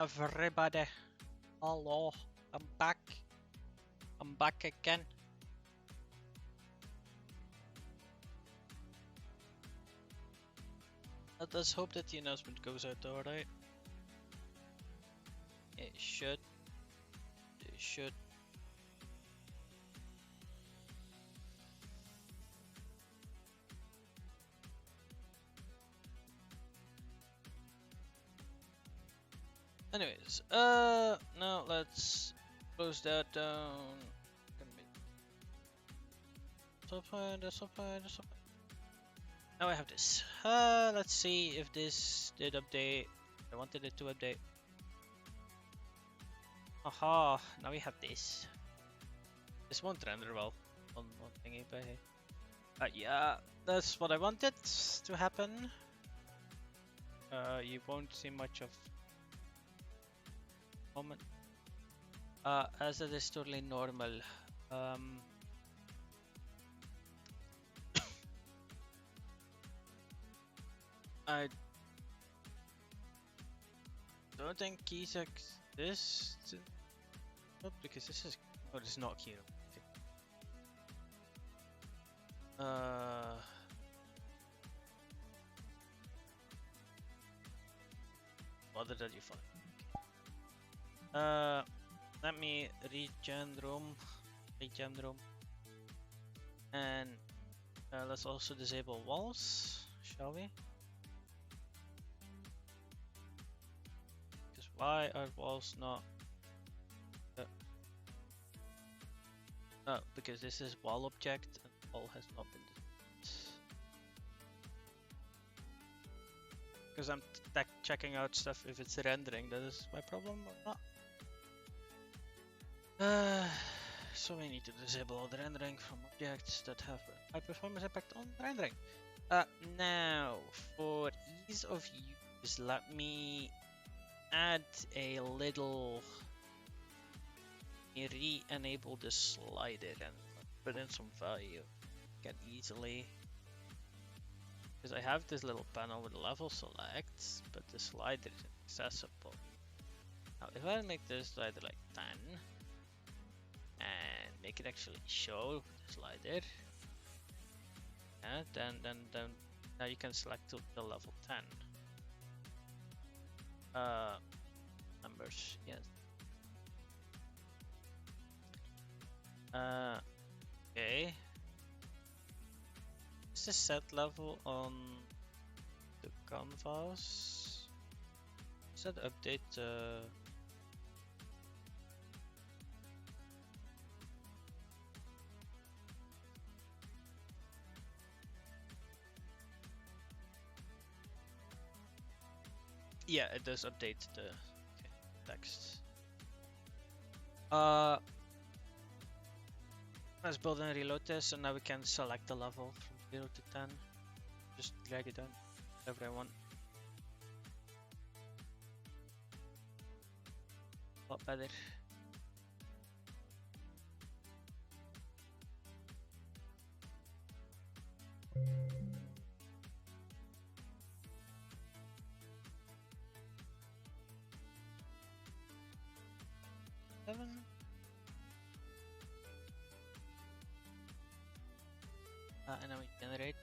Everybody, hello, I'm back. I'm back again. Let's hope that the announcement goes out alright. It should. It should. Anyways, now let's close that down. This open. Now I have this. Let's see if this did update. I wanted it to update. Aha, now we have this. This won't render well on one thingy, but hey. Yeah, that's what I wanted to happen. You won't see much of moment. As it is totally normal. I don't think keys exist. Not because this is. Oh, this is not key. Okay. Other than you find. Let me regen room, and let's also disable walls, shall we? Because why are walls not? Because this is wall object and wall has not been disabled. Because I'm checking out stuff if it's rendering, that is my problem or not. So we need to disable all the rendering from objects that have a high performance impact on rendering. Now, for ease of use, let me add a little. Re-enable the slider and put in some value. Can easily. Because I have this little panel with level selects, but the slider is inaccessible. Now, if I make this slider like 10 and make it actually show the slider, yeah, then now you can select to the level 10 numbers. Yes. Okay. Is the set level on the canvas? Is that update? Yeah, it does update the text. Let's build and reload this, and now we can select the level from 0 to 10. Just drag it down, whatever I want. A lot better. And now we generate.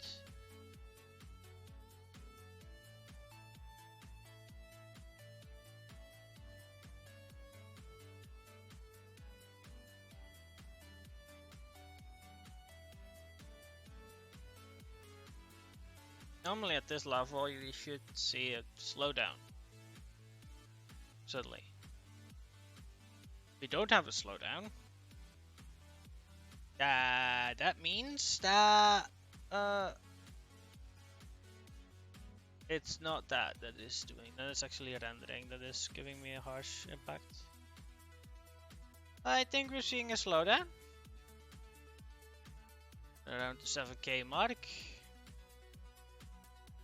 Normally at this level you should see it slow down. Suddenly. We don't have a slowdown. That means that it's not that is doing that. It's actually rendering that is giving me a harsh impact. I think we're seeing a slowdown around the 7K mark.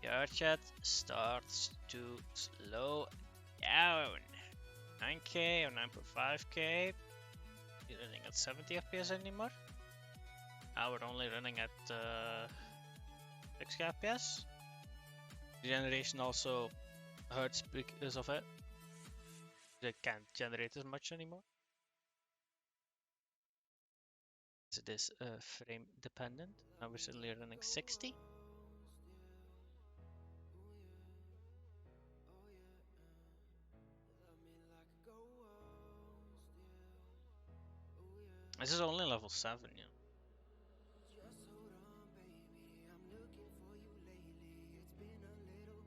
Your chat starts to slow down. 9K or 9.5K. You're running at 70 FPS anymore. Now we're only running at 6K FPS. The generation also hurts because of it. They can't generate as much anymore. So it is frame dependent. Now we're suddenly running 60. This is only level 7, you know.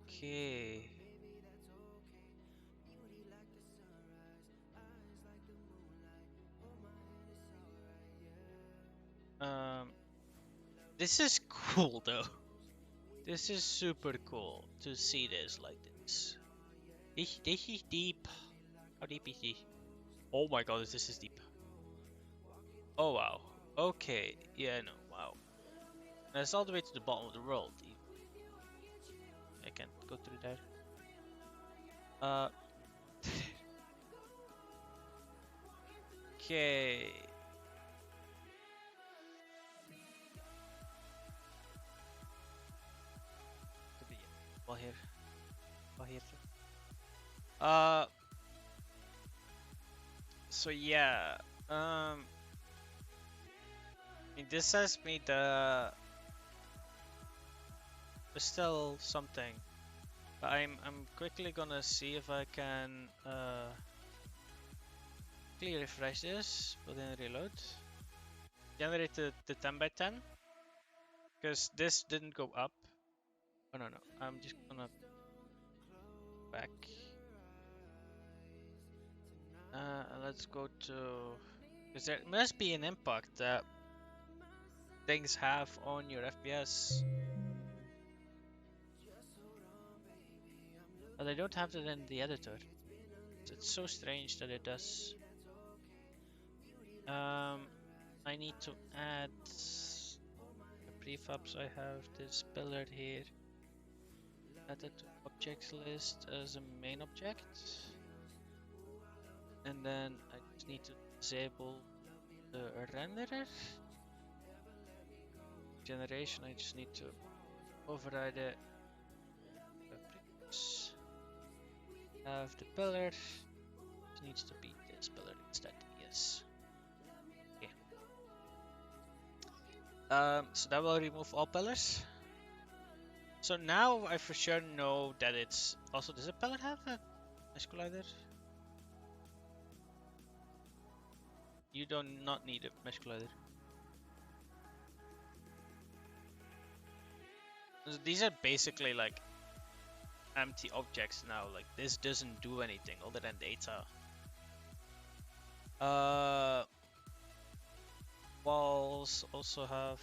Okay. This is cool though. This is super cool to see this like this. This is deep. How deep is this? Oh my god, this is deep. Oh wow. Okay. Yeah, no. Wow. That's all the way to the bottom of the world. I can't go through there. Okay. Could be well here. Well here. Uh. So yeah. I mean, this has me the. There's still something. But I'm quickly gonna see if I can quickly refresh this, put in reload. Generate the 10 by 10 because this didn't go up. Oh no, I'm just gonna back. Let's go to, because there must be an impact that things have on your FPS. But I don't have that in the editor. It's so strange that it does. I need to add the prefabs. I have this pillar here. Add it to objects list as a main object. And then I just need to disable the renderer. Generation, I just need to override it. Have the pillar. It needs to be this pillar instead. Yes. Okay. So that will remove all pillars. So now I for sure know that it's also. Does a pillar have a mesh collider? You do not need a mesh collider. So these are basically like empty objects now. Like this doesn't do anything other than data. Walls also have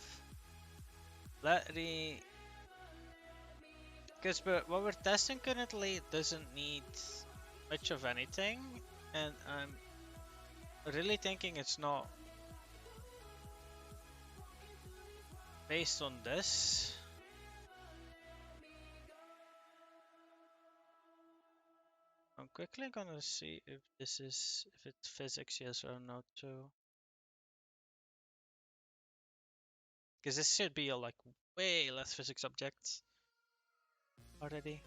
battery. Because what we're testing currently doesn't need much of anything, and I'm really thinking it's not based on this. I'm quickly gonna see if this is, if it's physics, yes or no too. Because this should be like way less physics objects already.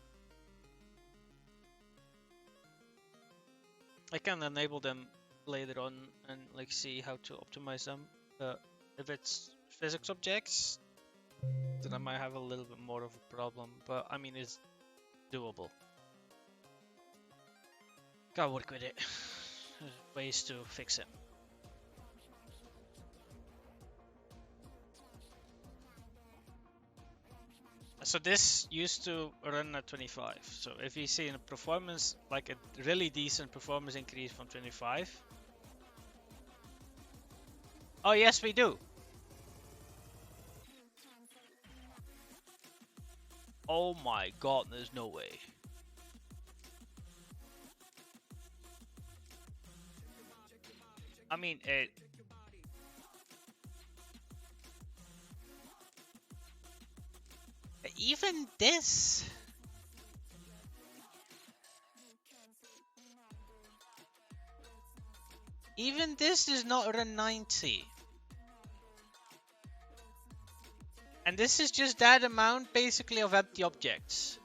I can enable them later on and like see how to optimize them. But if it's physics objects, then I might have a little bit more of a problem. But I mean, it's doable. Gotta work with it. There's ways to fix it. So this used to run at 25. So if you see in a performance, like a really decent performance increase from 25. Oh yes, we do. Oh my god, there's no way. I mean, even this. Even this does not run 90. And this is just that amount basically of empty objects.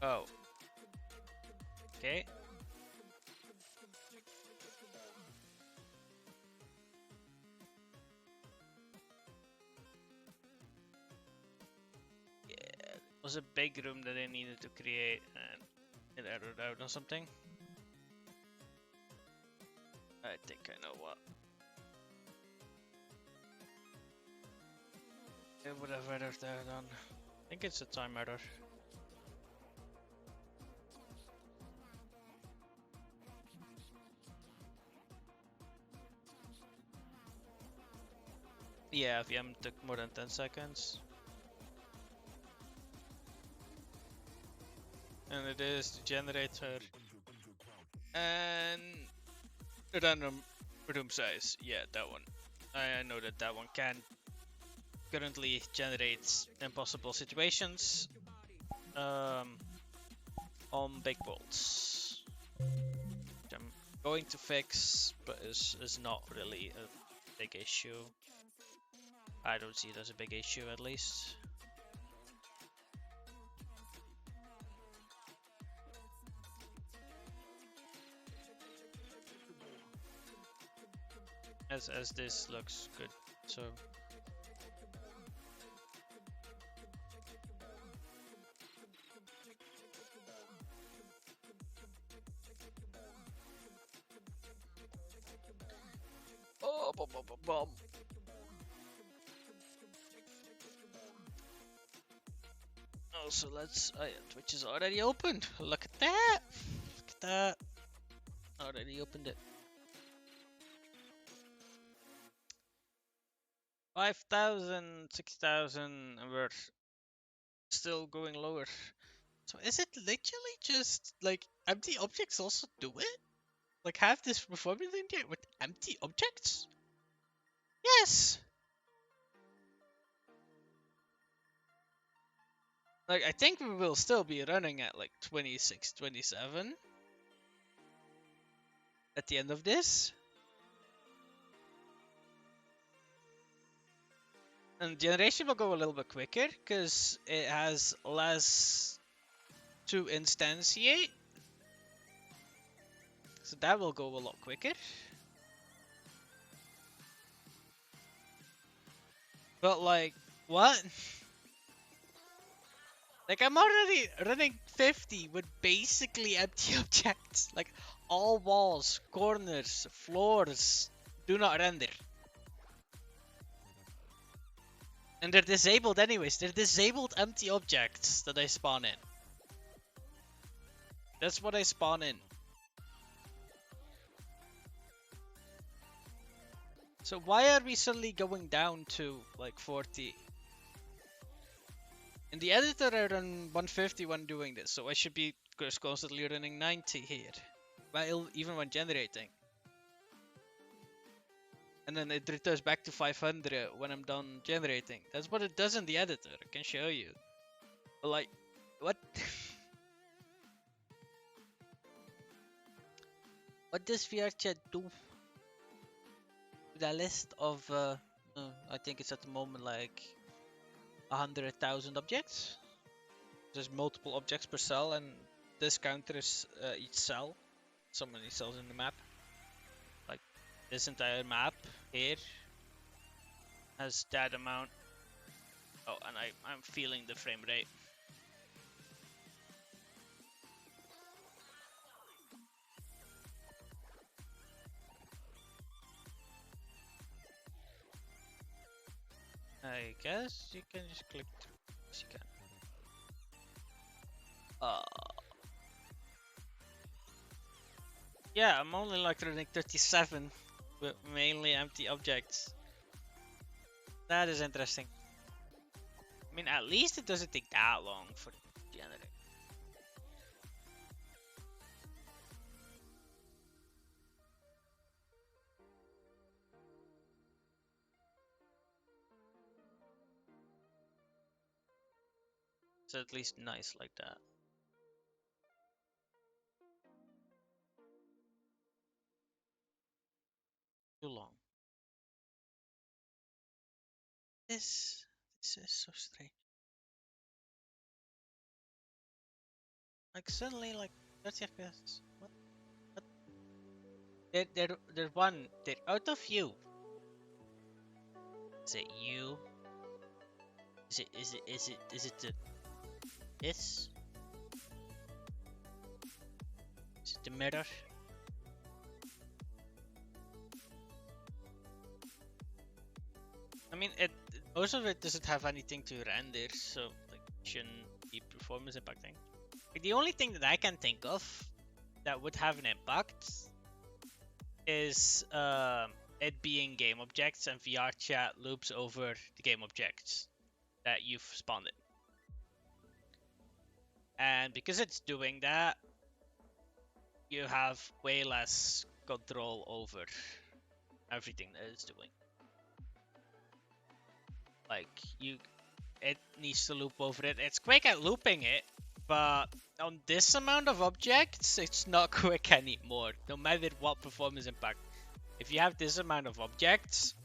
Oh. Okay. Yeah, it was a big room that I needed to create and it errored out or something. I think I know what. It would have errored there done. I think it's a time error. Yeah, VM took more than 10 seconds. And it is the generator. And random room size. Yeah, that one. I know that that one can currently generate impossible situations on big bolts. Which I'm going to fix, but is not really a big issue. I don't see it as a big issue at least. As this looks good, so oh, boom, boom, boom, boom. Oh, so let's. Twitch is already opened. Look at that. Look at that. Already opened it. 5,000, 6,000, and we're still going lower. So is it literally just like empty objects also do it? Like have this performance engine with empty objects? Yes! Like I think we will still be running at like 26, 27 at the end of this. And generation will go a little bit quicker because it has less to instantiate. So that will go a lot quicker. But like, what? Like I'm already running 50 with basically empty objects. Like all walls, corners, floors do not render. And they're disabled anyways. They're disabled empty objects that I spawn in. That's what I spawn in. So why are we suddenly going down to like 40? In the editor I run 150 when doing this, so I should be constantly running 90 here. While even when generating. And then it returns back to 500 when I'm done generating. That's what it does in the editor, I can show you. But like, what? What does VRChat do? The list of, I think it's at the moment like 100,000 objects. There's multiple objects per cell and this counters each cell. So many cells in the map. Like this entire map here has that amount. Oh, and I'm feeling the frame rate. I guess you can just click through. Yes, you can. Yeah, I'm only like running 37 with mainly empty objects. That is interesting. I mean, at least it doesn't take that long for it to generate. It's at least nice like that. Too long. This is so strange. Like suddenly like 30 FPS. What? They're one. They're out of you. Is it you? Is it the this? Is it the mirror? I mean, most of it doesn't have anything to render, so like shouldn't be performance impacting. Like, the only thing that I can think of that would have an impact is it being game objects and VR chat loops over the game objects that you've spawned in. And because it's doing that, you have way less control over everything that it's doing. Like it needs to loop over it. It's quick at looping it, but on this amount of objects, it's not quick anymore, no matter what performance impact. If you have this amount of objects,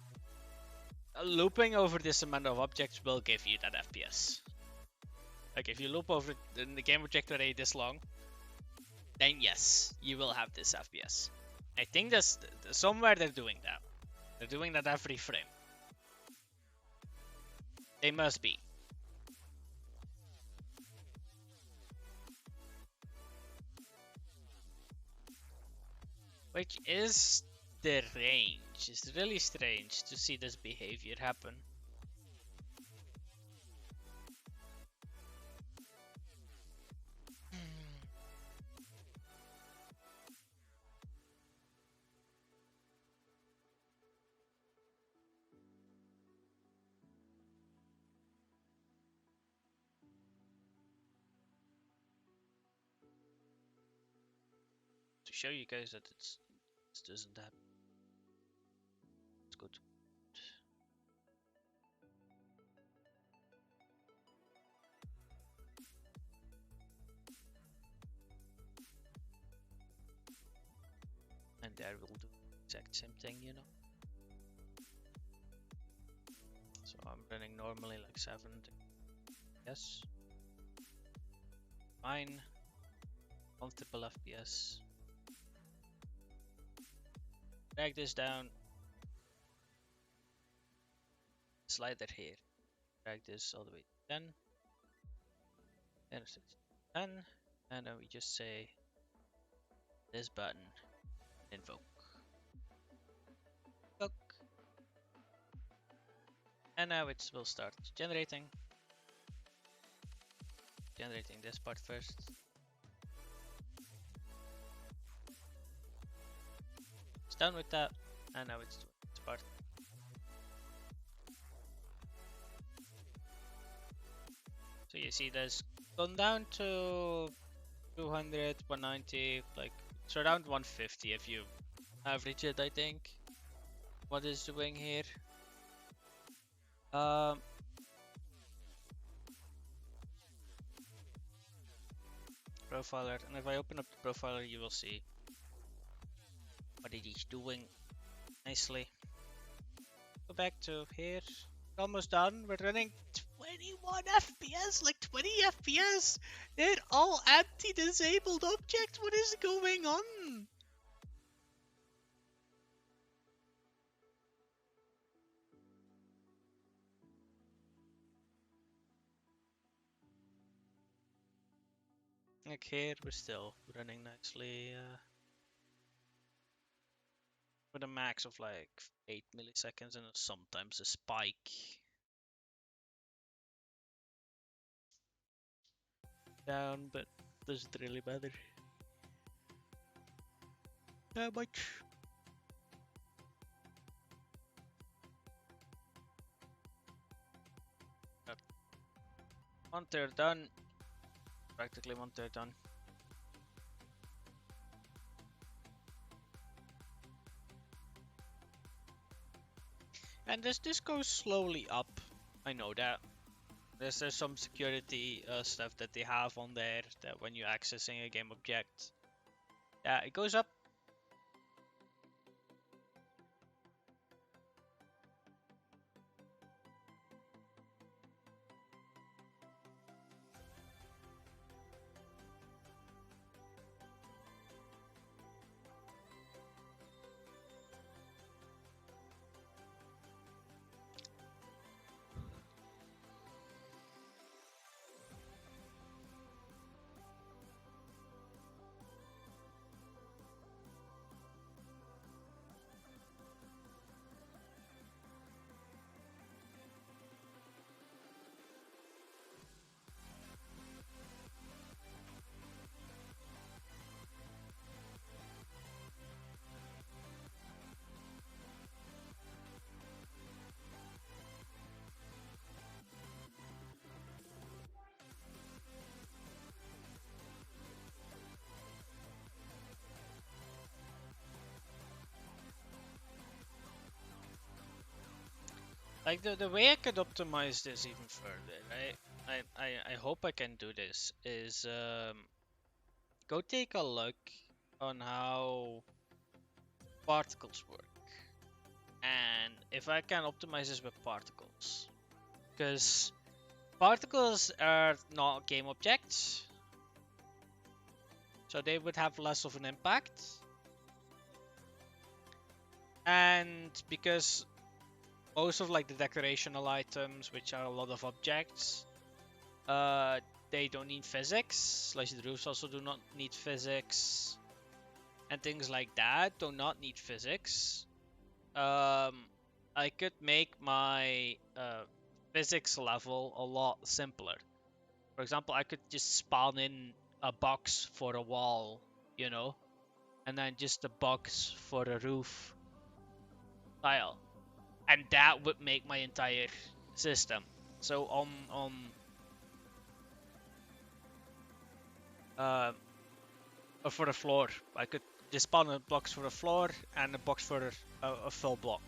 looping over this amount of objects will give you that FPS. Like if you loop over the game object array this long, then yes, you will have this FPS. I think that's somewhere they're doing that. They're doing that every frame. They must be. Which is strange. It's really strange to see this behavior happen. To show you guys that this doesn't happen. It's good. And there we'll do the exact same thing, you know. So I'm running normally like 7. Yes. Fine. Comfortable FPS. Drag this down. Slider here. Drag this all the way to 10. Then it's 10. And then we just say this button. Invoke. Hook. And now it will start generating. Generating this part first. It's done with that. And now it's doing this part. So you see that's gone down to 200, 190, like it's around 150 if you average it, I think. What is doing here? Profiler, and if I open up the profiler, you will see what it is doing nicely. Go back to here. Almost done. We're running 21 FPS, like 20 FPS. They're all anti-disabled objects. What is going on? Like here, we're still running nicely with a max of like 8 milliseconds and sometimes a spike. Down, but doesn't really matter that much. Got 1/3 done. Practically 1/3 done. And this goes slowly up. I know that. There's some security stuff that they have on there that when you're accessing a game object, yeah, it goes up. Like the way I could optimize this even further, right? I hope I can do this is go take a look on how particles work, and if I can optimize this with particles, because particles are not game objects, so they would have less of an impact, and because most of like the decorational items, which are a lot of objects, uh, they don't need physics. Like the roofs also do not need physics, and things like that do not need physics. I could make my physics level a lot simpler. For example, I could just spawn in a box for a wall, you know, and then just a box for a roof tile, and that would make my entire system. So uh, or for the floor, I could just spawn a box for the floor and a box for a full block,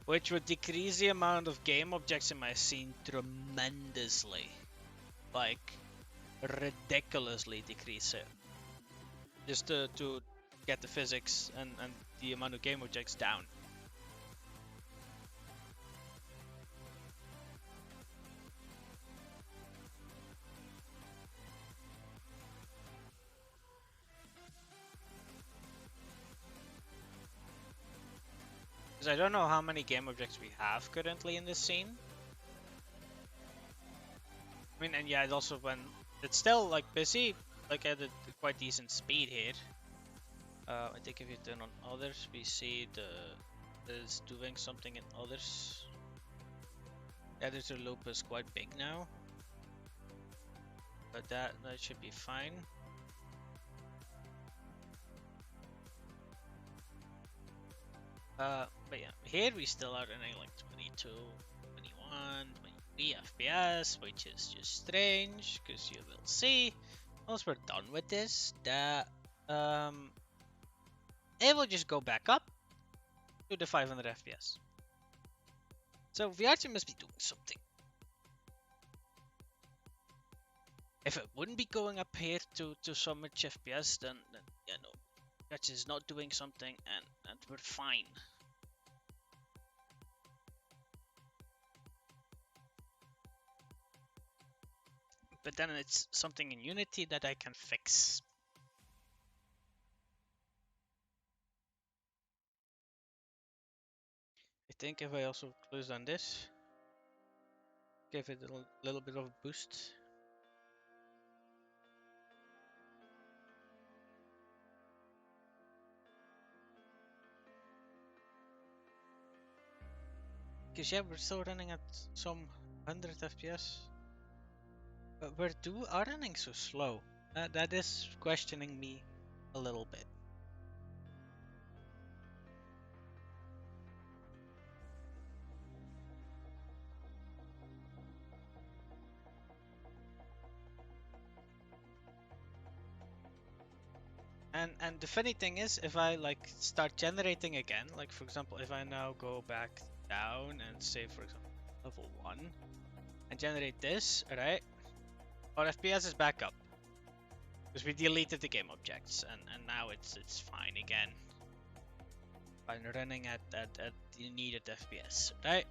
which would decrease the amount of game objects in my scene tremendously, like ridiculously decrease it, just to get the physics and the amount of game objects down. Because I don't know how many game objects we have currently in this scene. I mean, and yeah, it also when it's still like busy, like at a quite decent speed here. I think if you turn on others, we see the is doing something in others. The editor loop is quite big now, but that should be fine. But yeah, here we still are running like 22, 21, 23 FPS, which is just strange because you will see once we're done with this that it will just go back up to the 500 FPS. So VRC must be doing something. If it wouldn't be going up here to so much FPS, then you know, VRC is not doing something, and we're fine. But then it's something in Unity that I can fix. I think if I also close on this, give it a little bit of a boost. Because yeah, we're still running at some 100 FPS. But where are running so slow? That is questioning me a little bit. And the funny thing is, if I like start generating again, like for example, if I now go back down and say for example level 1 and generate this, right? Our FPS is back up because we deleted the game objects, and now it's fine again. I'm running at the needed FPS, right?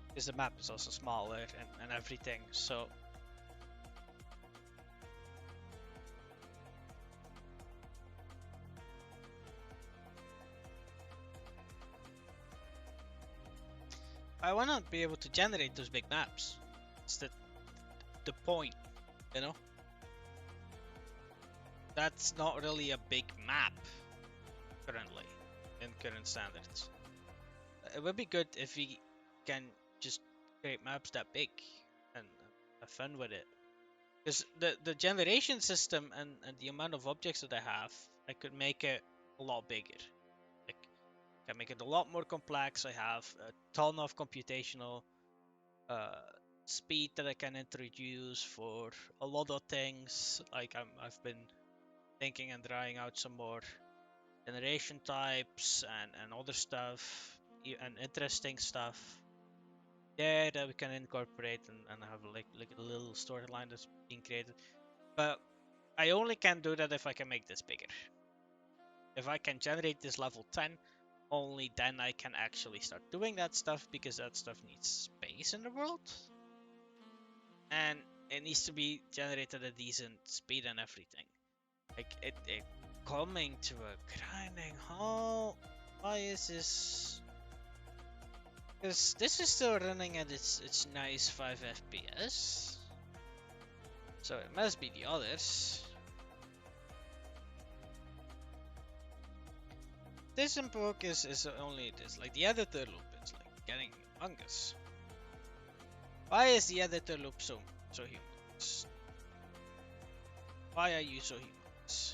Because the map is also smaller and everything, so I want to be able to generate those big maps. It's the point, you know? That's not really a big map currently in current standards. It would be good if we can just create maps that big and have fun with it. Because the generation system and the amount of objects that I have, I could make it a lot bigger. Like, I can make it a lot more complex. I have a ton of computational uh, speed that I can introduce for a lot of things. Like I've been thinking and trying out some more generation types and other stuff. and interesting stuff there that we can incorporate and have like a little storyline that's being created. But I only can do that if I can make this bigger. If I can generate this level 10, only then I can actually start doing that stuff, because that stuff needs space in the world. And it needs to be generated at a decent speed and everything. Like, it coming to a grinding halt. Why is this? Because this is still running at its nice 5 FPS. So it must be the others. This invoke is only this. Like, the editor loop is like getting humongous. Why is the editor loop so humongous? Why are you so humongous?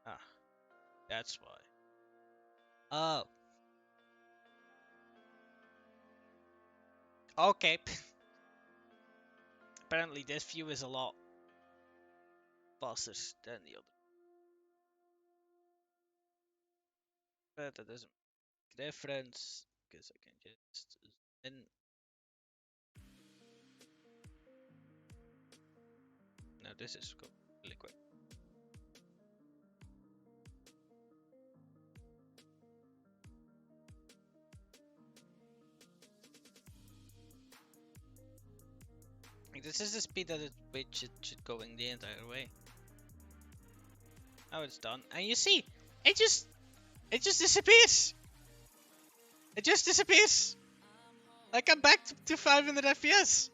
Ah, that's why. Oh. Okay. Apparently this view is a lot faster than the other. But that doesn't make a difference, because I can just in. No, this is really quick. Like, this is the speed that which it should go in the entire way. Now it's done, and you see, it just disappears. It just disappears. Like, I'm back to 500 FPS.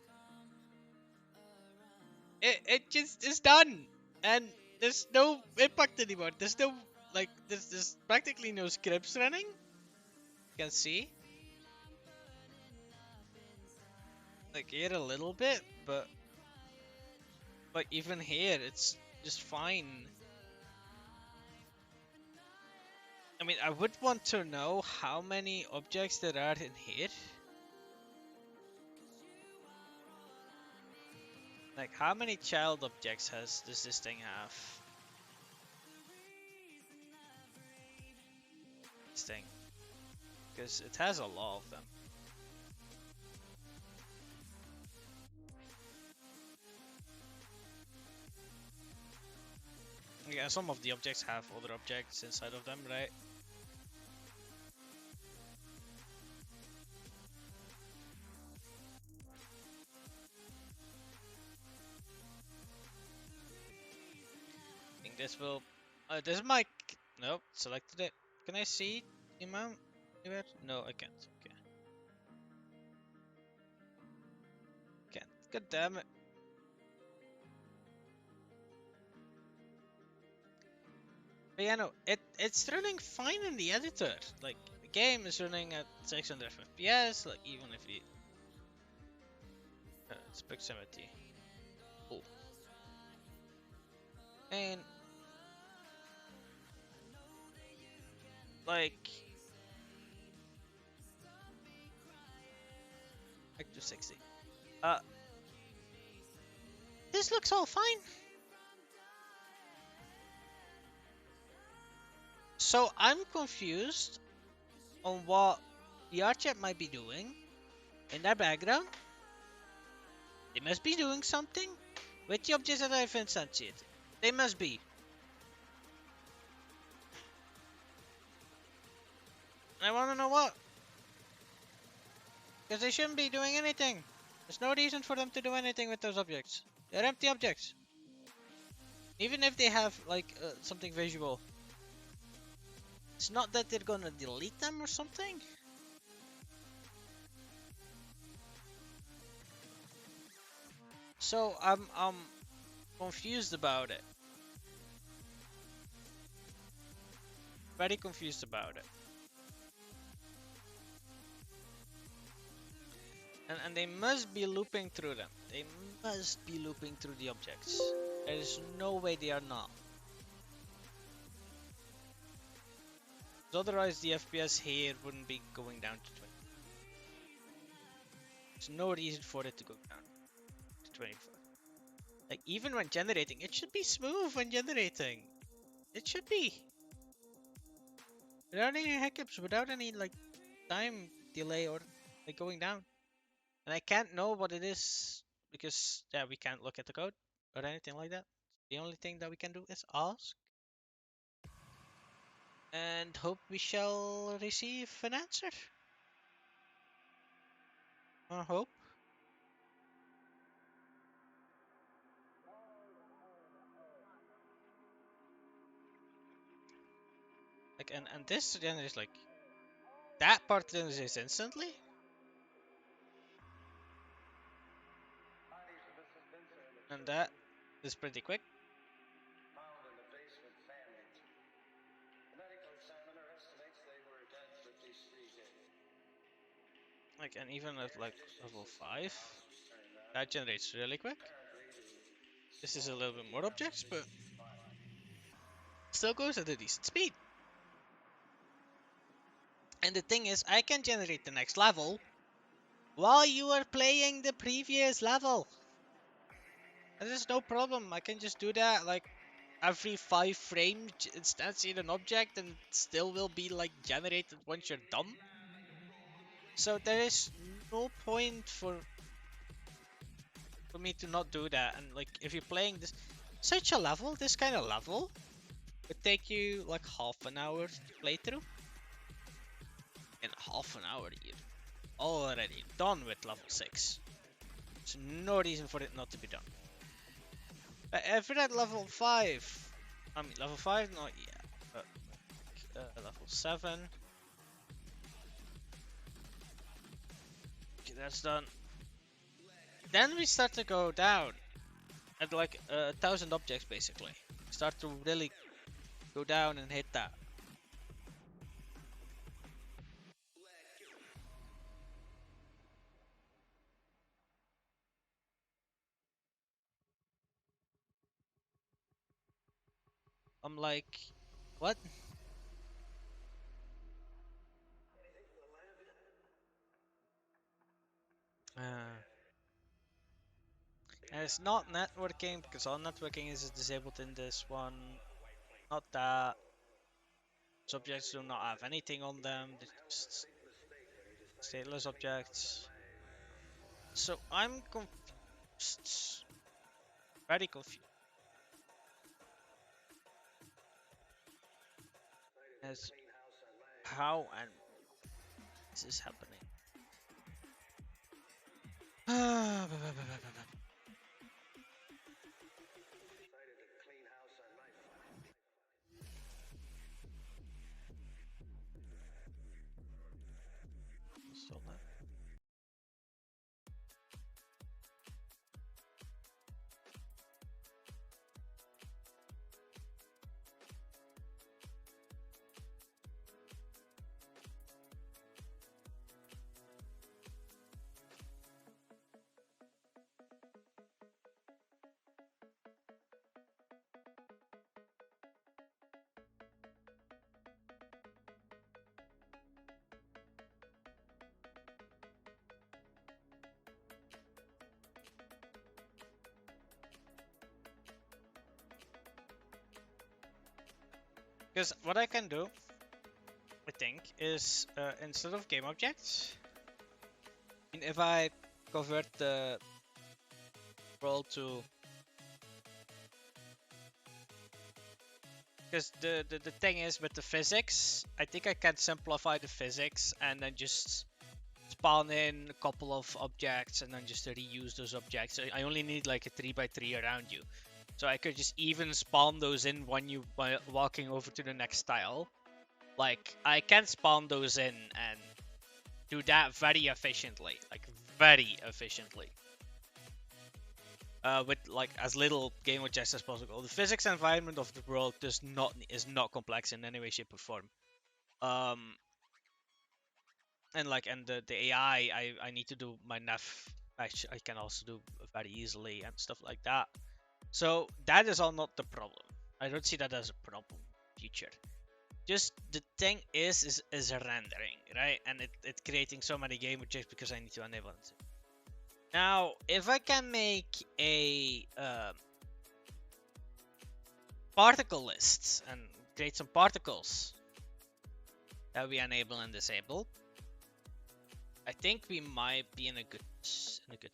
It just is done, and there's no impact anymore. There's no, like, there's practically no scripts running. You can see, like, here a little bit, but like even here it's just fine. I mean, I would want to know how many objects there are in here. Like, how many child objects does this thing have? This thing. Because it has a lot of them. Yeah, some of the objects have other objects inside of them, right? I think this will... this is my... Nope, selected it. Can I see the amount? No, I can't. Okay. Can't. God damn it. But yeah, no, it's running fine in the editor. Like, the game is running at 600 FPS, like, even if you... it's proximity. Cool. And... like... back to 60. This looks all fine. So I'm confused on what the Archet might be doing in their background. They must be doing something with the objects that I've instantiated. They must be. I want to know what. Because they shouldn't be doing anything. There's no reason for them to do anything with those objects. They're empty objects. Even if they have, like, something visual. It's not that they're gonna delete them or something. So I'm confused about it. Very confused about it. And they must be looping through them. They must be looping through the objects. There is no way they are not. Because otherwise the FPS here wouldn't be going down to 20. There's no reason for it to go down to 24. Like, even when generating, it should be smooth when generating. It should be. Without any hiccups, without any, like, time delay or, like, going down. And I can't know what it is because, yeah, we can't look at the code or anything like that. The only thing that we can do is ask and hope we shall receive an answer. I hope. Like, and this generates, like, that part generates instantly. And that is pretty quick. Like, and even at like level 5, that generates really quick. This is a little bit more objects, but still goes at a decent speed. And the thing is, I can generate the next level while you are playing the previous level. And there's no problem. I can just do that like every 5 frames, instantiate an object, and it still will be like generated once you're done. So there is no point for me to not do that. And like, if you're playing such a level, this kind of level, would take you like half an hour to play through. In half an hour, you're already done with level 6. There's no reason for it not to be done. But if you're at level 5, I mean, level 5, not yet, but level 7. Okay, that's done. Then we start to go down at like 1,000 objects basically. Start to really go down and hit that. I'm like, what? And it's not networking because all networking is disabled in this one. Not that. Subjects do not have anything on them. They're just stateless objects. So I'm confused. Very confused. As how and this is happening. Still not. Because what I can do, I think, is instead of game objects, if I convert the world to, because the thing is with the physics, I think I can simplify the physics and then just spawn in a couple of objects and then just reuse those objects. I only need like a 3x3 around you. So I could just even spawn those in when you walking over to the next tile. Like, I can spawn those in and do that very efficiently. Like, very efficiently. With like as little game objects as possible. The physics environment of the world is not complex in any way, shape, or form. And the AI, I need to do my nav. I can also do very easily and stuff like that. So that is all not the problem. I don't see that as a problem. Future. Just the thing is rendering, right? And it's creating so many game objects because I need to enable it. Now, if I can make a particle list and create some particles that we enable and disable, I think we might be in a good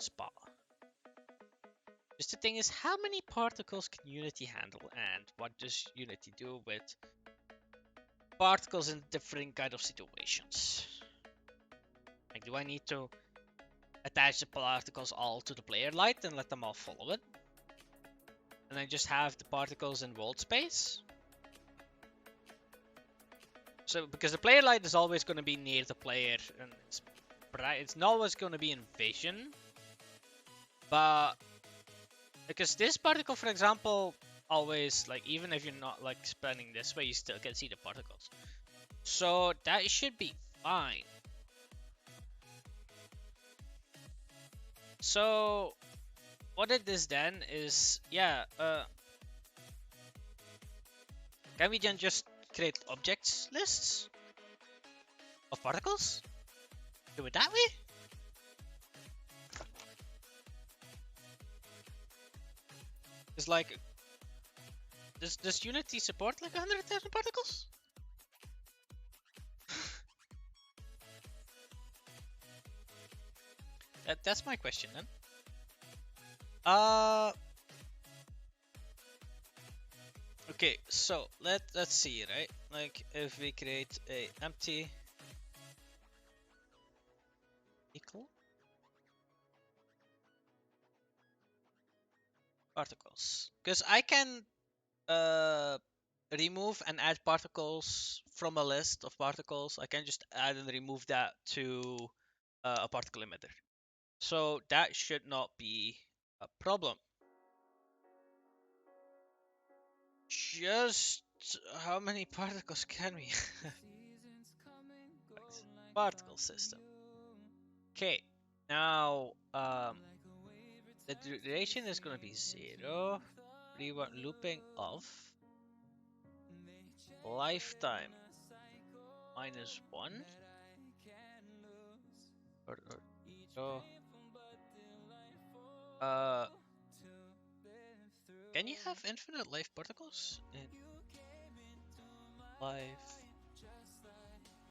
spot. Just the thing is, how many particles can Unity handle, and what does Unity do with particles in different kind of situations? Like, do I need to attach the particles all to the player light and let them all follow it? And then just have the particles in world space? So, because the player light is always going to be near the player, and it's not always going to be in vision. But because this particle, for example, always, like, even if you're not like spanning this way, you still can see the particles. So that should be fine. So what it is then is, yeah, can we then just create objects lists of particles? Do it that way? It's like, does Unity support like 100,000 particles? That's my question then. Okay, so let's see, right? Like, if we create a empty equal particles, because I can remove and add particles from a list of particles. I can just add and remove that to a particle emitter. So that should not be a problem. Just how many particles can we have? Particle system. Okay, now the duration is going to be 0. We want looping of lifetime -1 or can you have infinite life particles in life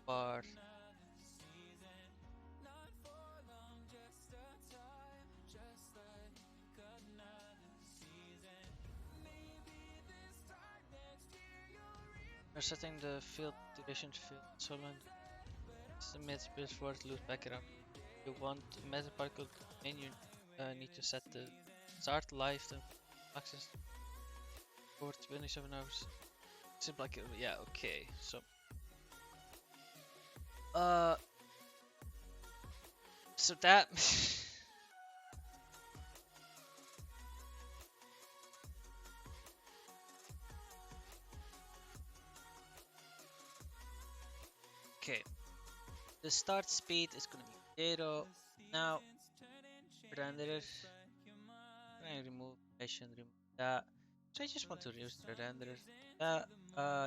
part? We're setting the field duration field solent. Submit before loop background. You want meta particle and you need to set the start lifetime access for 27 hours. Simple like, yeah, okay. So so that okay. The start speed is gonna be 0. Now renderer. I remove remove that. So I just want to use the renderer.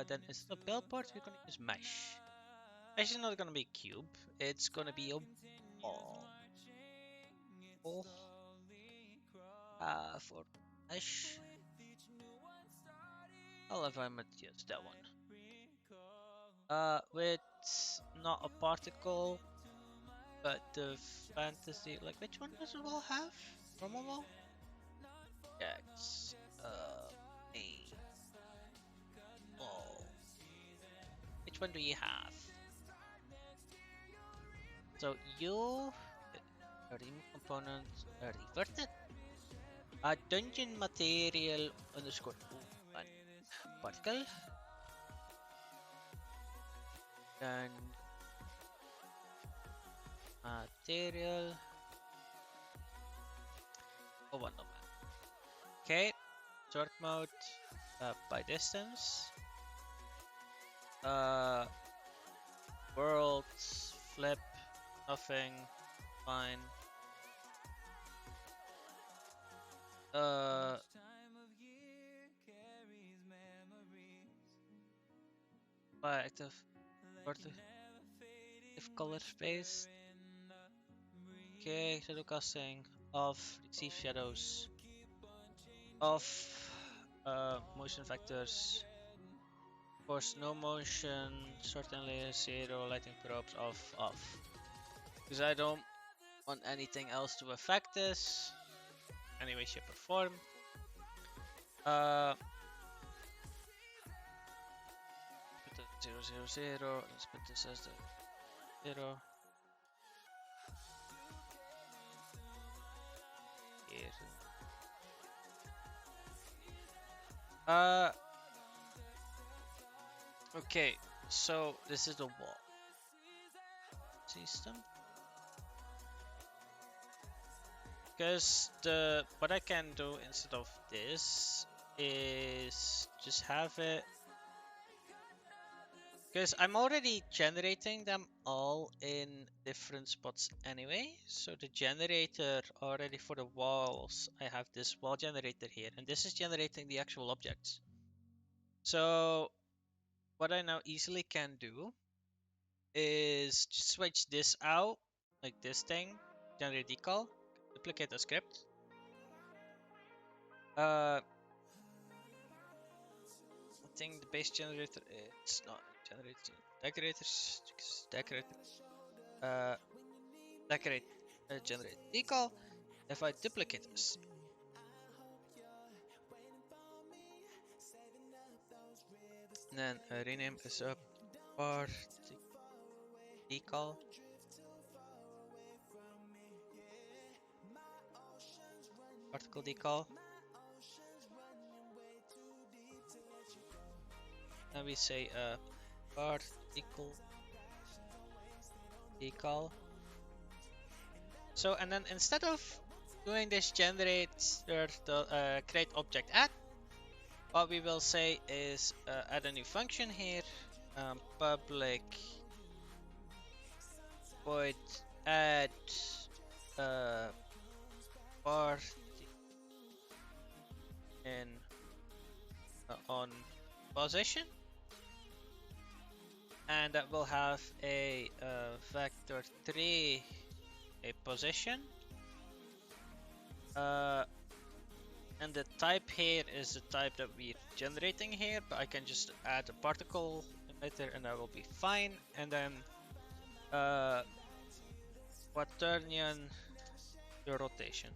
Then instead of build part, we're gonna use mesh. Mesh is not gonna be a cube. It's gonna be a ball. For mesh. I'll have I use that one. With not a particle, but the fantasy. Like, which one does it all have? Normal wall? Yeah, it's a ball. Which one do you have? So you remove component reverted. Dungeon material underscore particle. And material. Oh, one no man. Okay, sort mode by distance. Worlds flip nothing fine. active vertical color space. Okay, shadow casting of receive shadows of motion factors for snow motion, certainly zero lighting probes off. Because I don't want anything else to affect this. Any way, shape, or form. Put it 000. Let's put this as the 0. Here. Okay, so this is the wall system. Because what I can do instead of this is just have it, because I'm already generating them all in different spots anyway. So the generator already for the walls, I have this wall generator here, and this is generating the actual objects. So what I now easily can do is just switch this out, like this thing, generate decal, duplicate the script. I think the base generator, it's not generator, decorators, decorate, decorate, generate decal. If I duplicate this, and then rename is a decal. Particle decal. And we say particle decal. So, and then instead of doing this generate the create object add, what we will say is add a new function here, public void add part in on position, and that will have a vector 3 a position, and the type here is the type that we're generating here, but I can just add a particle emitter and that will be fine. And then quaternion rotation.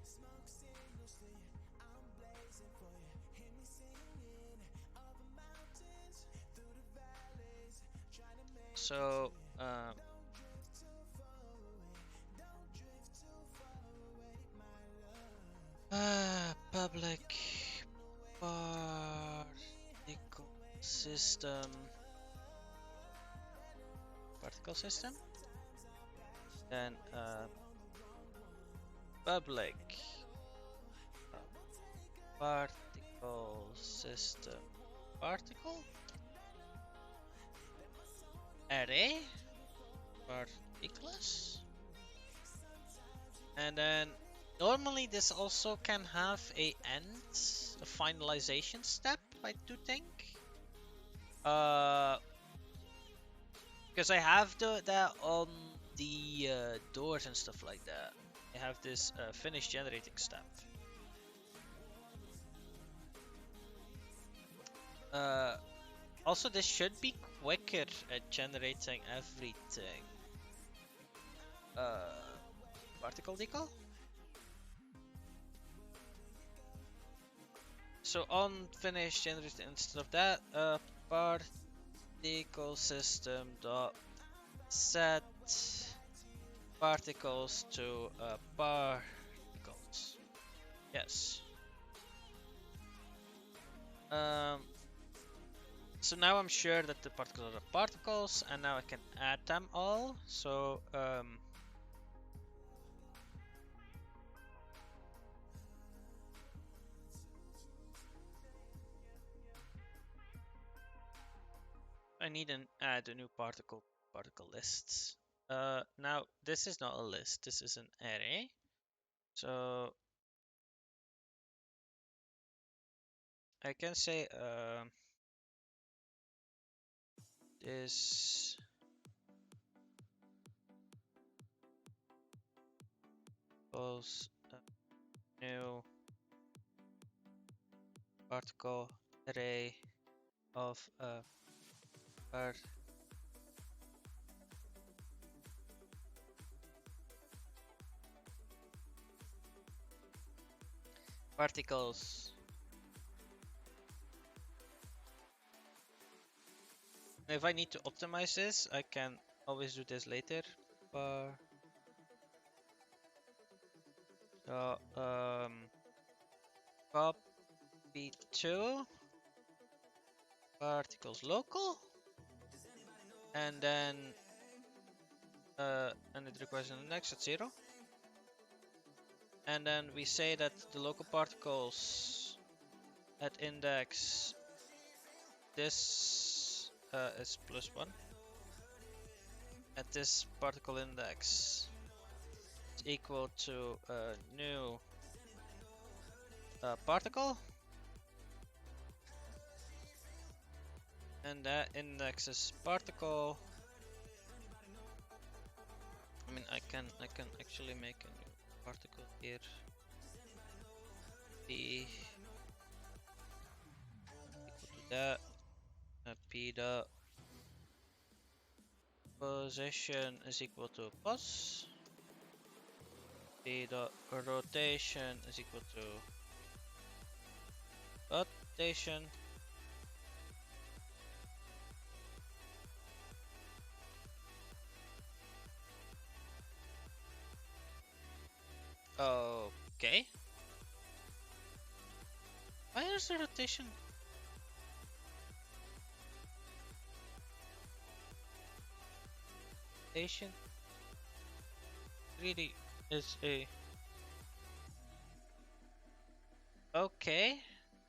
So public particle system, then public particle system particle array particles, and then normally this also can have a finalization step, I do think. Because I have that on the doors and stuff like that. I have this finish generating step. Also, this should be quicker at generating everything. Particle decal. So on finish generating instead of that, particle system dot set particles to particles. Yes. So now I'm sure that the particles are particles, and now I can add them all. So I need to add a new particle lists. Now this is not a list, this is an array. So I can say this equals a new particle array of particles. If I need to optimize this, I can always do this later. So copy to particles local, and then and it requires an index at 0. And then we say that the local particles at index this is +1. At this particle index is equal to a new particle, and that index is particle. I mean, I can actually make a new particle here. P equal to that. P dot position is equal to pos. P dot rotation is equal to rotation. Okay. Why is the rotation? Rotation really is a okay.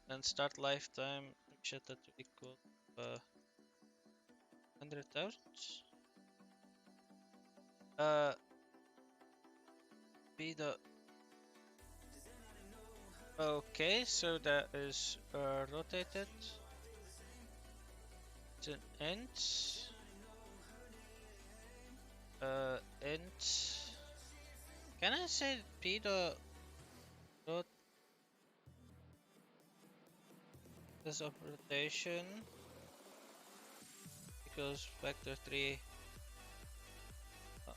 And start lifetime. Set that to equal 100,000. Be the okay. So that is rotated. It's an int. Int. Can I say p the rot this of rotation equals vector 3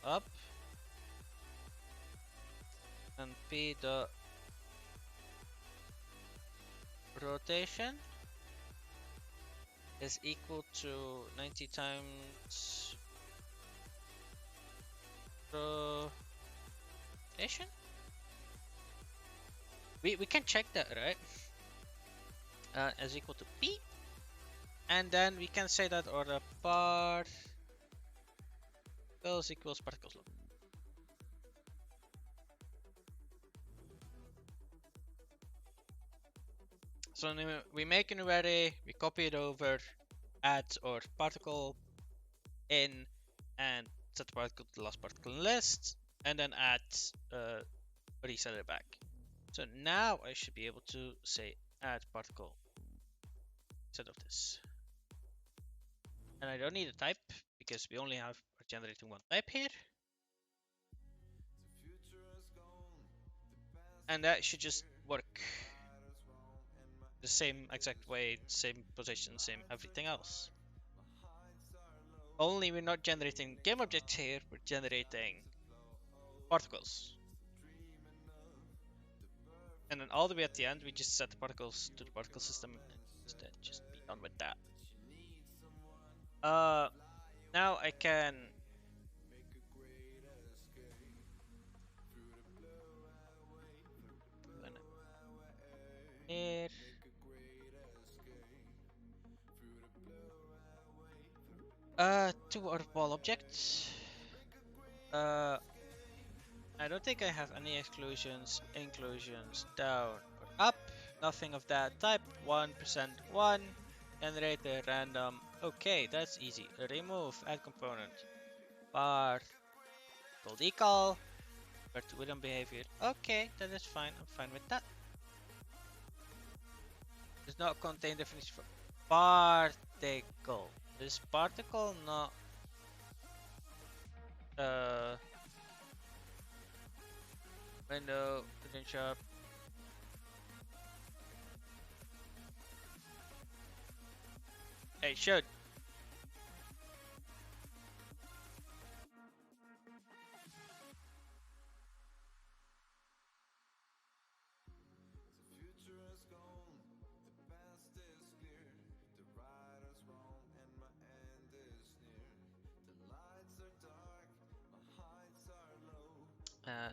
up, and p the rotation is equal to 90 times rotation? We can check that, right? Is equal to p, and then we can say that order particles equals particles load. So we make a new array, we copy it over, add or particle in, and set the particle to the last particle in the list, and then add reset it back. So now I should be able to say add particle instead of this. And I don't need a type because we only have generating one type here. And that should just work the same exact way, same position, same everything else. Only we're not generating game objects here, we're generating particles. And then all the way at the end, we just set the particles to the particle system and instead just be done with that. Now I can here. Two out of ball objects. I don't think I have any exclusions, inclusions, down or up. Nothing of that type. 1% 1. Generator random. Okay, that's easy. Remove add component. Bar called equal. But wooden behavior. Okay, that is fine. I'm fine with that. Does not contain definition for particle. This particle not uh window within shop. It should.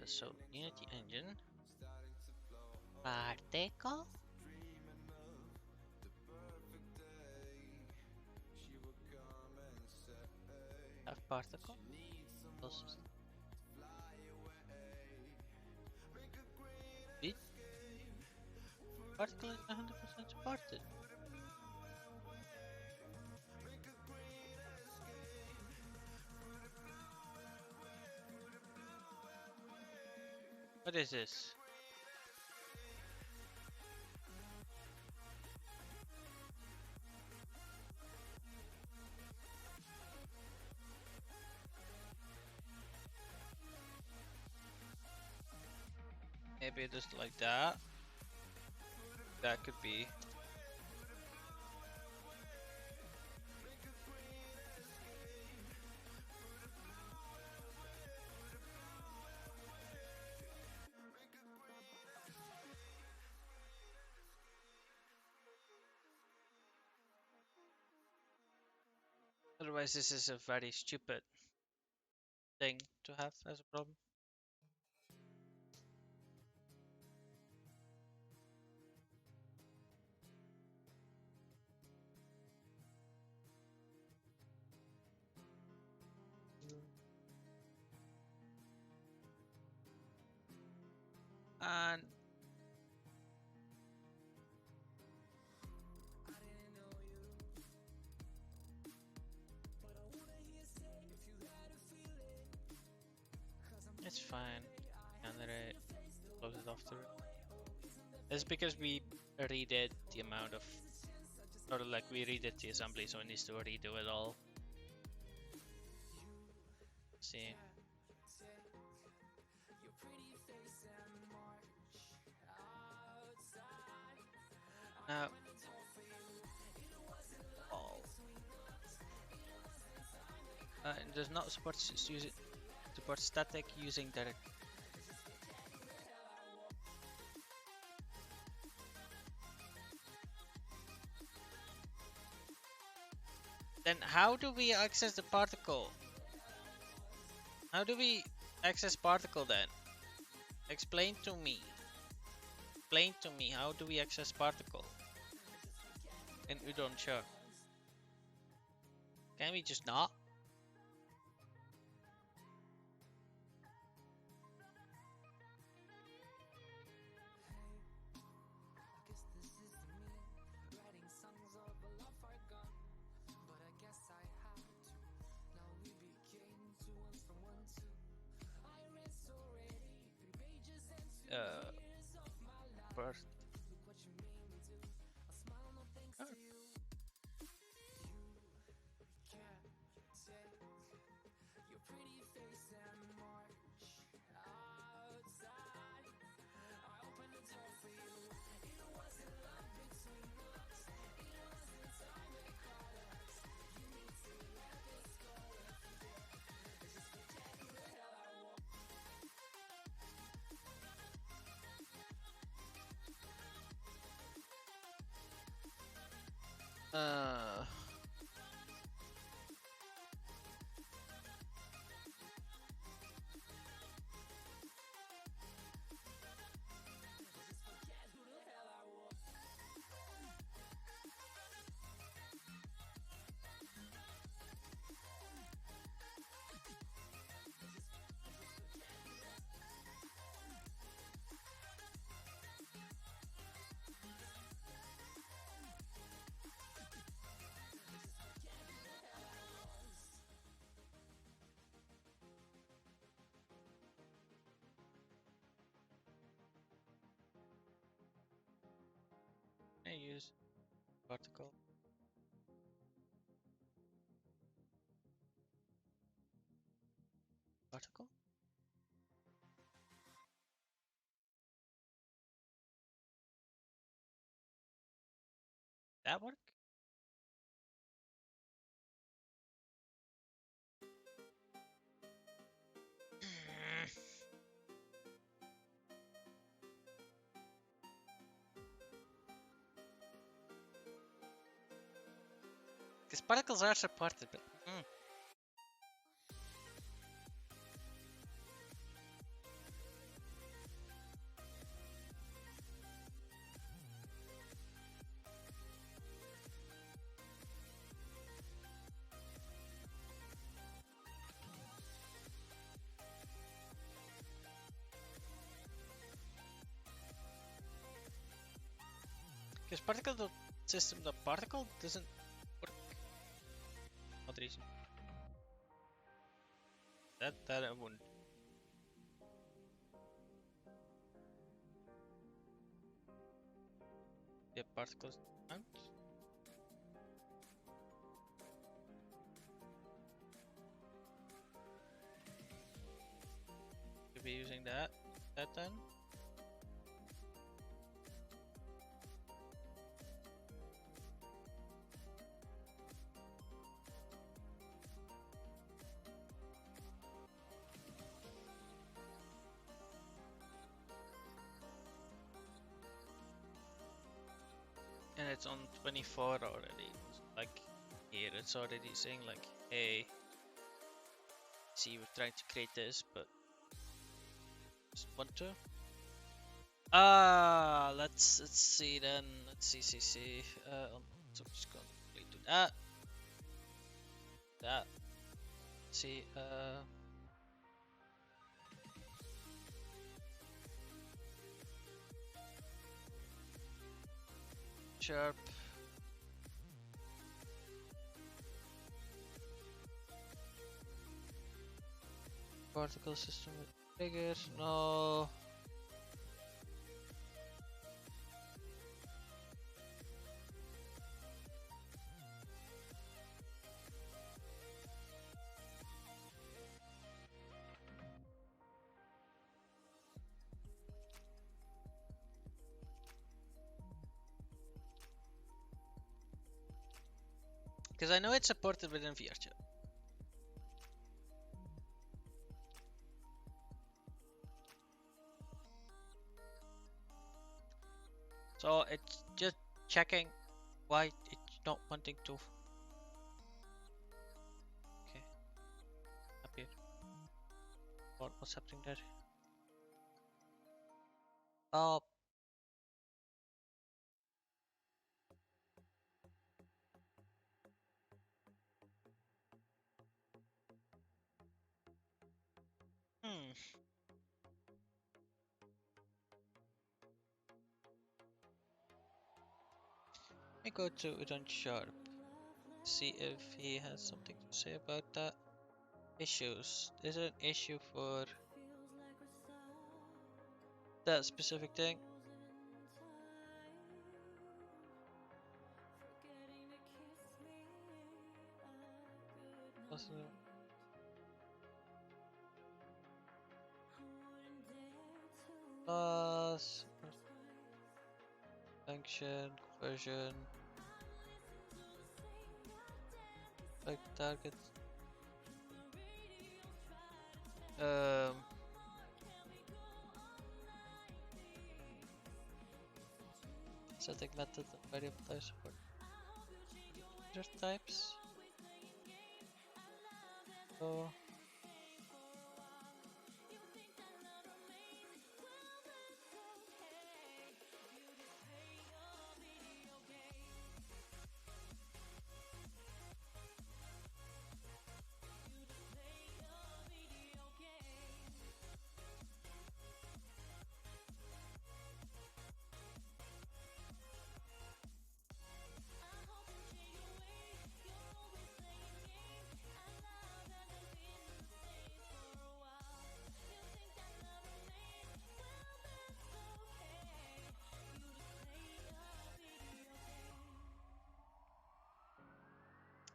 So Unity engine particle. Have particle. Bit particle is 100% supported. What is this? Maybe just like that. That could be. Otherwise, this is a very stupid thing to have as a problem. And it's fine. Generate, close it after. It's because we redid the amount of, or like we redid the assembly, so it needs to redo it all. Let's see. Now, oh, it does not support support static using direct. Then how do we access the particle? How do we access particle then? Explain to me. Explain to me, how do we access particle in Udon Shop? Can we just not? First. Oh. Uh, I use particle. Particle. That work? Because particles are supported, but because particle system, the particle doesn't work. Not reason. That I wouldn't. Yeah, particles count. Could be using that then. And it's on 24 already. Like here, it's already saying like, hey, see, we're trying to create this, but just want to. Let's see then. Let's see. So I'm just gonna do that. That. See. Sharp. Particle system with trigger. No. Because I know it's supported within VRC. So it's just checking why it's not wanting to. Okay. Up here. What's happening there? Oh. Hmm. Let me go to Udon Sharp. See if he has something to say about that. Issues. Is it an issue for that specific thing? Also, class, function, version, like target. Setting method and variable types for user types. So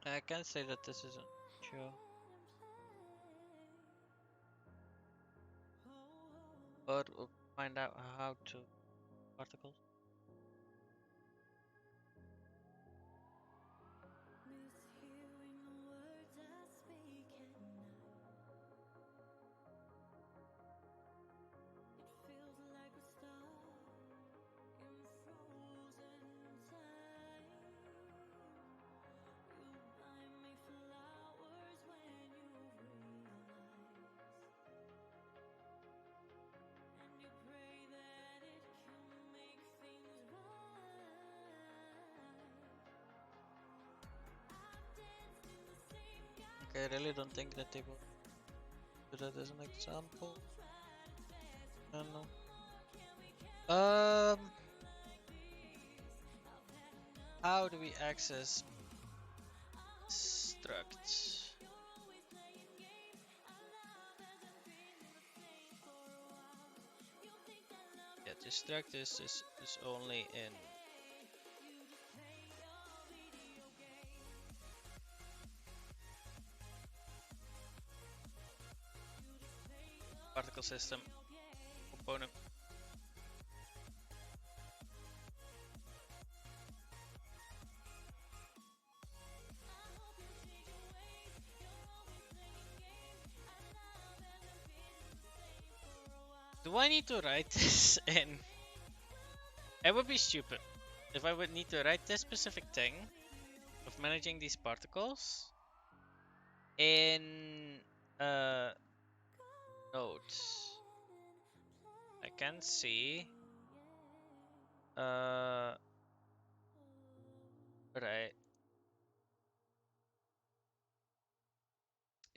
I can't say that this isn't true. But we'll find out how to particles. Okay, I really don't think that they will do that as an example. I don't know. How do we access struct? Yeah, the struct is only in particle system component. Do I need to write this in? It would be stupid if I would need to write this specific thing of managing these particles in nodes. I can see right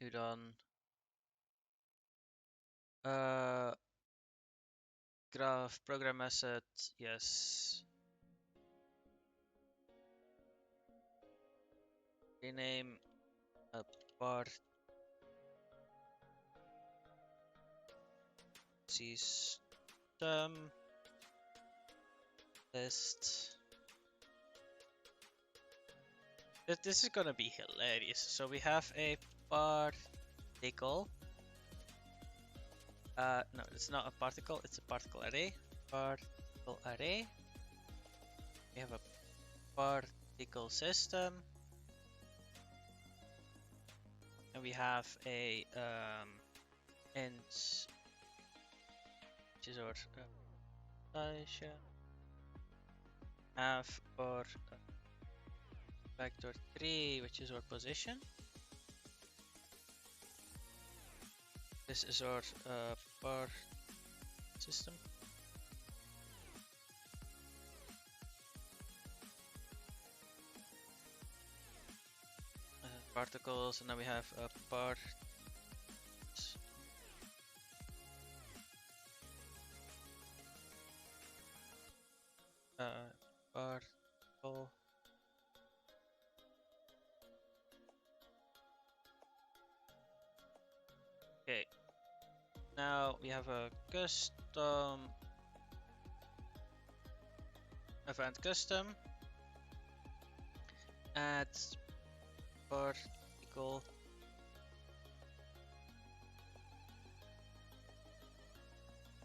udon graph program asset, yes. Rename a part system list. This is gonna be hilarious. So we have a particle. No, it's not a particle, it's a particle array. Particle array. We have a particle system. And we have a int, which is our position. Have our vector 3, which is our position. This is our part system. Particles, and now we have a part. Particle. Okay. Now we have a custom event custom. Add particle.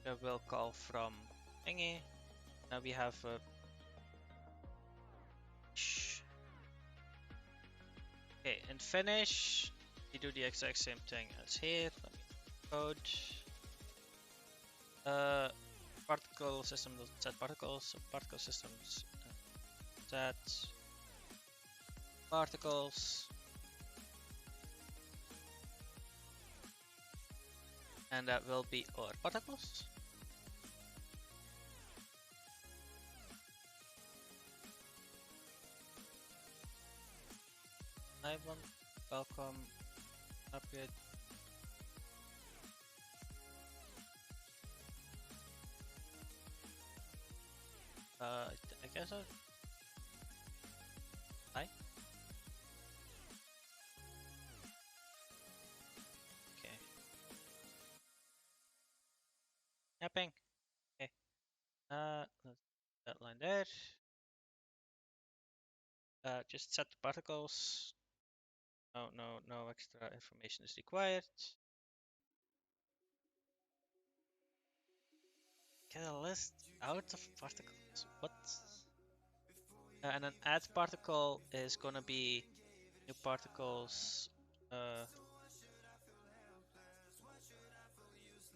That will call from thingy. Now we have a okay, and finish. We do the exact same thing as here. Let me code. Particle system set particles. So particle systems set particles, and that will be our particles. I want welcome upgrade. I guess so. Hi. Okay. Mapping. Okay. Let's that line there. Just set the particles. No extra information is required. Get a list out of particles. What? And an add particle is gonna be new particles.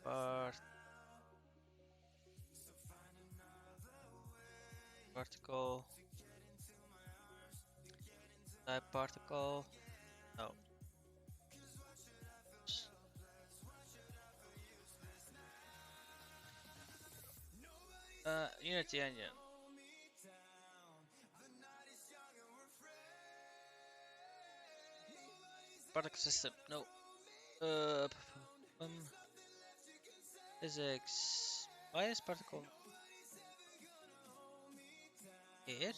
Part particle type particle. No. Unity engine. Particle system. No. Um, physics. Why is particle here?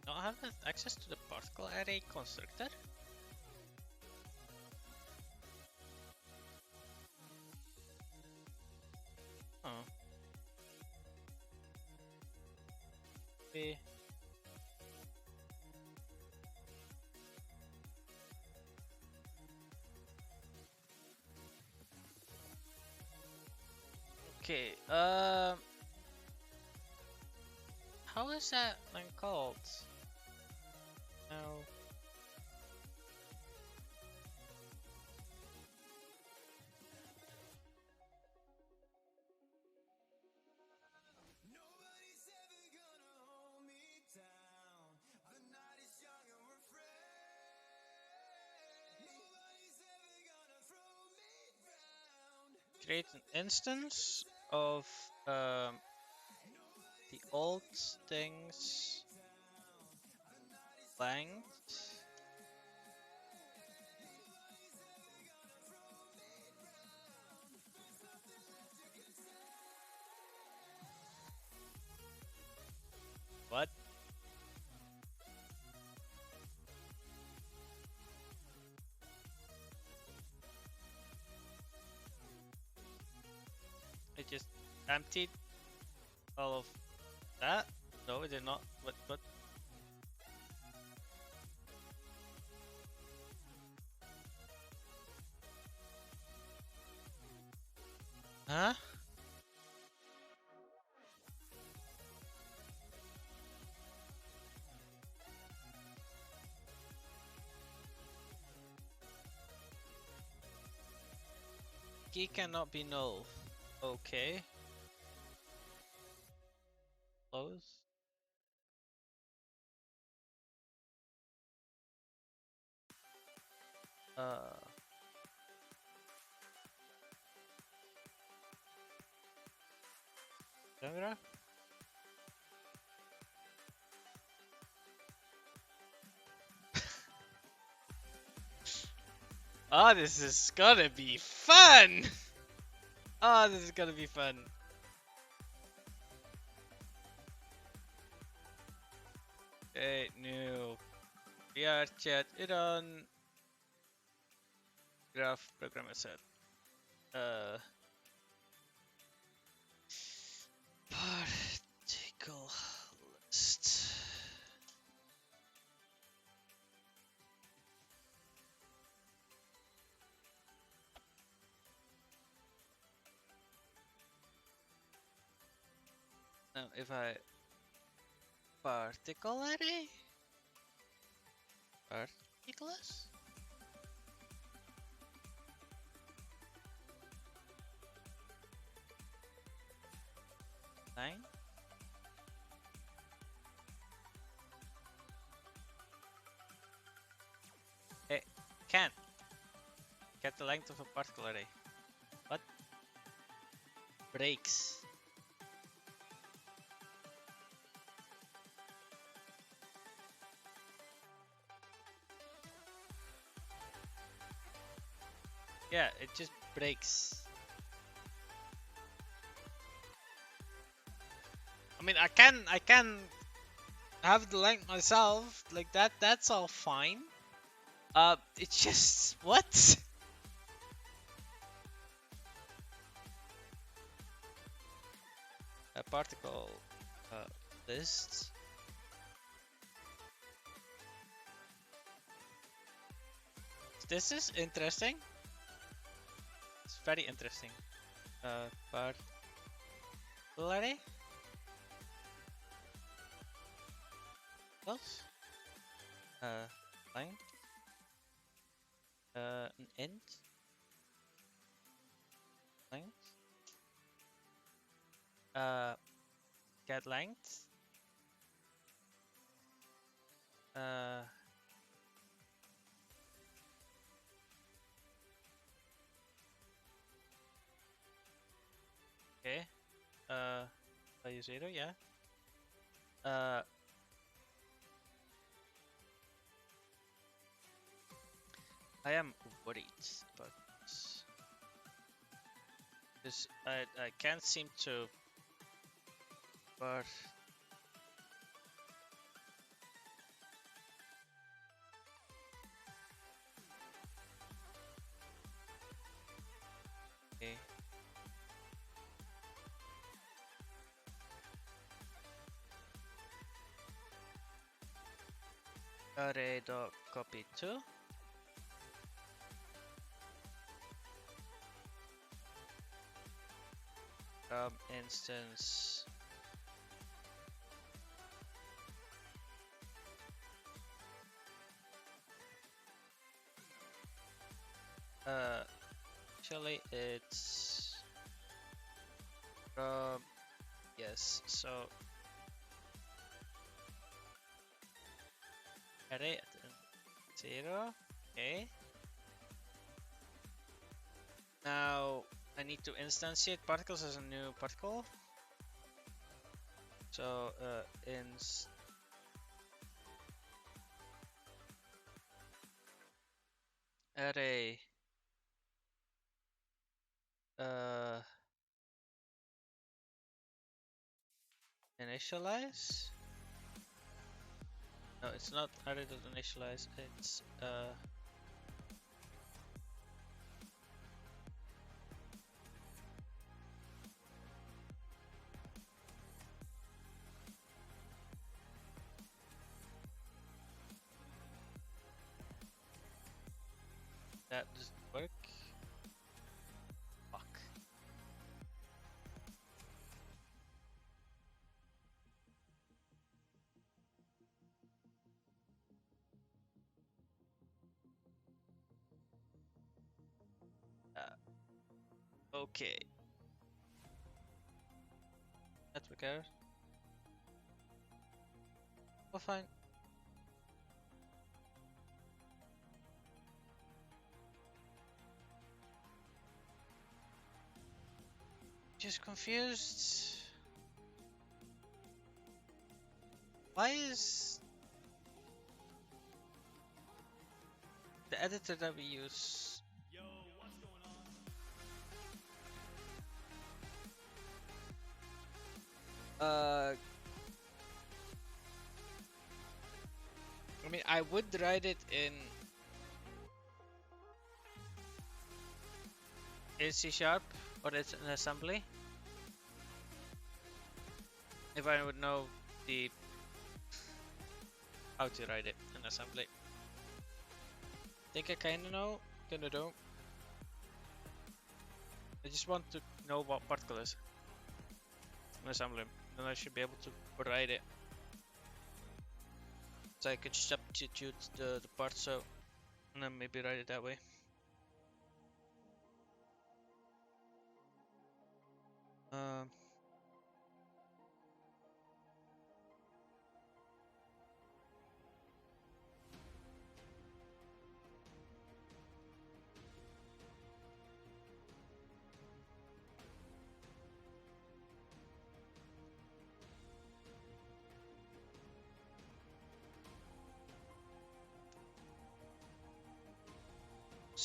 No, I have access to the particle array constructor. Oh. Okay. Okay. How is that thing called? No. Create an instance of the old things length. What? It just emptied all of that? No, it did not. What? Huh? Key cannot be null. Okay. Close. Camera? Oh, this is gonna be fun! Oh, this is gonna be fun. Okay, new VR chat it on graph programmer set. Particle list. Now, if I particle array, particles, line. Hey, can't get the length of a particle array. What? Breaks. Yeah, it just breaks. I mean, I can have the length myself, like that. That's all fine. It's just what? A particle list. This is interesting. It's very interesting. Particularly. Plus. Uh, length. An int. Length. Uh, get length. Uh, okay. Value 0, yeah. Uh, I am worried about this. Because I can't seem to. But okay. Array dot copy to instance actually it's from yes, so array at zero. Okay. Now I need to instantiate particles as a new particle. So inst array uh initialize. No, it's not array dot initialize. It's that doesn't work. Fuck. Okay. Network error. Well, fine. Just confused. Why is the editor that we use? Uh, I mean, I would write it in C sharp or it's an assembly if I would know the how to write it in assembly. Think I kinda know, kinda don't. I just want to know what particle is in assembly. Then I should be able to write it. So I could substitute the parts so and then maybe write it that way. Um,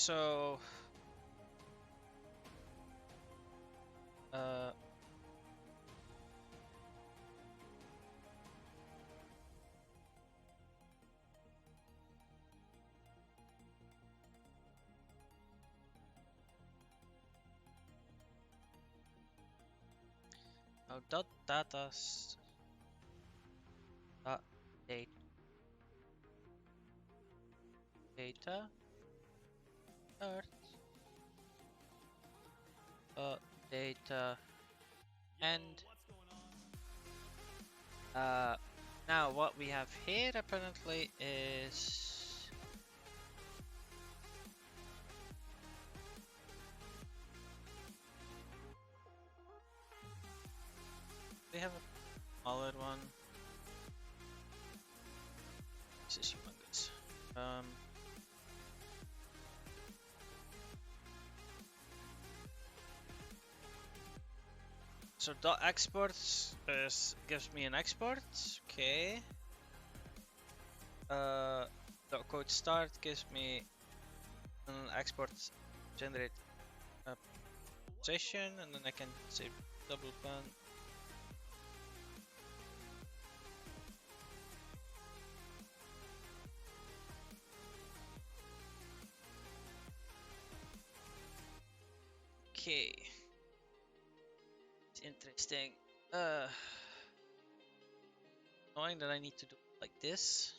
so uh, Now dot dot data start data end. Now what we have here apparently is we have a smaller one. This is humongous. So dot exports gives me an export. Okay. Dot code start gives me an export generate a position, and then I can say double pan. Okay. It's interesting. Knowing that I need to do it like this.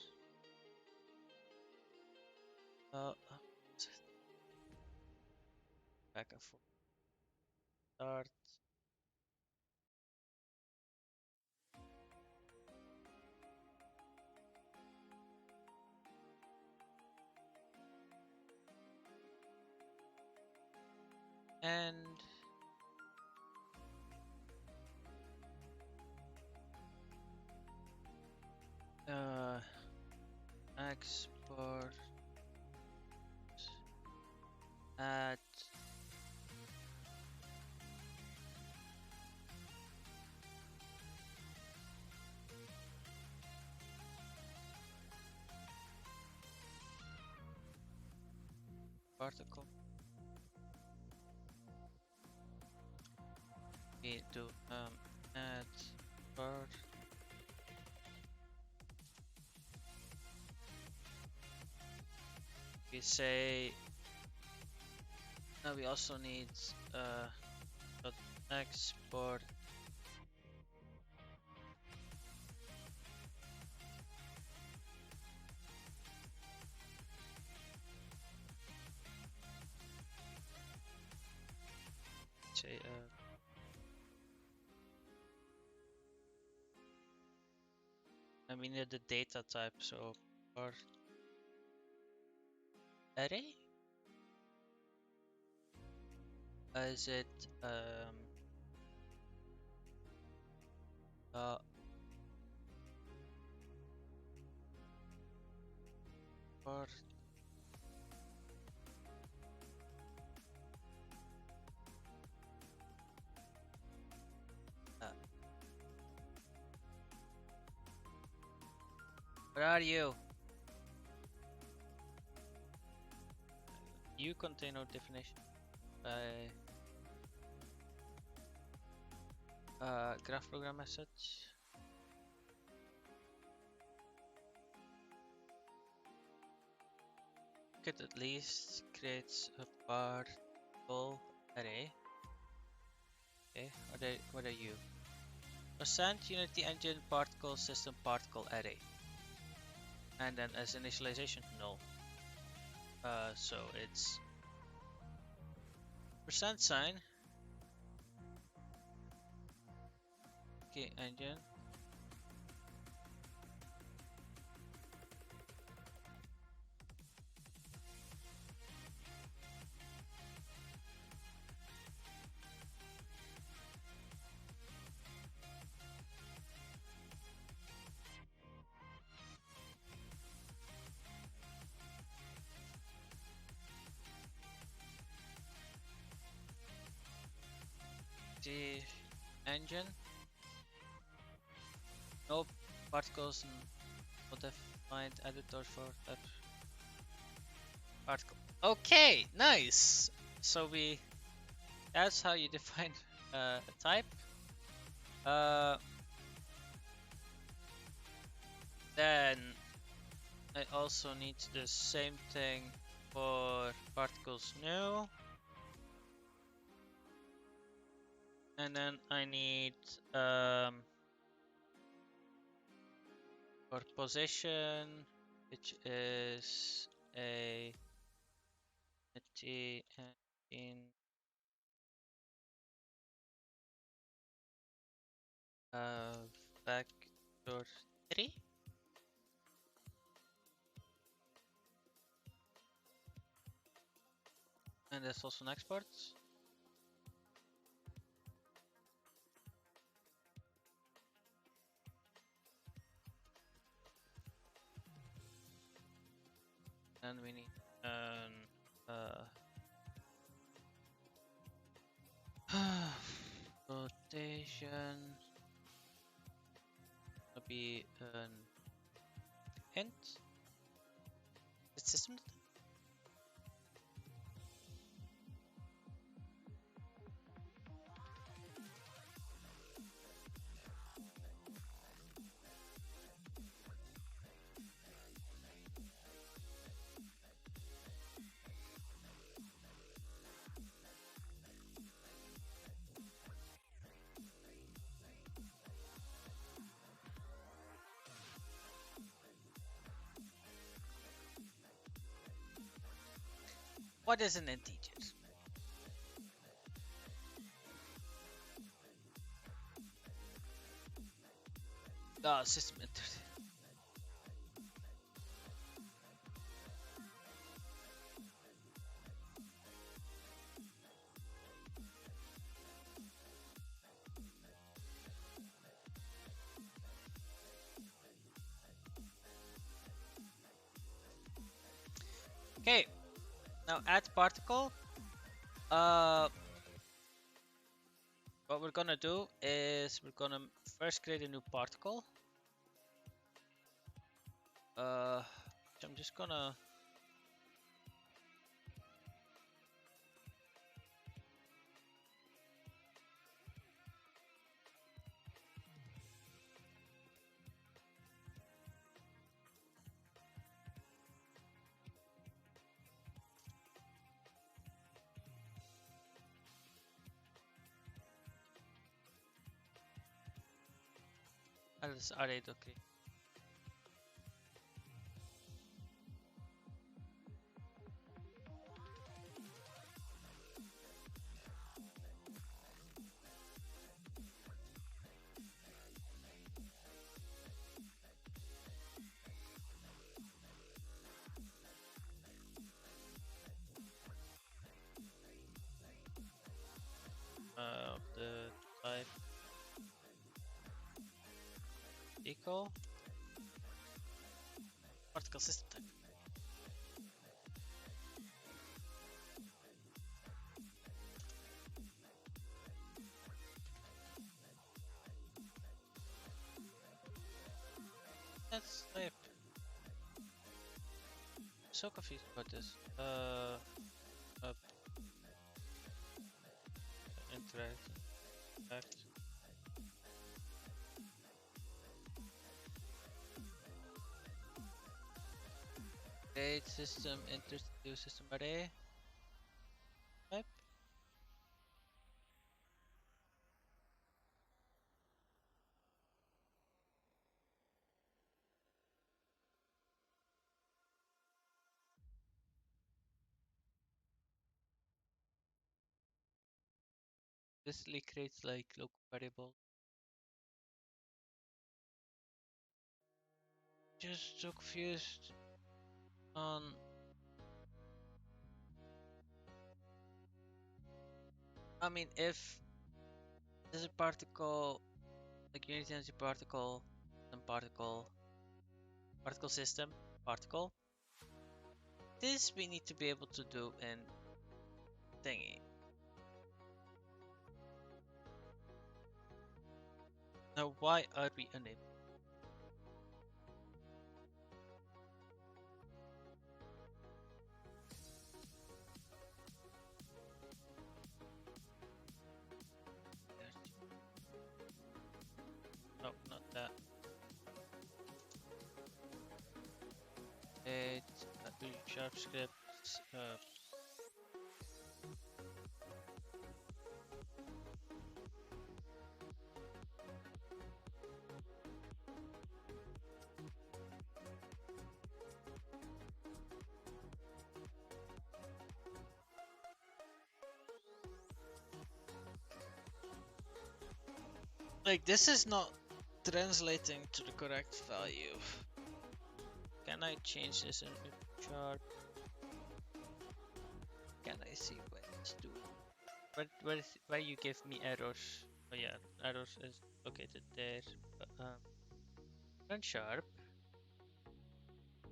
Back and forth. Start. And export at particle. We do add part. We say now we also need dot export say and we need the data type, so part array. Is it part where are you? You contain no definition by graph program message. Could at least creates a particle array. Okay, what are you? Percent Unity Engine particle system particle array. And then as initialization, null. So it's %. Okay, engine. The engine. No particles and no defined editor for that particle. Okay, nice. So that's how you define a type. Then I also need the same thing for particles new. And then I need for position, which is a T in vector 3. And that's also an export. And we need an rotation. Will be an int. It's system. What is an integer? System enter. Okay, now add particle. What we're gonna do is we're gonna first create a new particle. I'm just gonna add this array. Okay. The type equal particle system type. That's type. So confused about this. Up, interact, act. Create system, enter new system array. Type. This creates like local variable. Just so confused on. I mean, if there's a particle, like unity energy particle, and particle system, particle. This we need to be able to do in thingy. Now, why are we unable? No, not that. It's sharp scripts. Like, this is not translating to the correct value. Can I change this in the chart? Can I see what it's doing? Where you give me errors? Oh yeah, errors is located there. Run sharp.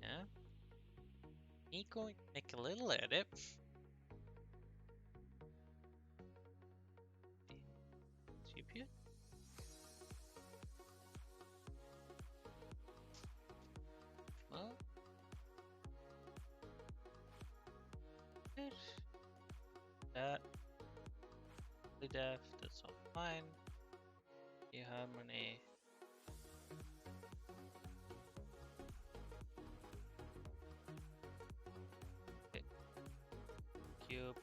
Yeah. Me going to make a little edit. CPU. Well, that the def, that's all fine. The harmony. Okay. Cube.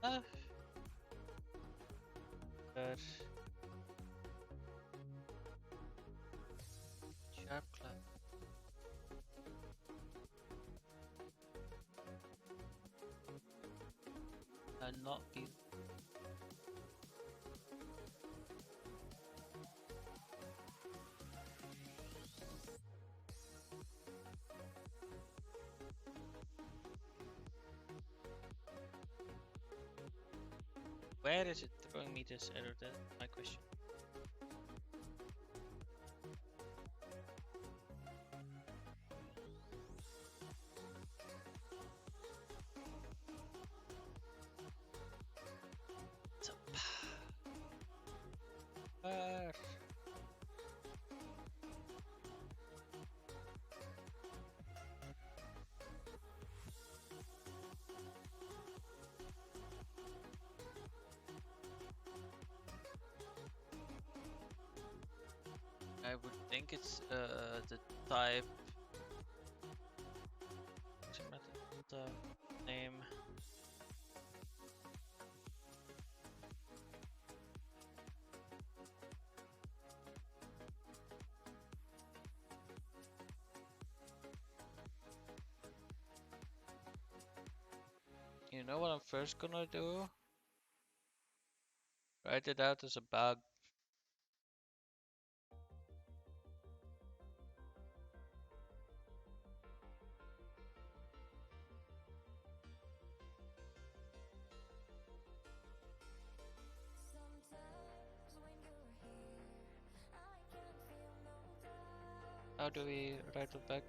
Left. Sharp clap. And not be. Where is it throwing me this error? That's my question. What's up? Where? I would think it's the type. The name. You know what I'm first gonna do? Write it out as a bug. How do we write it back?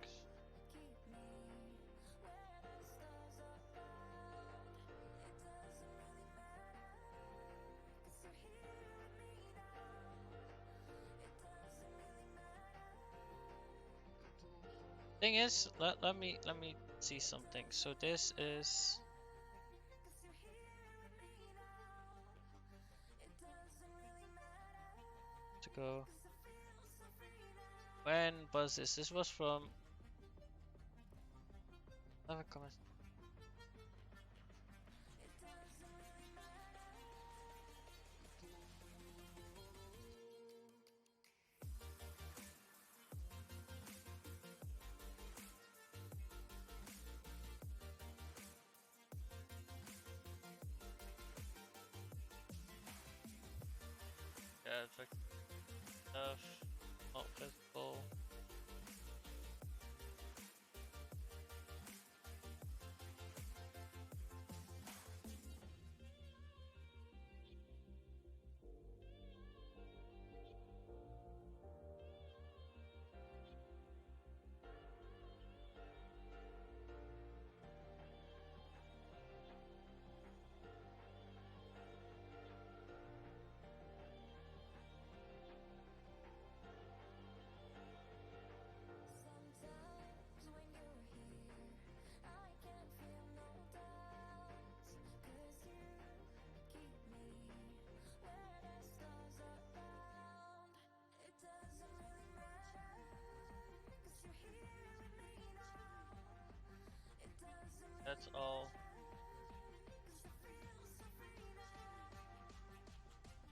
Thing is, let me see something. So this is to go. When was this? This was from. Have a comment. Yeah, it's like stuff, not visible. That's all.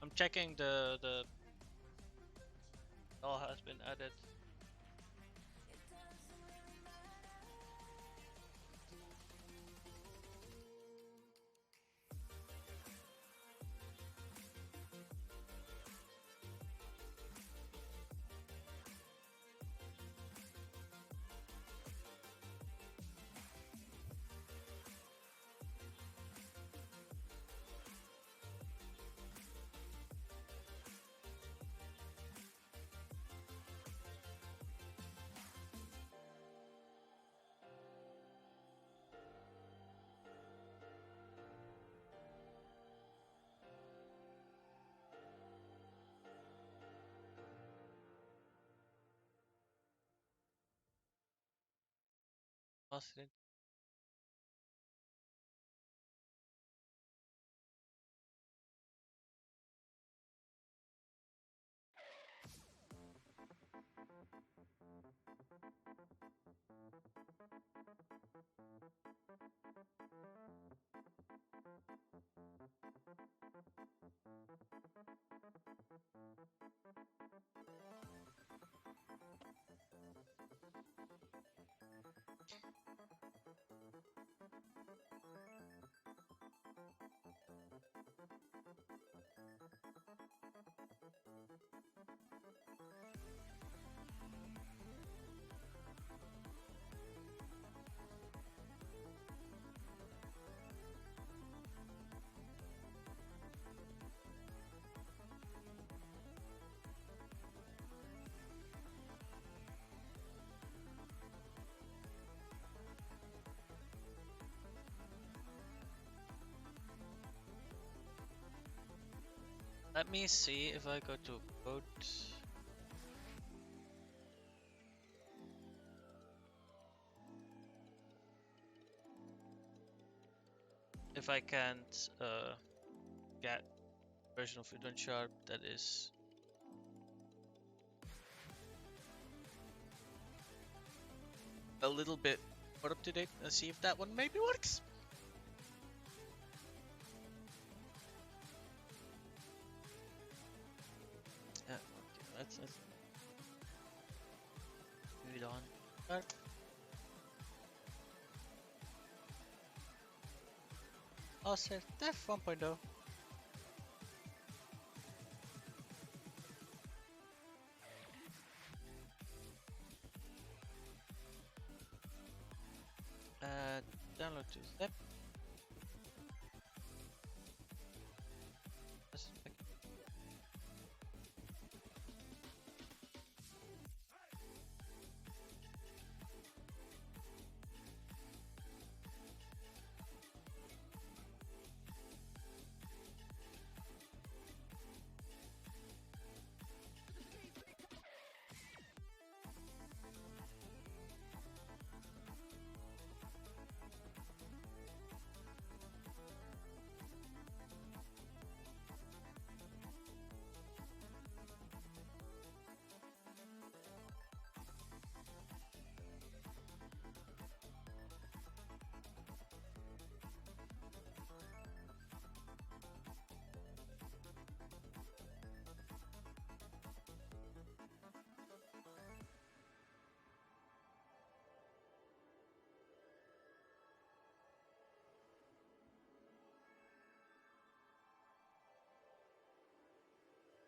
I'm checking the all has been added. Toss it in. Let me see if I go to code. If I can't get version of Udon Sharp that is a little bit more up to date, let's see if that one maybe works. Yeah, okay, let's move it on. Sharp. Oh, sir, Def 1.0. Download to zip.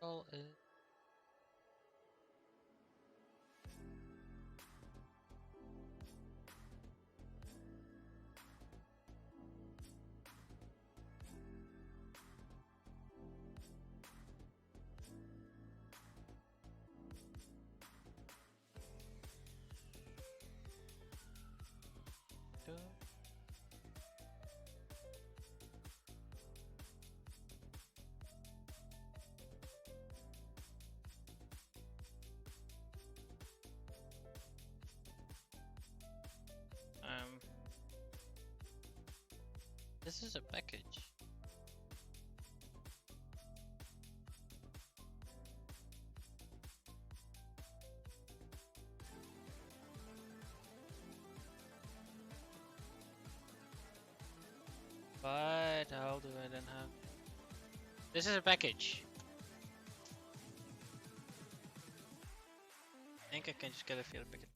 All is done. Um, this is a package. What the hell do I then have? This is a package. I think I can just get a field packet.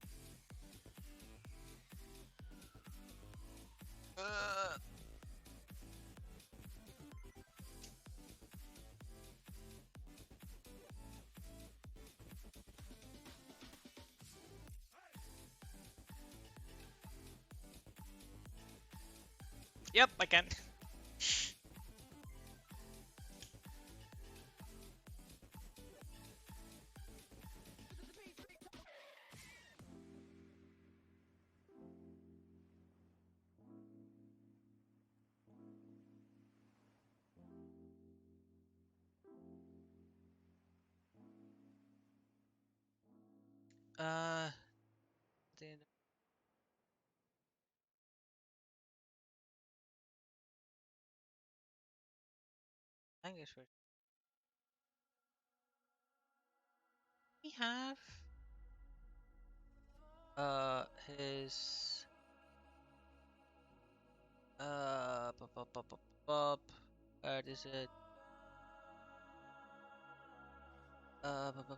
Yep, I can. Then Language version. We have his pop, pop, pop, pop, pop. Where is it? Pop, pop, pop.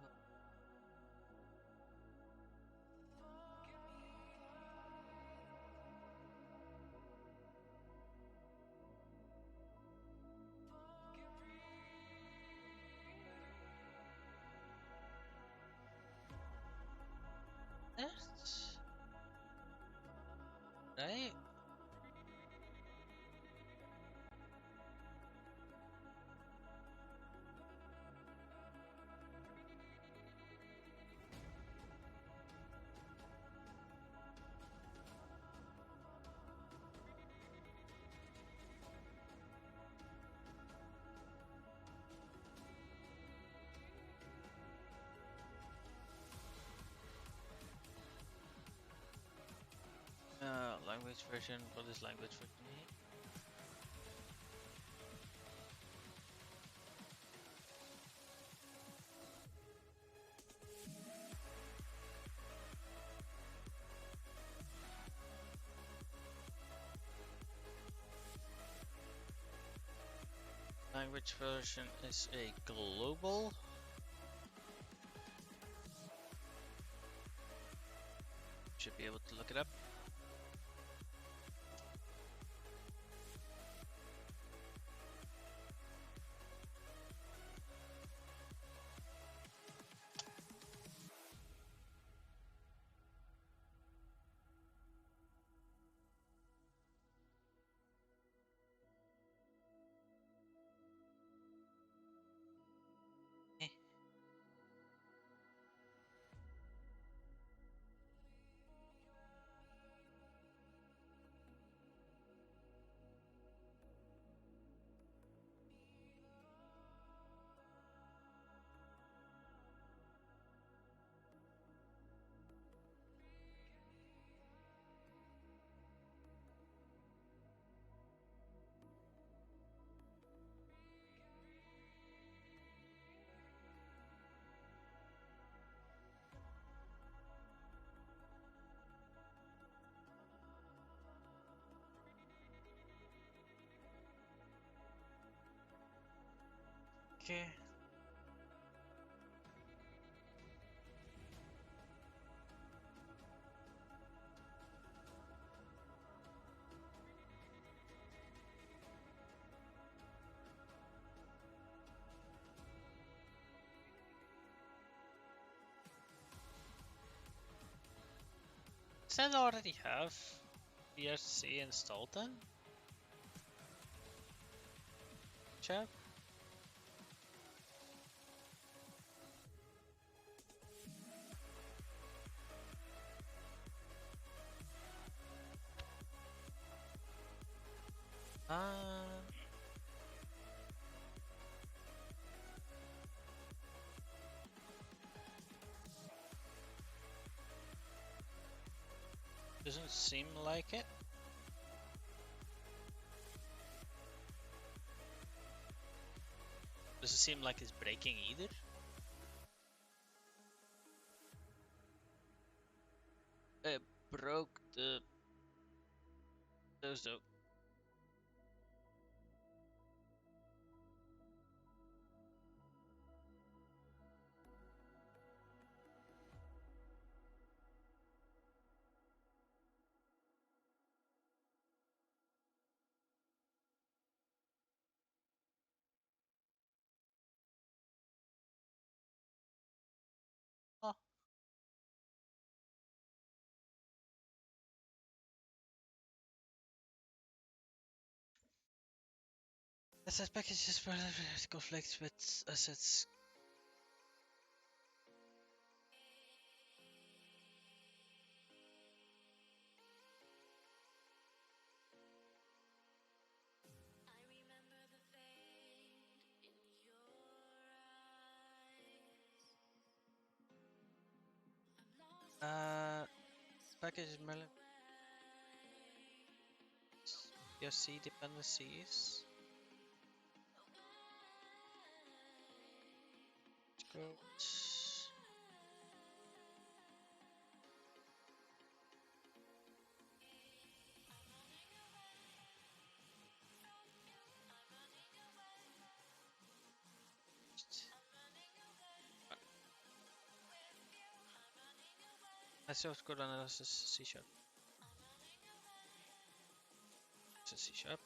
That's right. Language version. What is language version? Language version is a global. Should be able to look it up. Eh. Okay. Does that already have VRC installed then? Chat? Doesn't seem like it. Doesn't seem like it's breaking either. It broke those though. Oh, SS packages for conflicts with assets. Package melon. VRC dependencies. Particles. Let's just go down analysis C sharp. C sharp.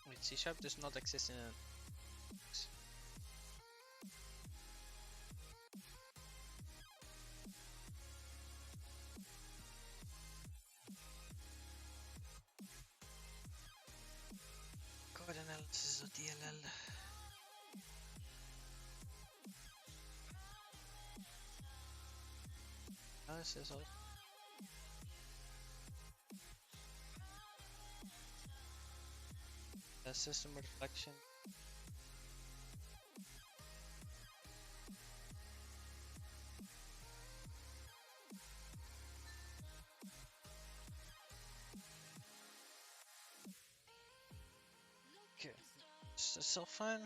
Wait, C sharp does not exist in code analysis of DLL. Analysis of system reflection. Okay, is this still fine?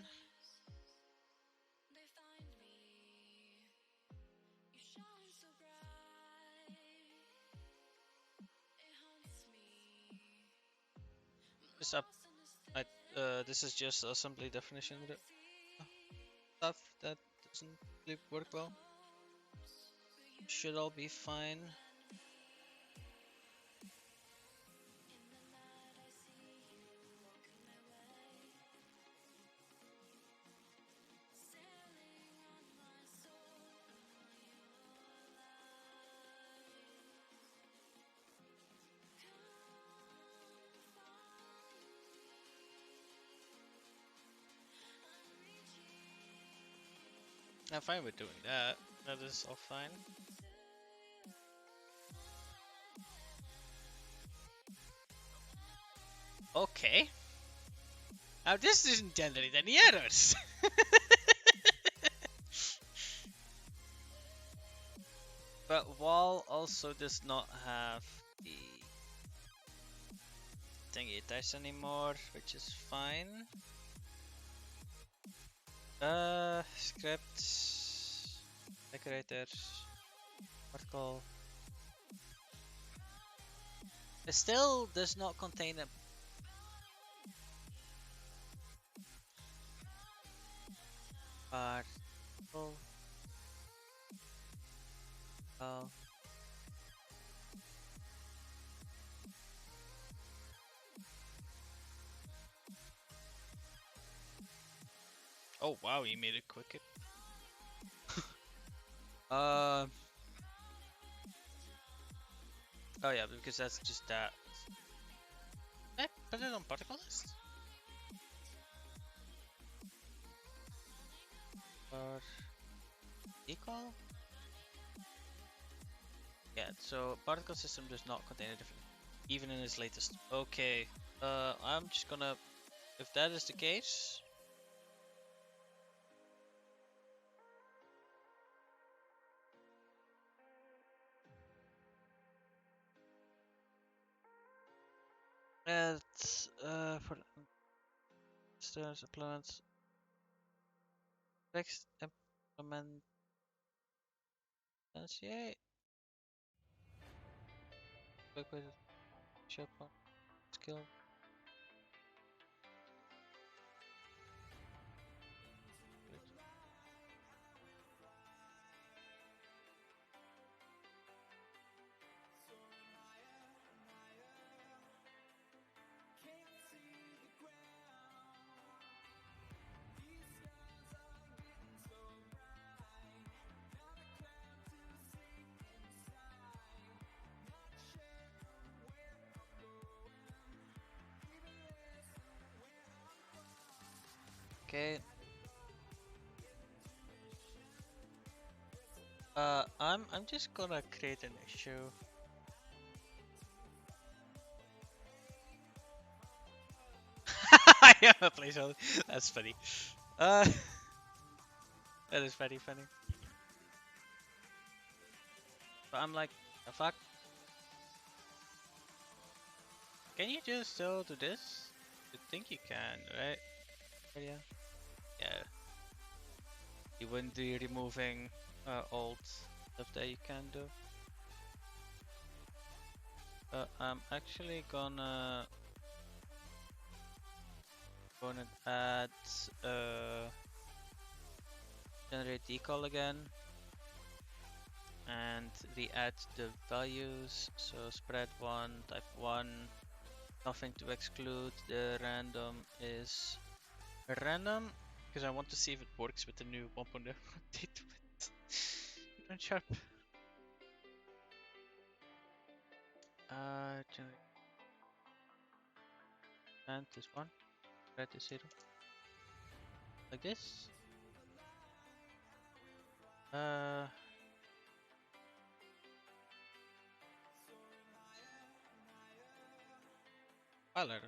Just up. This is just assembly definition stuff that doesn't really work well. Should all be fine. I'm fine with doing that. That is all fine. Okay. Now this doesn't generate any errors. But wall also does not have the thingy attached anymore, which is fine. Script, decorator, particle. It still does not contain a particle. Oh wow, you made it quicker. Oh yeah, because that's just that. Put it on particle list. Or equal. Yeah, so particle system does not contain a different, even in its latest. Okay, I'm just gonna, if that is the case, it's for instance implements text implement enunciate quick with SharePoint skill. Okay. I'm just gonna create an issue. am a placeholder. That's funny. Uh, that is very funny. But I'm like, the fuck? Can you just still do this? I think you can, right? Yeah. Yeah. You wouldn't be removing old stuff that you can do. I'm actually gonna add generate decal again and re-add the values. So spread 1, type 1, nothing to exclude. The random is random because I want to see if it works with the new 1.0 update with run sharp. Generate and this one, spread is 0, like this. File errors.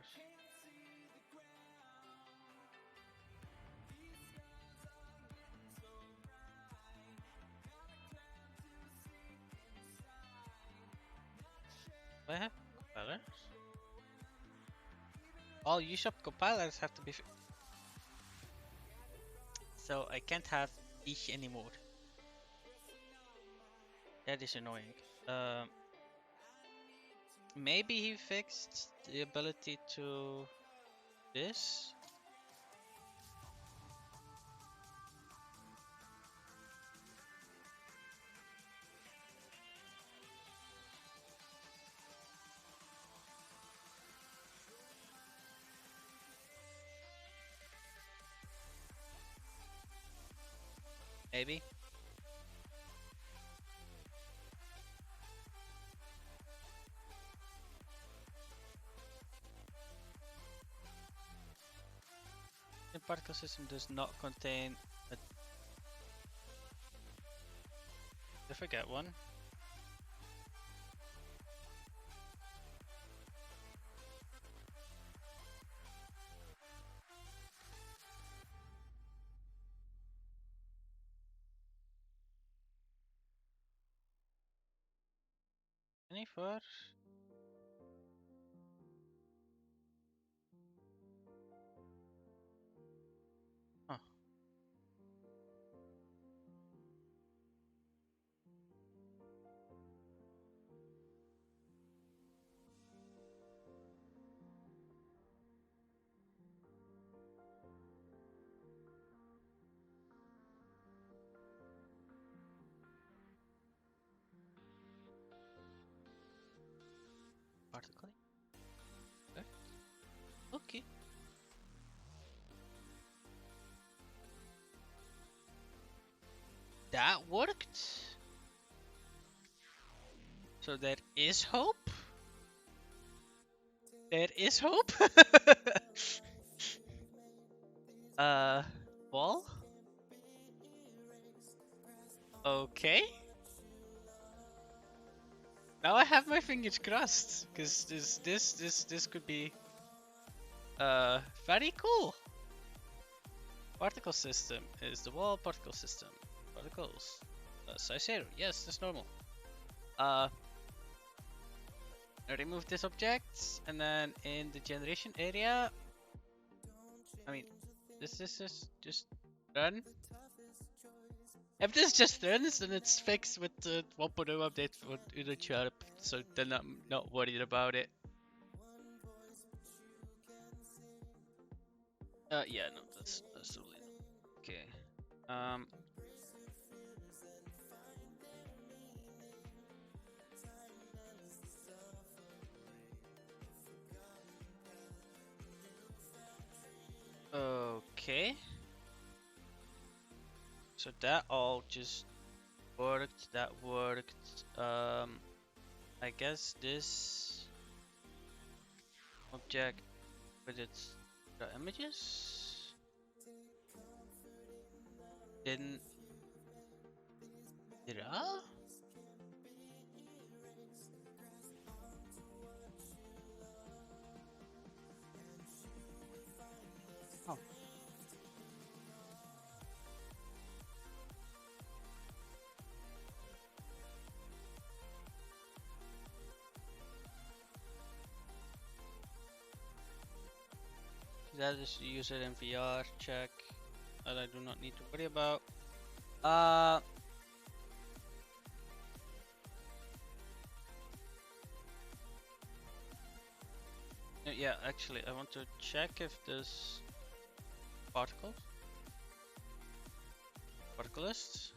Do I have compilers? All UShop compilers have to be. So I can't have each anymore. That is annoying. Maybe he fixed the ability to this. Maybe. The particle system does not contain a. Did I forget one? Any for? Huh. Particle. Okay. Okay. That worked. So there is hope. There is hope. uh, wall. Okay. Now I have my fingers crossed because this could be very cool. Particle system is the wall particle system. Particles. Size 0. Yes, that's normal. I remove this object and then in the generation area, I mean, this is just run. If this just runs, then it's fixed with the 1.0 update for Uno Sharp, so then I'm not worried about it. Yeah, no, that's totally not. Okay. Okay. So that all just worked. That worked. I guess this object with its images didn't draw. just use it in VR, check. That I do not need to worry about. Yeah, actually, I want to check if this particle list.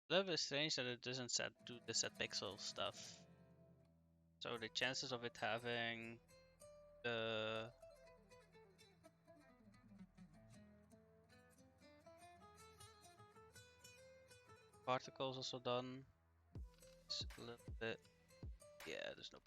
A little bit strange that it doesn't do the set pixel stuff. So the chances of it having the particles also done is a little bit. Yeah, there's no.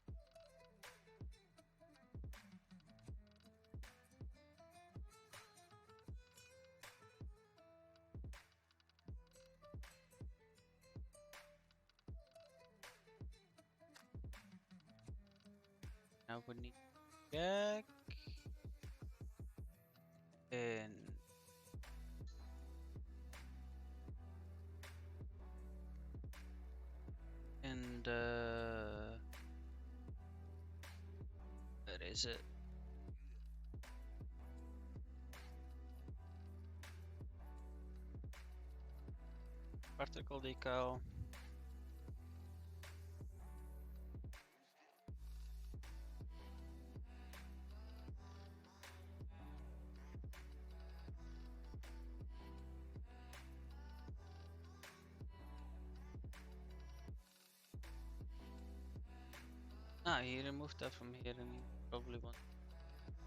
Now we need to check in the. Where is it? Particle decal. Ah, he removed that from here and he probably won't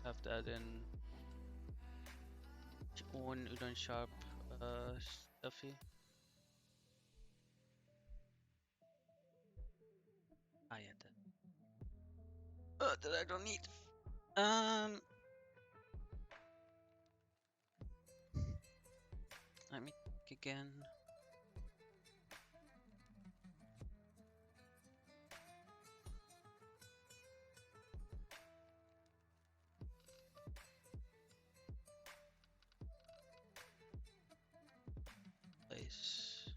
have that in his own Udon Sharp stuffy. Ah, yeah, that I don't need. Let me check again. Place.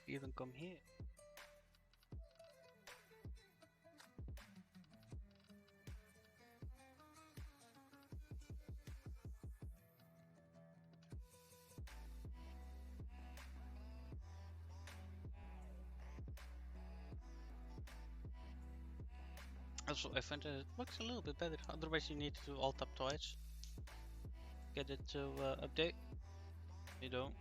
Even come here. Also, I find that it looks a little bit better. Otherwise, you need to alt tab twice. Get it to update. You don't.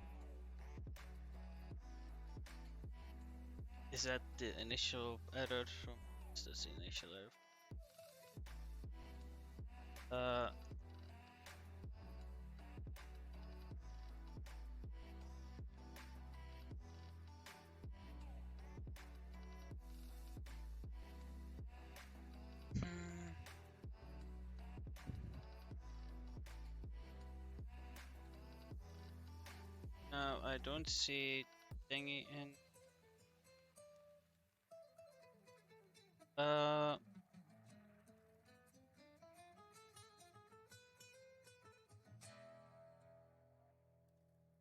Is that the initial error from? Is this the initial error? No, I don't see thingy in.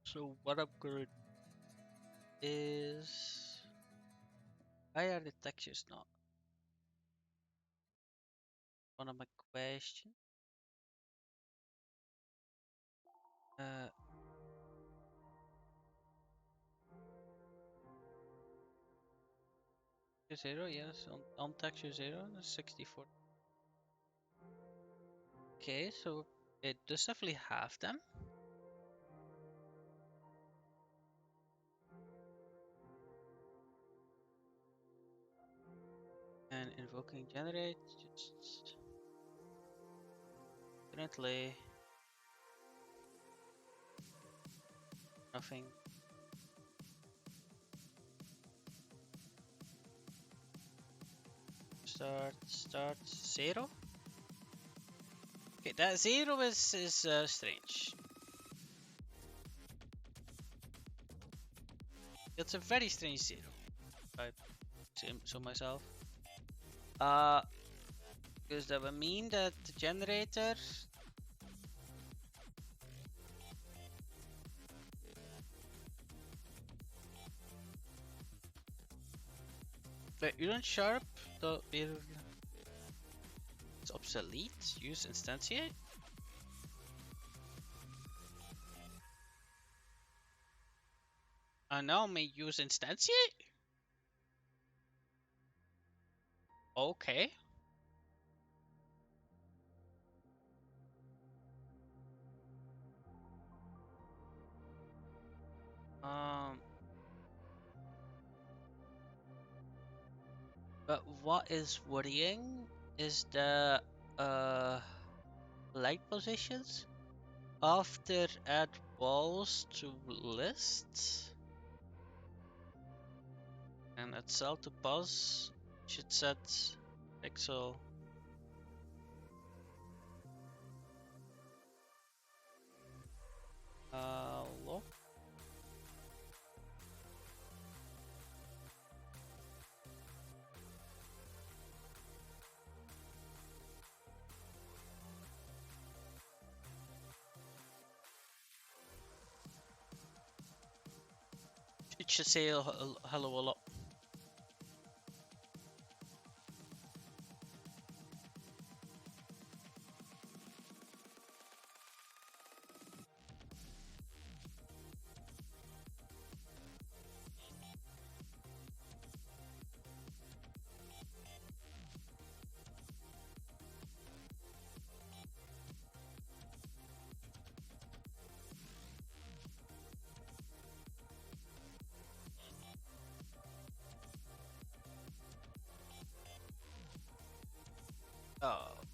So what I'm gonna is why are the textures not? One of my questions. Uh, Zero, yes, on texture zero, 64. Okay, so it does definitely have them. And invoking generate, just currently nothing. Start zero. Okay, that zero is strange. It's a very strange zero. I say so myself. Because that would mean that the generator. Wait, you don't sharp the it's obsolete. Use instantiate. I now may use instantiate. Okay. Um. But what is worrying is the light positions after add walls to list and at cell to pause should set pixel lock. It should say hello a lot.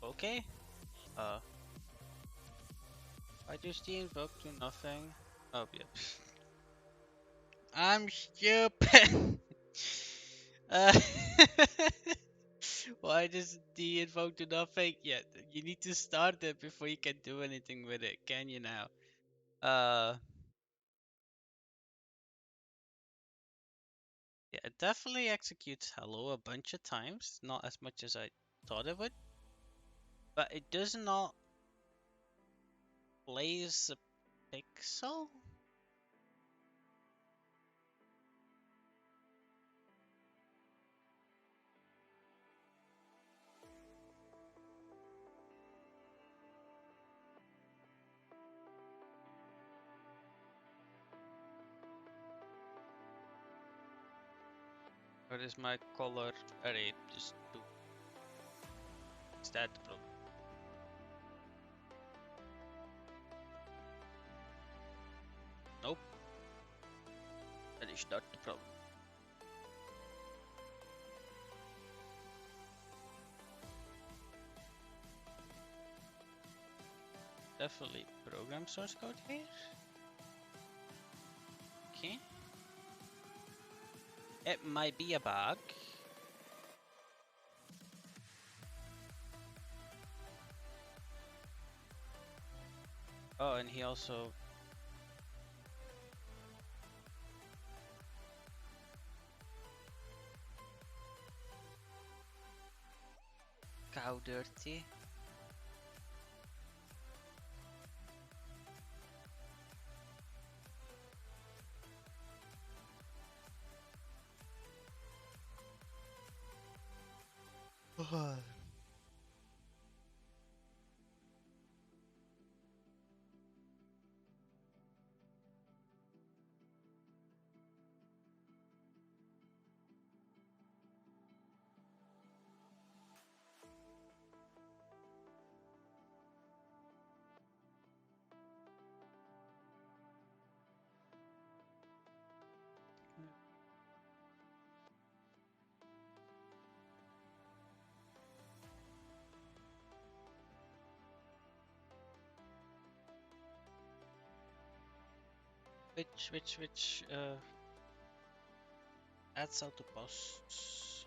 Okay. Uh, I just invoke to nothing. Oh, yeah. I'm stupid. uh, why does the invoke to nothing? Yeah, you need to start it before you can do anything with it, can you now? Yeah, it definitely executes hello a bunch of times, not as much as I thought it would, but it does not place a pixel. Or is my color array just too? Is that the problem? Nope, that is not the problem. Definitely program source code here. Okay. It might be a bug. Oh, and he also cow dirty. Which adds out to posts.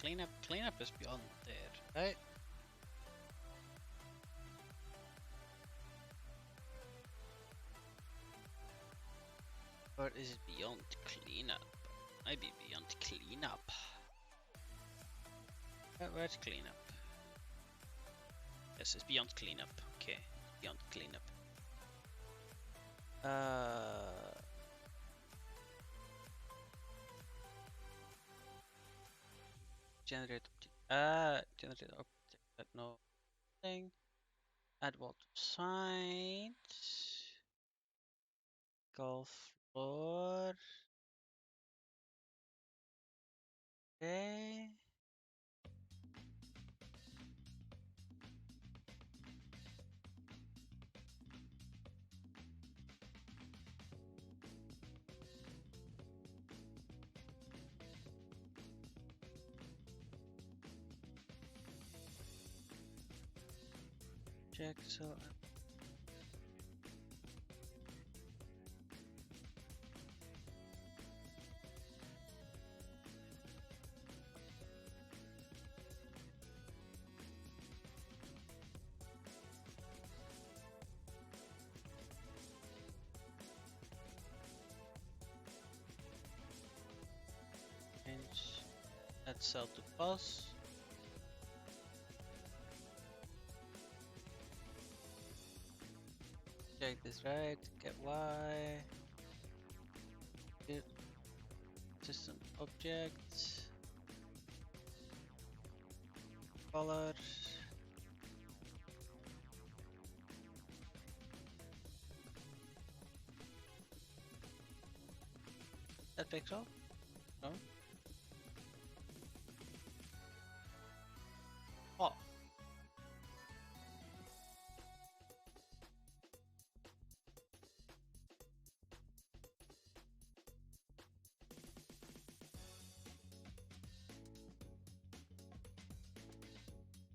Cleanup is beyond there, right? Or is it beyond cleanup? Maybe beyond cleanup. Where's cleanup? Yes, it's beyond cleanup. Okay, beyond cleanup. Generate object. Generate object that no thing. Add wall to site. Golf floor. Okay. Check so. Change that cell to pulse. Check this right. Get Y. Get system object. Color. That pixel? No. Oh.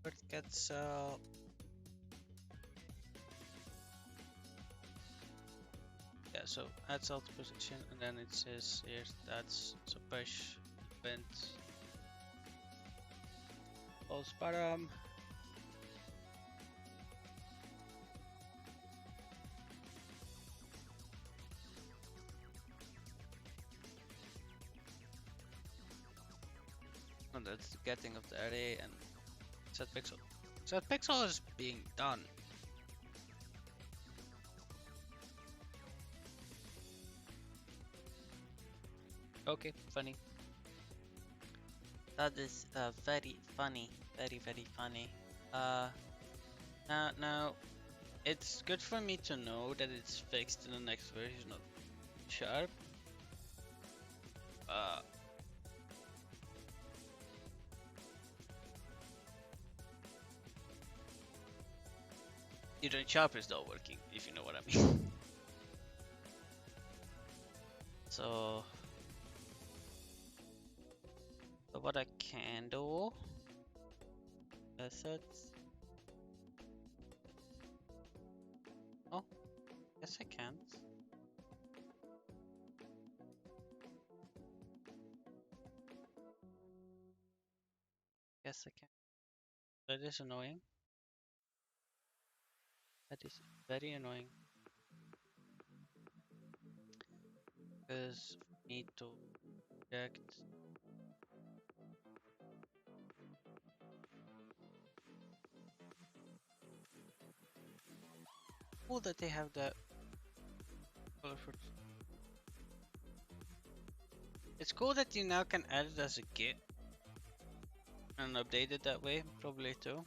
But get cell. Yeah, so add cell to position, and then it says here that's so push event pulse bottom. And that's the getting of the array and set pixel. Set pixel is being done. Okay, funny. That is very funny, very funny. Now it's good for me to know that it's fixed in the next version of Sharp. Either Sharp is not working, if you know what I mean. So what I can do, assets. Oh, yes I can't. Yes I can. That is annoying. That is very annoying. Because we need to project. Cool that they have that colorful. It's cool that you now can add it as a Git and update it that way, probably too.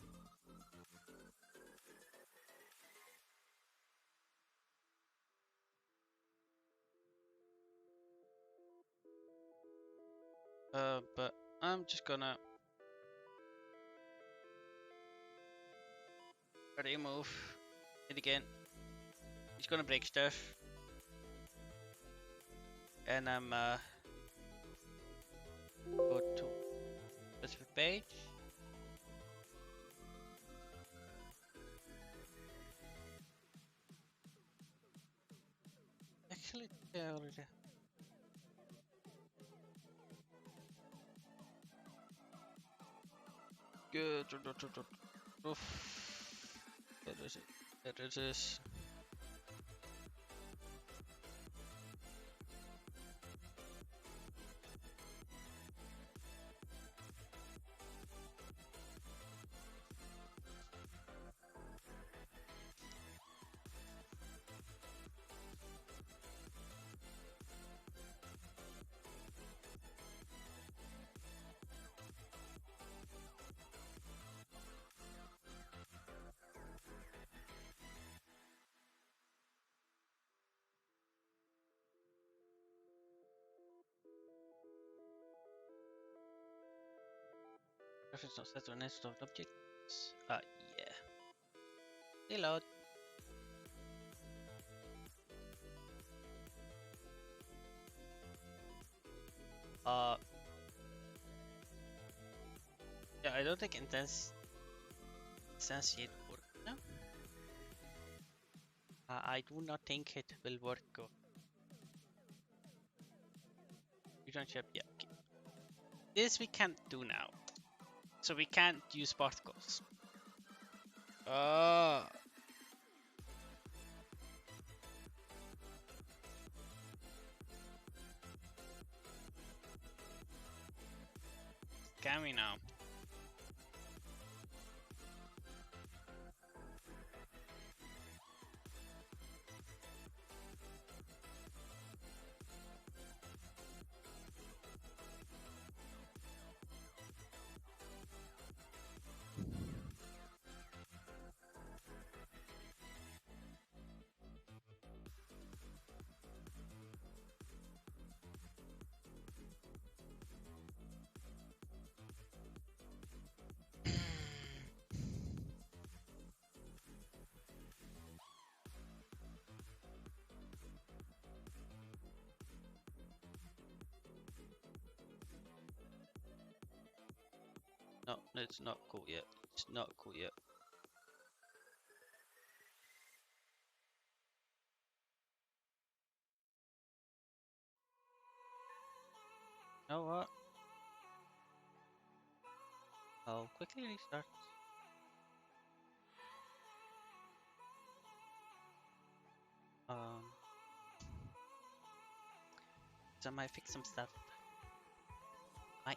But I'm just gonna remove it again. It's gonna break stuff, and I'm go to specific page. Actually, yeah, already. Oof. There is it. There it is. Reference not set to an instance of an object. Yeah. Reload. Yeah, I don't think instantiate work now. I do not think it will work. You don't ship. Yeah. Okay. This we can't do now. So we can't use particles. Can we now? No, it's not cool yet. It's not cool yet. You know what? I'll quickly restart. So I might fix some stuff. I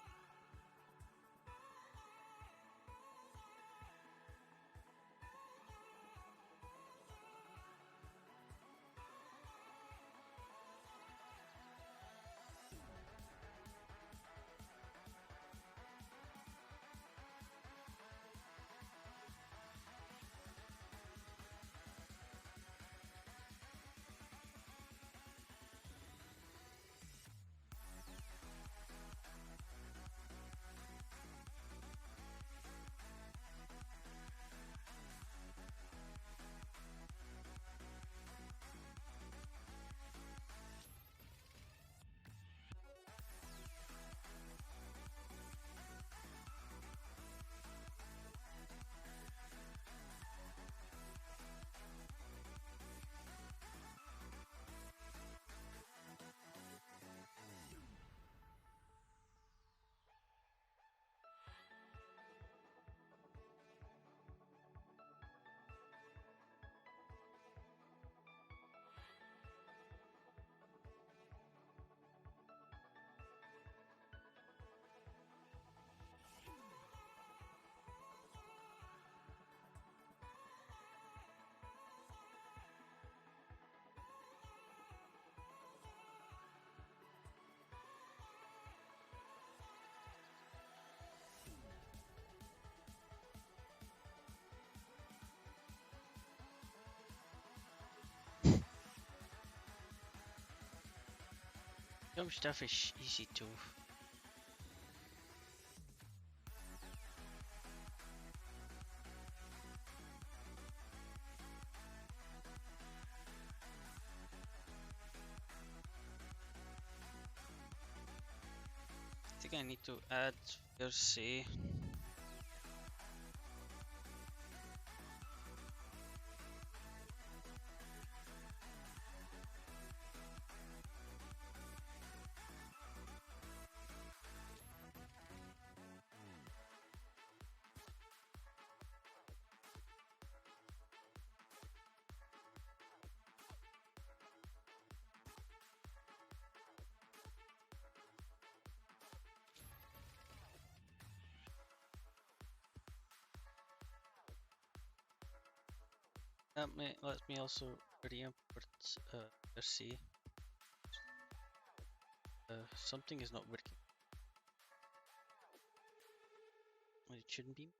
some stuff is easy to. I think I need to add VRC. Let me also re-import VRC. Something is not working. It shouldn't be.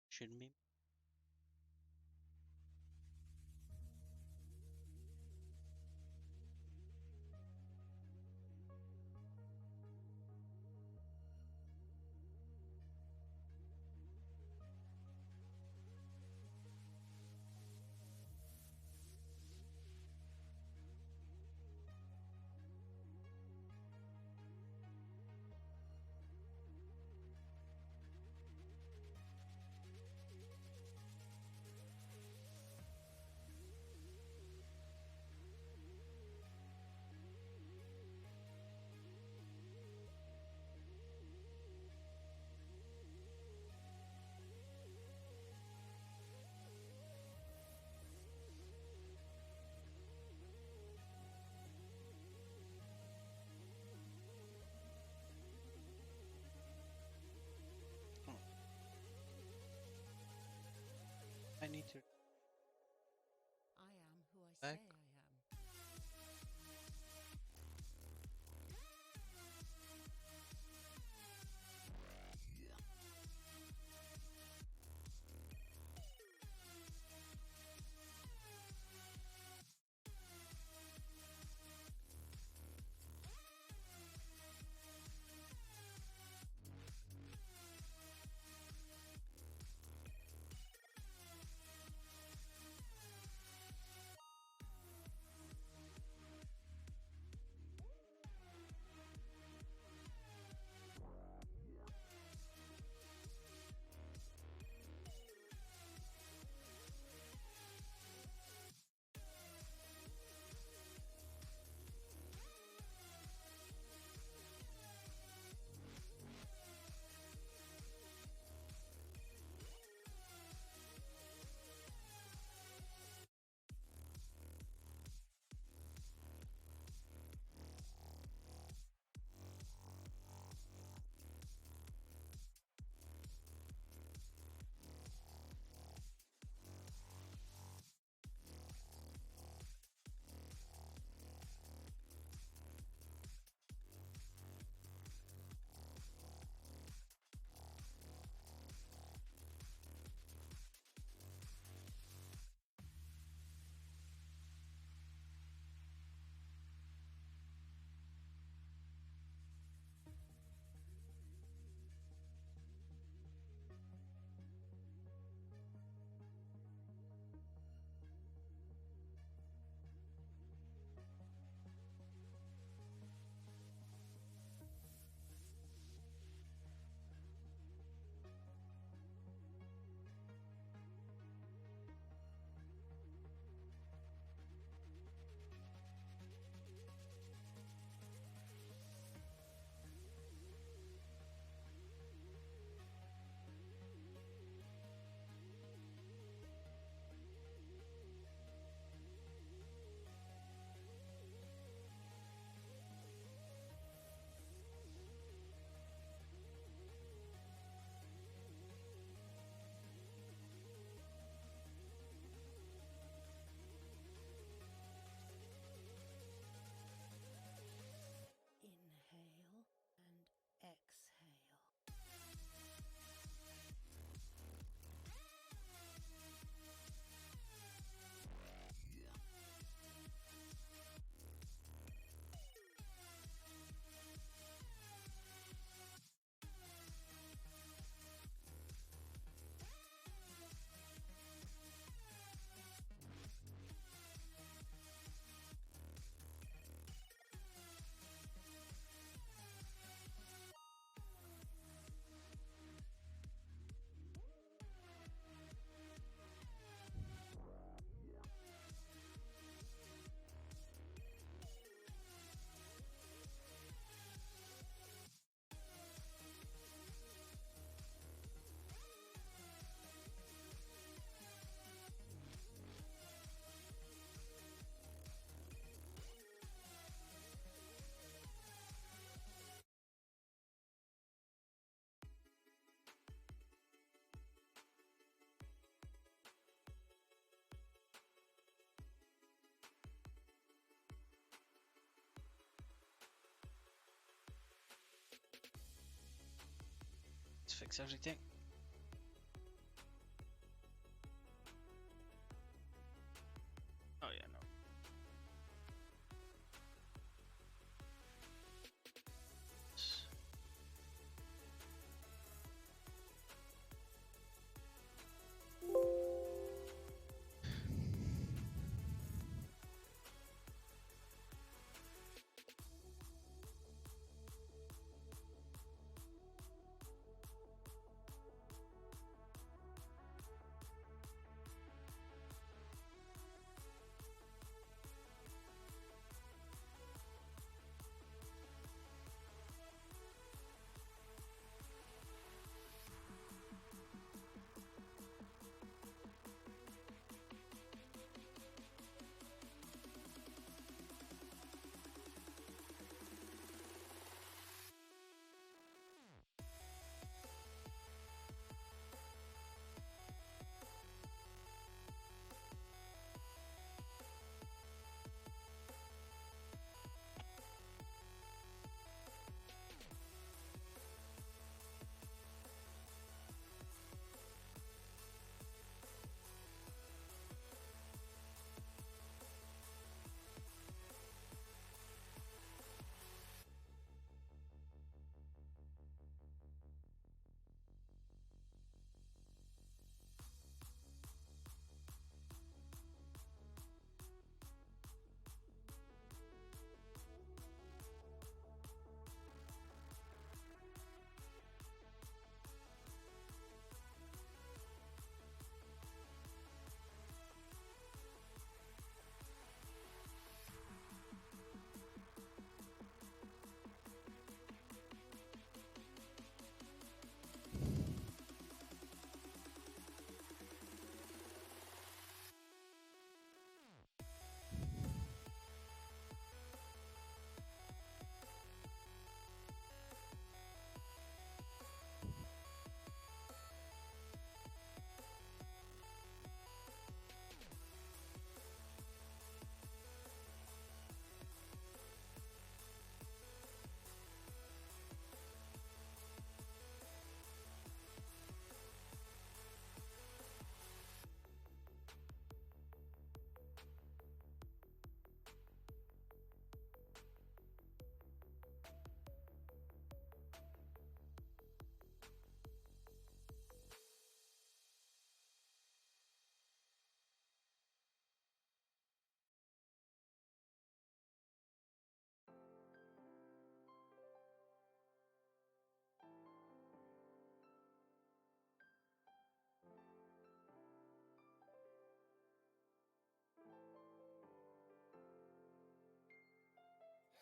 Shouldn't be. Oh, I need to I am who I back. say I am. fix everything. Oh yeah, no.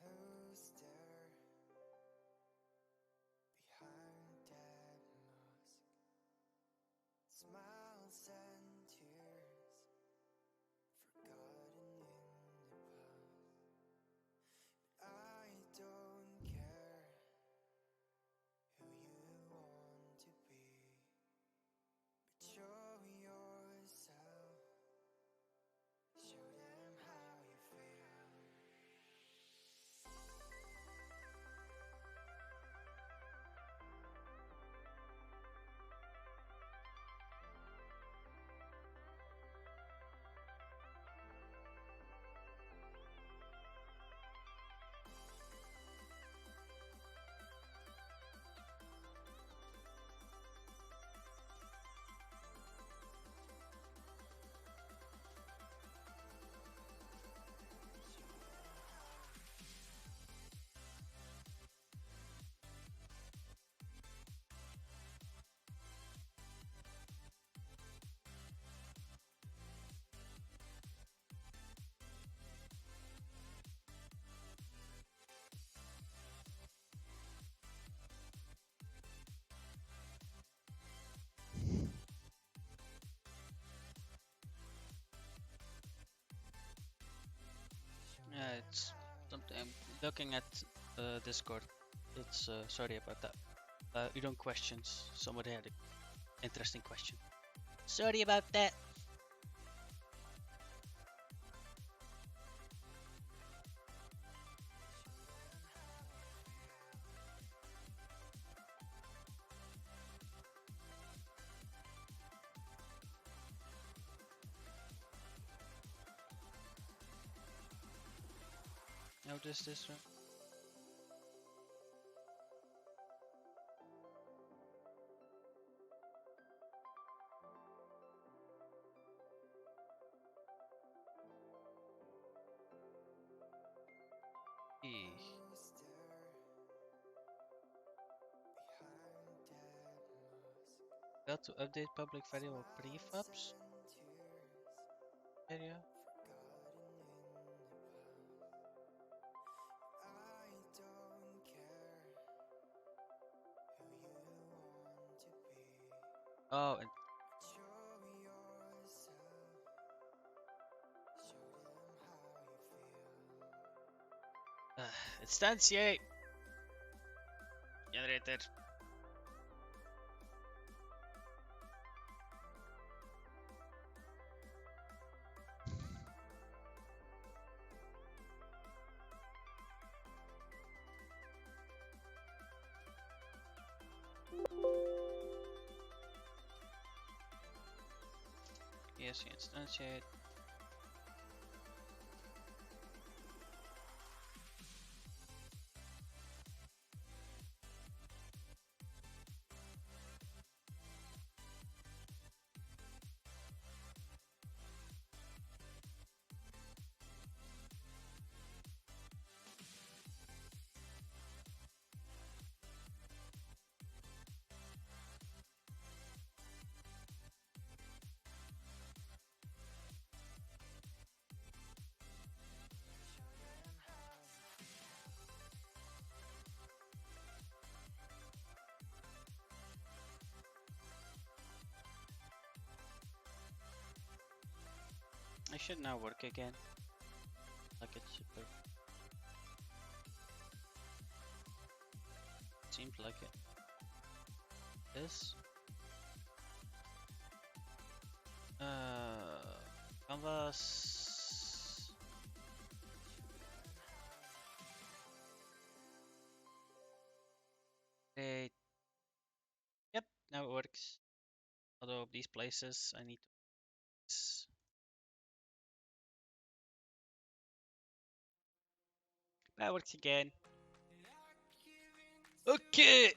Who's there behind that mask? Smiles and tears forgotten in the past. But I don't care who you want to be, but show yourself, show them how you feel. Yeah, it's something. I'm looking at Discord. It's sorry about that. You don't questions. Somebody had an interesting question. Sorry about that. noticed this one. Eee. Failed to update public variable prefabs area. Oh, and instantiate generator. Yes, instantiate. I should now work again. Like it's super. Seems like it. This. Canvas. Great. Yep, now it works. Although these places I need to fix. That works again. Okay.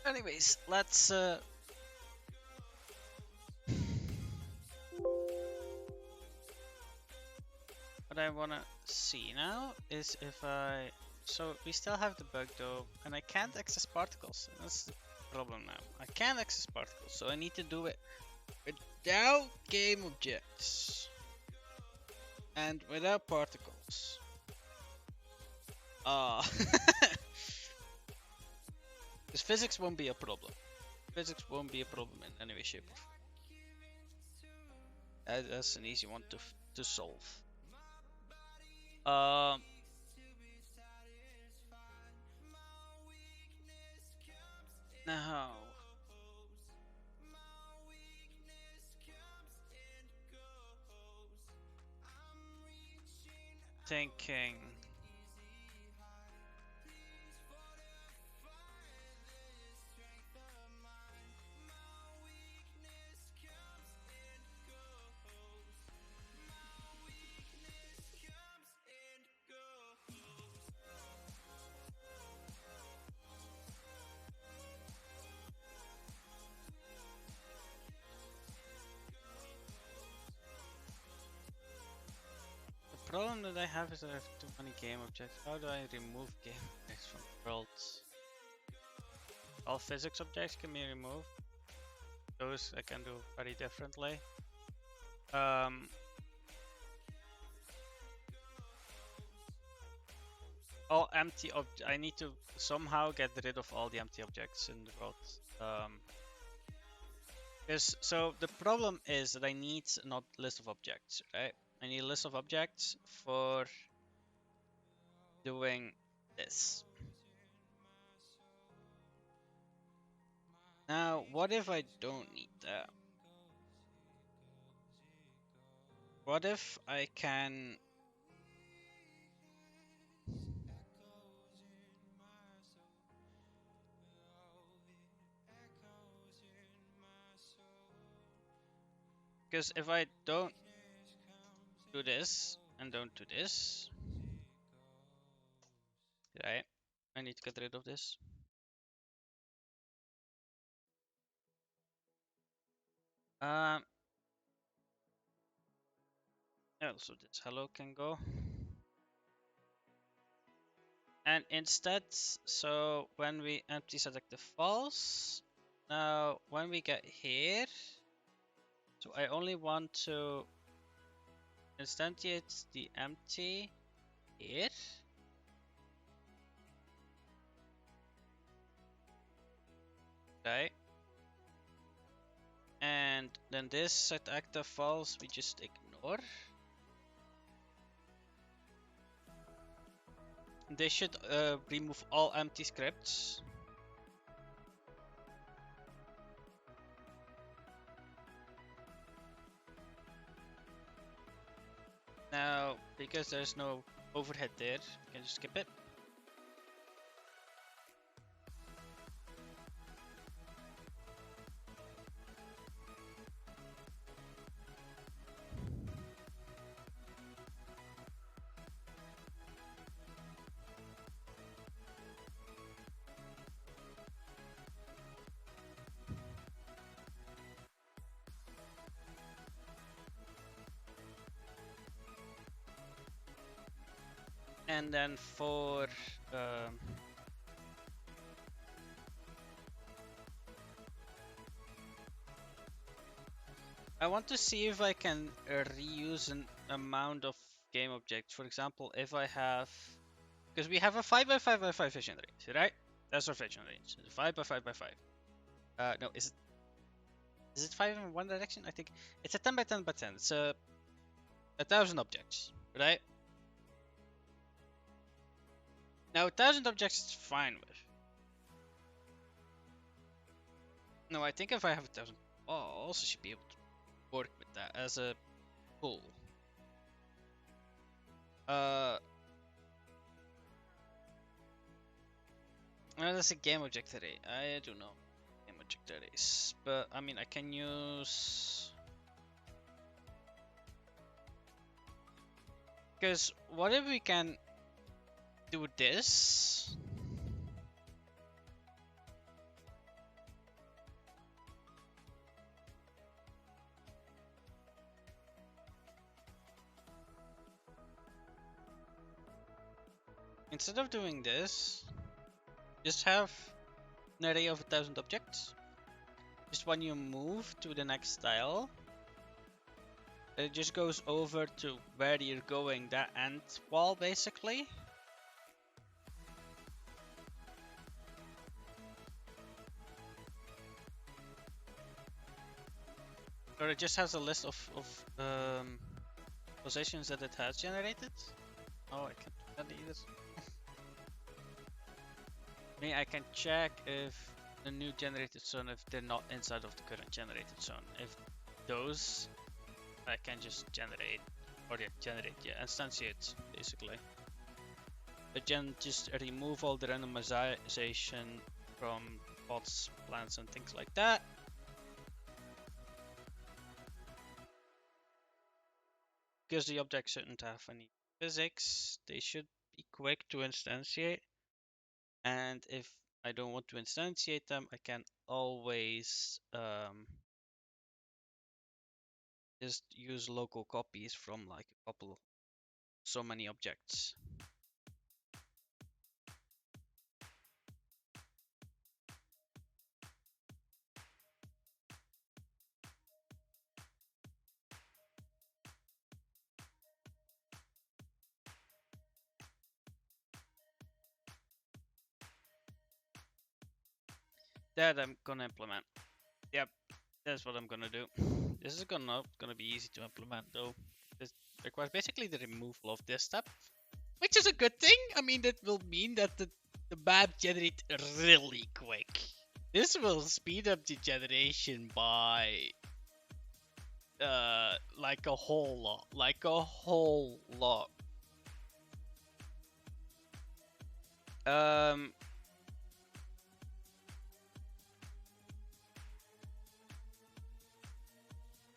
Anyways, let's what I wanna see now is if I so we still have the bug though, and I can't access particles. That's the problem now. I can't access particles, so I need to do it without game objects and without particles. Ah, because physics won't be a problem. Physics won't be a problem in any way, shape, or form. That's an easy one to solve. Now thinking. The problem that I have is that I have too many game objects. How do I remove game objects from worlds? All physics objects can be removed. Those I can do very differently. all empty I need to somehow get rid of all the empty objects in the world. So the problem is that I need not list of objects, right? I need a list of objects for doing this. Now, what if I don't need that? What if I can... Because if I don't do this and don't do this, right? I need to get rid of this. Also this hello can go. And instead, so when we empty select the false, now when we get here, so I only want to instantiate the empty here. Right? And then this set active false we just ignore. They should remove all empty scripts. Now, because there's no overhead there, you can just skip it. And then for I want to see if I can reuse an amount of game objects. For example, if I have, because we have a 5x5x5 vision range, right? That's our vision range. 5x5x5. No, is it 5 in one direction? I think it's a 10x10x10. It's a 1,000 objects, right? Now 1,000 objects is fine with. No, I think if I have 1,000, I also should be able to work with that as a pool. Well, that's a game object array. I don't know game object arrays, but I mean I can use, because what if we can do this? Instead of doing this, just have an array of 1,000 objects. Just when you move to the next tile, it just goes over to where you're going, that end wall basically. Or it just has a list of positions that it has generated. Oh, I can't do that either. I can check if the new generated zone, if they're not inside of the current generated zone. If those, I can just generate, or instantiate basically. Again, just remove all the randomization from pots, plants, and things like that. Because the objects shouldn't have any physics, they should be quick to instantiate. And if I don't want to instantiate them, I can always just use local copies from like a couple, so many objects. that I'm gonna implement. Yep, that's what I'm gonna do. This is not gonna be easy to implement though. This requires basically the removal of this step, which is a good thing. I mean, that will mean that the map generate really quick. This will speed up the generation by like a whole lot,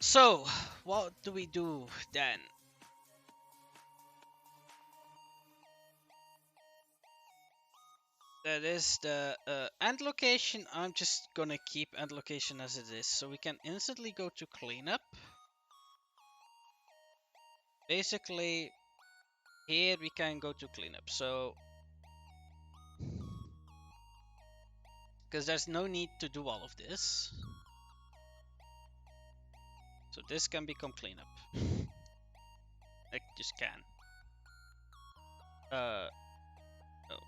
So what do we do then? That is the end location. I'm just gonna keep end location as it is, so we can instantly go to cleanup. Basically, here we can go to cleanup. So, because there's no need to do all of this, so this can become cleanup. It just can. No, no.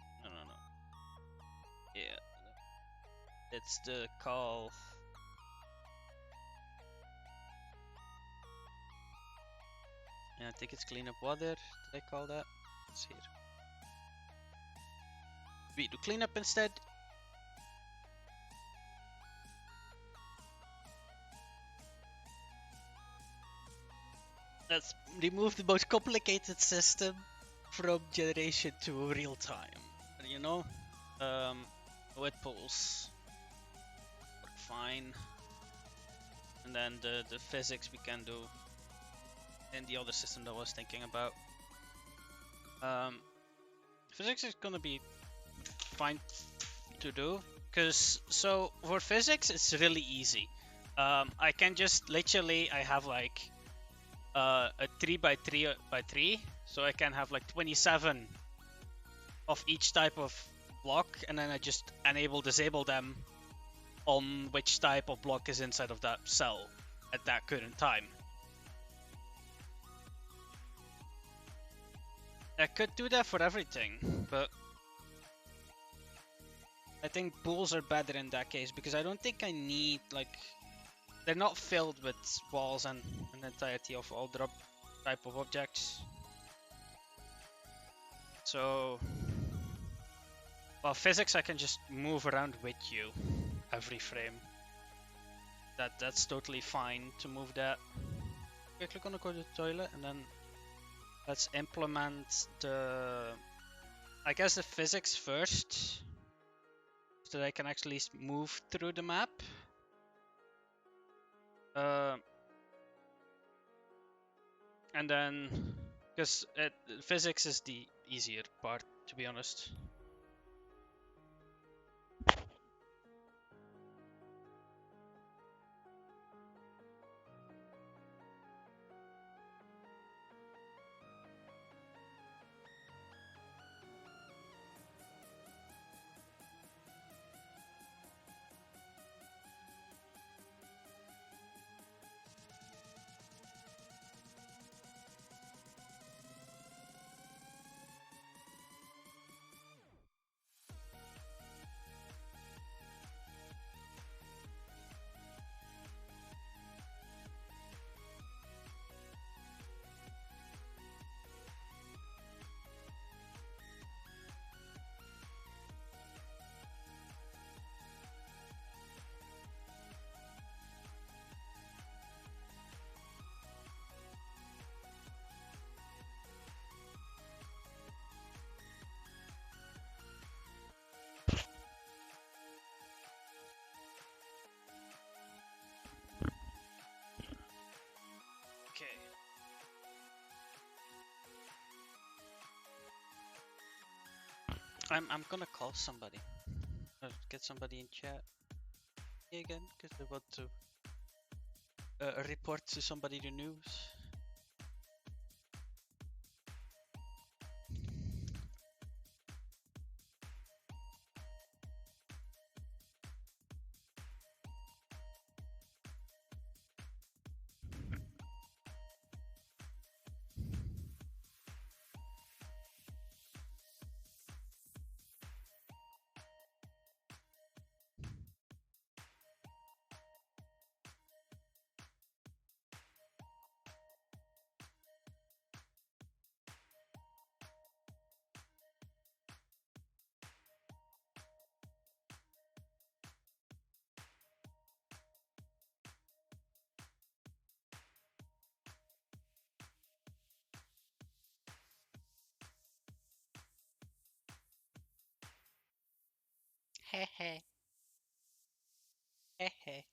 Yeah, it's the call. Yeah, I think it's cleanup water. Did I call that? It's here. We do cleanup instead. Let's remove the most complicated system from generation to real time. You know, with pools work fine, and then the physics we can do in the other system that I was thinking about. Physics is gonna be fine to do, because so for physics it's really easy. I can just literally I have like a 3x3x3, so I can have like 27 of each type of block, and then I just disable them on which type of block is inside of that cell at that current time. I could do that for everything, but I think pools are better in that case, because I don't think I need, like, they're not filled with walls and an entirety of all drop type of objects. So, well, physics I can just move around with you every frame. That's totally fine to move that. Quickly gonna go to the toilet, and then let's implement the, I guess, the physics first, so that I can actually move through the map. And then, because physics is the easier part, to be honest. Okay. I'm gonna call somebody. Get somebody in chat again, because I want to report to somebody the news. Hehe. Hehe.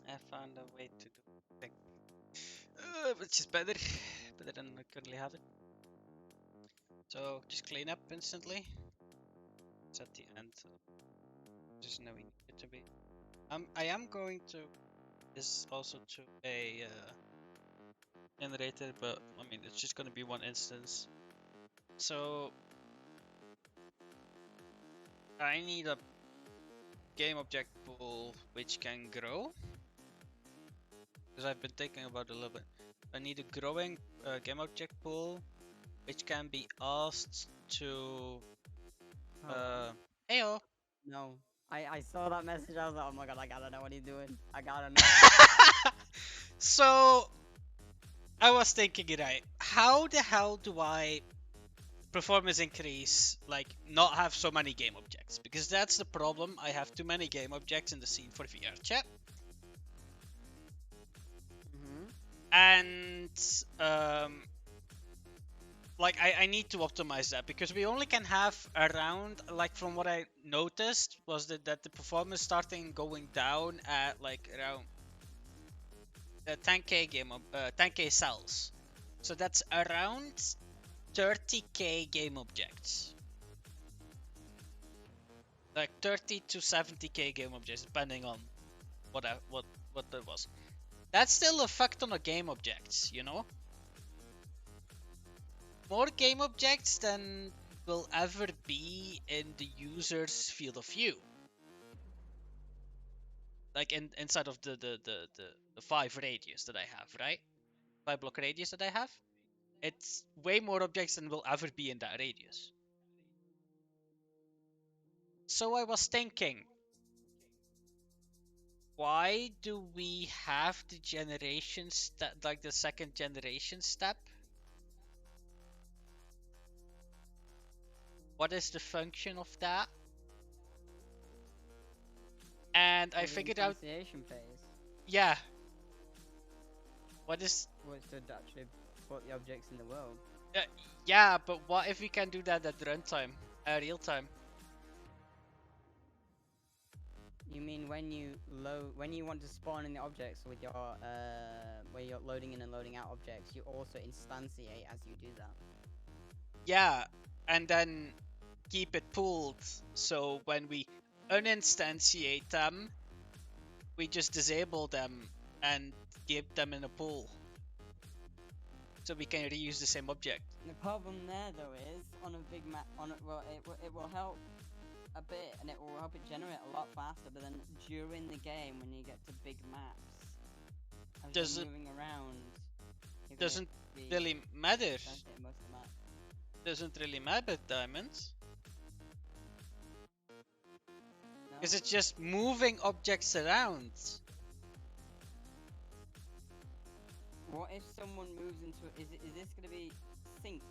I found a way to do thing. Which is better than I currently have it. So just clean up instantly. It's at the end. There's no need it to be. I am going to this also to a generator, but I mean it's just gonna be one instance. So I need a game object pool which can grow. Because I've been thinking about it a little bit. I need a growing game object pool which can be asked to heyo. No. I saw that message, I was like, oh my god, I gotta know what he's doing. I gotta know. So I was thinking, right, how the hell do I performance increase, like not have so many game objects? Because that's the problem. I have too many game objects in the scene for VR chat. And like I need to optimize that because we only can have around, like from what I noticed was that the performance starting going down at like around 10k 10k cells. So that's around 30k game objects. Like 30 to 70k game objects depending on what that was. That's still a fuck ton of game objects, you know? More game objects than will ever be in the user's field of view. Like inside of the 5 radius that I have, right? 5 block radius that I have. It's way more objects than will ever be in that radius. So I was thinking, why do we have the generation step, like the second generation step? What is the function of that? And I figured out, phase. yeah. What is? Was to actually put the objects in the world. Yeah, but what if we can do that at runtime, real time? You mean when you want to spawn in the objects with your where you're loading in and loading out objects, you also instantiate as you do that. Yeah, and then keep it pooled. So when we uninstantiate them, we just disable them and keep them in a pool. So we can reuse the same object. The problem there though is on a big map, it will help a bit and it will help it generate a lot faster. But then during the game, when you get to big maps, as you're moving around, doesn't really matter. Most of the map. Doesn't really matter, diamonds. No? Because it's just moving objects around. What if someone moves into it? Is this going to be synced?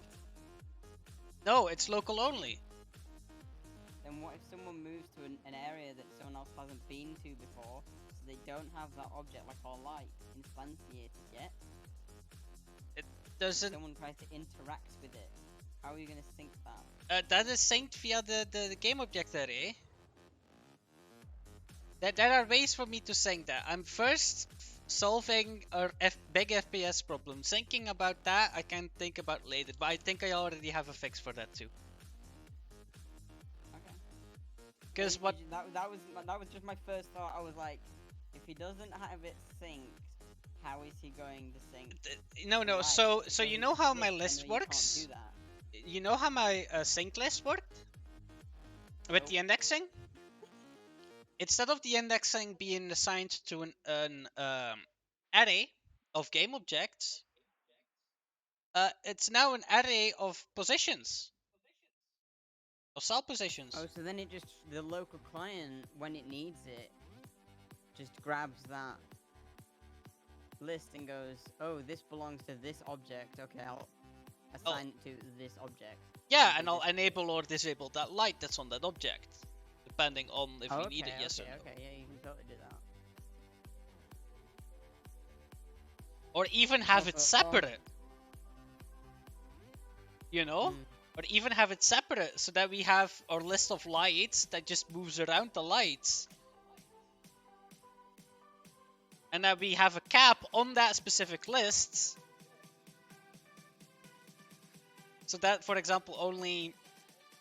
No, it's local only. Then what if someone moves to an area that someone else hasn't been to before, so they don't have that object like our light instantiated yet? It doesn't. Someone tries to interact with it. How are you going to sync that? That is synced via the game object array. There are ways for me to sync that. I'm first solving a big FPS problem. Thinking about that, I can think about later. But I think I already have a fix for that too. Okay. Because what? That was just my first thought. I was like, if he doesn't have it synced, how is he going to sync? No. Right. So you know how my Yes, I list know you works? can't do that. You know how my sync list worked? With the indexing? Instead of the indexing being assigned to an array of game objects, it's now an array of positions. Of cell positions. Oh, so then the local client, when it needs it, just grabs that list and goes, oh, this belongs to this object. Okay, I'll assign it to this object. Yeah, and I'll enable or disable that light that's on that object, depending on if Oh, we okay, need it, yes okay, or no. okay, yeah, you can totally do that. Or even have it Also, separate, you know? Mm. Or even have it separate so that we have our list of lights that just moves around the lights. And that we have a cap on that specific list. So that, for example, only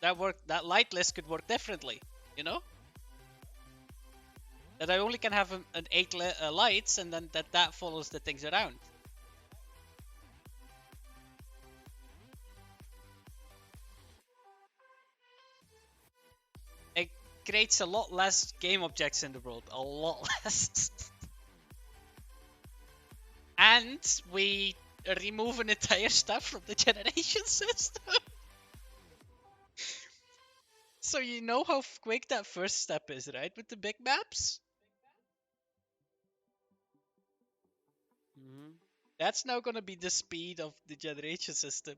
that light list could work differently, you know? That I only can have an 8 lights, and then that follows the things around. It creates a lot less game objects in the world, a lot less. And we remove an entire step from the generation system. So you know how quick that first step is, right? With the big maps? Mhm. That's now gonna be the speed of the generation system.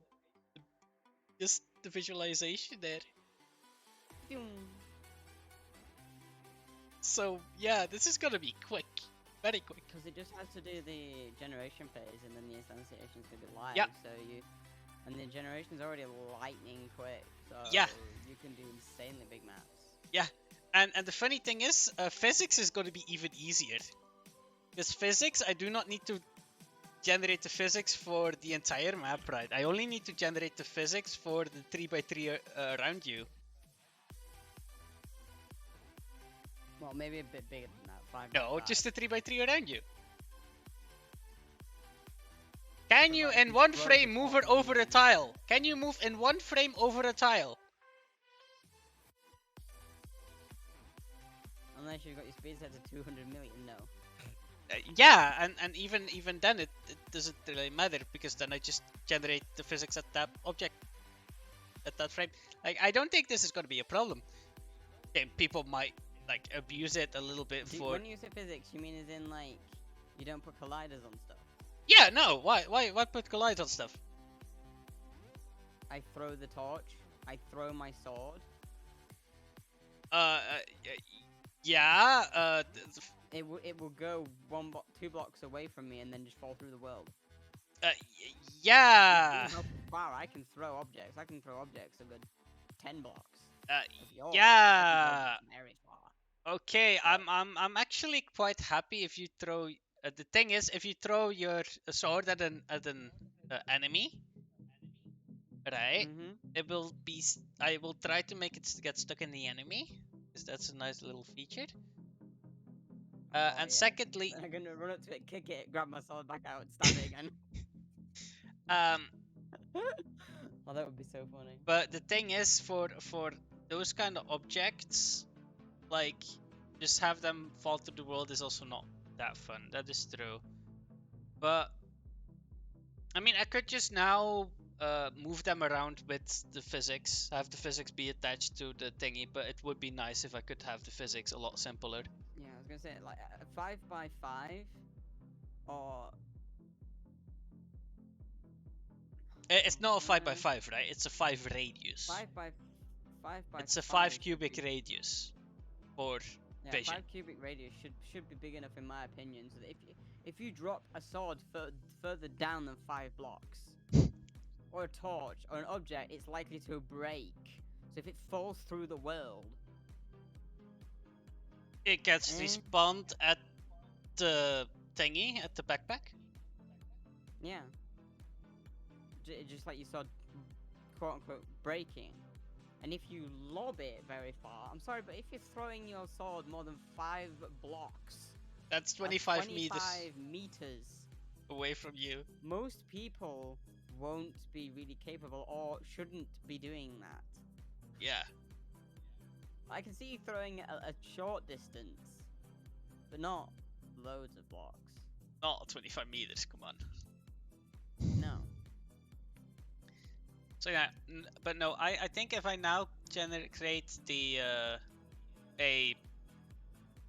Just the visualization there. Phew. So yeah, this is gonna be quick. Very quick. Because it just has to do the generation phase, and then the instantiation's gonna be live. Yeah. So and the generation's already lightning quick. So Yeah. you can do insanely big maps. Yeah, and the funny thing is, physics is going to be even easier. Because physics, I do not need to generate the physics for the entire map, right? I only need to generate the physics for the 3x3 around you. Well, maybe a bit bigger than that. 5 No, by 5. just the 3x3 around you. Can you, Provided in you one throw frame, the move it ball over a in. tile? Can you move in one frame over a tile? Unless you've got your speed set to 200 million, no. Yeah, and even then it doesn't really matter, because then I just generate the physics at that object, at that frame. Like, I don't think this is going to be a problem. Okay, people might like abuse it a little bit for. When you say physics, you mean as in like you don't put colliders on stuff? Yeah, no. Why put collides on stuff? I throw the torch. I throw my sword. Yeah. It will go 2 blocks away from me and then just fall through the world. Yeah. How far I can throw objects. I can throw objects a good 10 blocks. Yeah. Very far. Okay, I'm actually quite happy if you throw. The thing is, if you throw your sword at an enemy, right? Mhm. It will be. I will try to make it get stuck in the enemy, because that's a nice little feature. And Yeah. secondly, I'm gonna run up to it, kick it, grab my sword back out, and stab it again. Oh, that would be so funny. But the thing is, for those kind of objects, like, just have them fall through the world is also not that fun. That is true. But I mean, I could just now move them around with the physics, have the physics be attached to the thingy, but it would be nice if I could have the physics a lot simpler. Yeah, I was gonna say like a 5 by 5 or It's not a 5x5, right? It's a 5 radius. 5 by 5 by It's a 5 5 cubic radius for vision. 5 cubic radius should be big enough in my opinion, so that if you drop a sword further down than 5 blocks, or a torch or an object, it's likely to break. So if it falls through the world, It gets respawned at the thingy, at the backpack. yeah, just like you saw, quote unquote, breaking. And if you lob it very far, I'm sorry, but if you're throwing your sword more than 5 blocks, That's 25 meters away from you. most people won't be really capable or shouldn't be doing that. Yeah. I can see you throwing a short distance, but not loads of blocks. Not 25 meters, come on. No. So yeah, but no, I think if I now create the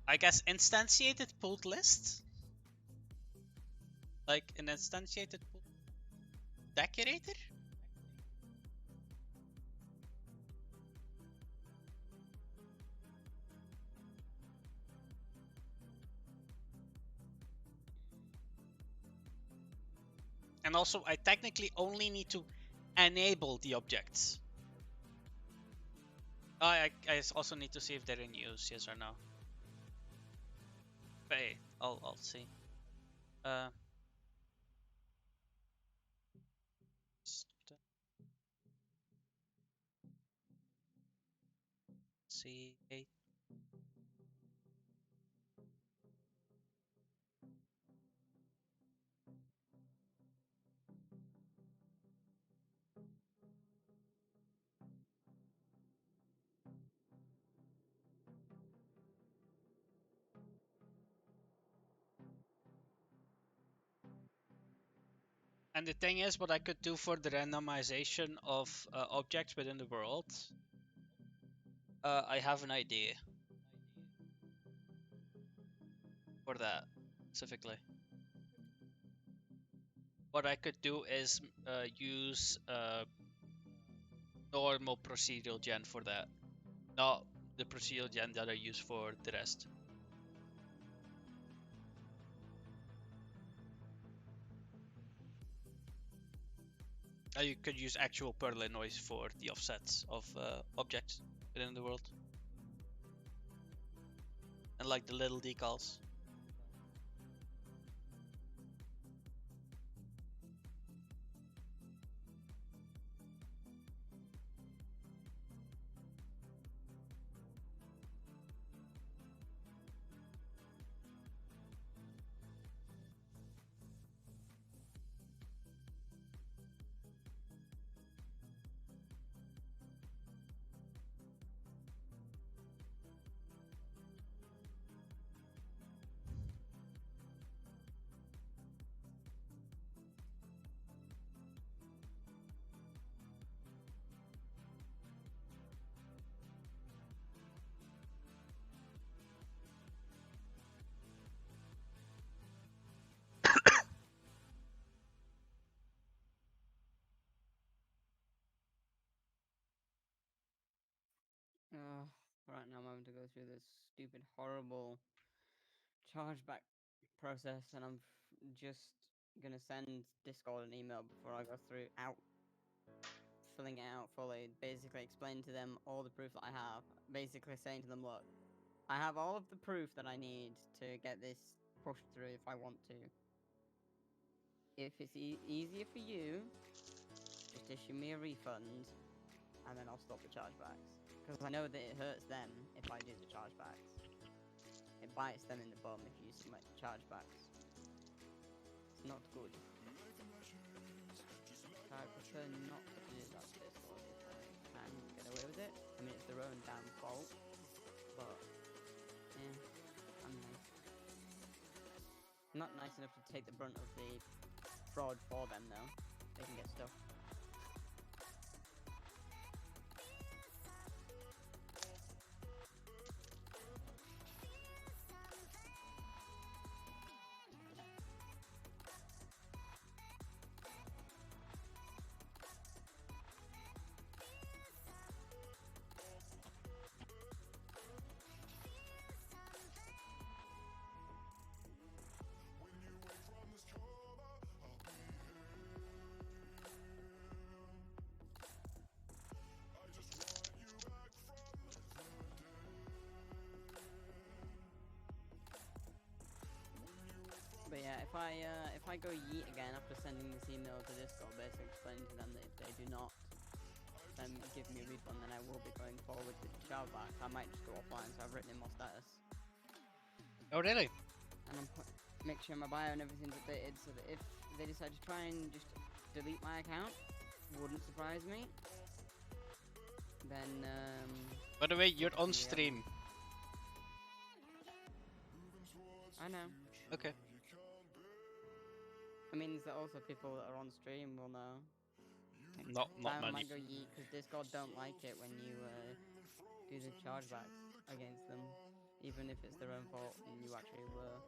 I guess instantiated pulled list, like an instantiated pulled decorator. And also, I technically only need to enable the objects. I also need to see if they're in use, yes or no. But hey, I'll see. C8. And the thing is, what I could do for the randomization of objects within the world, I have an idea for that specifically. What I could do is use normal procedural gen for that, not the procedural gen that I use for the rest. You could use actual Perlin noise for the offsets of objects within the world. And like the little decals. Right now I'm having to go through this stupid, horrible chargeback process, and I'm just gonna send Discord an email before I go through filling it out fully. Basically, explain to them all the proof that I have. Basically, saying to them, look, I have all of the proof that I need to get this pushed through if I want to. If it's easier for you, just issue me a refund, and then I'll stop the chargebacks. Because I know that it hurts them if I do the chargebacks. It bites them in the bum if you submit chargebacks. It's not good. I prefer not to do that to Discord if I can get away with it. I mean, it's their own damn fault. But, yeah, I'm nice. I'm not nice enough to take the brunt of the fraud for them, though. They can get stuff. But yeah, if I go yeet again after sending this email to Discord, basically explaining to them that if they do not then give me a refund, then I will be going forward with the chargeback. I might just go offline, so I've written in my status. Oh really? And I'm make sure my bio and everything's updated, so that if they decide to try and just delete my account, wouldn't surprise me. Then By the way, you're on stream. I know. Okay. I mean, there's also people that are on stream will know. Not I many. might go yeet because Discord don't like it when you do the chargebacks against them, even if it's their own fault and you actually were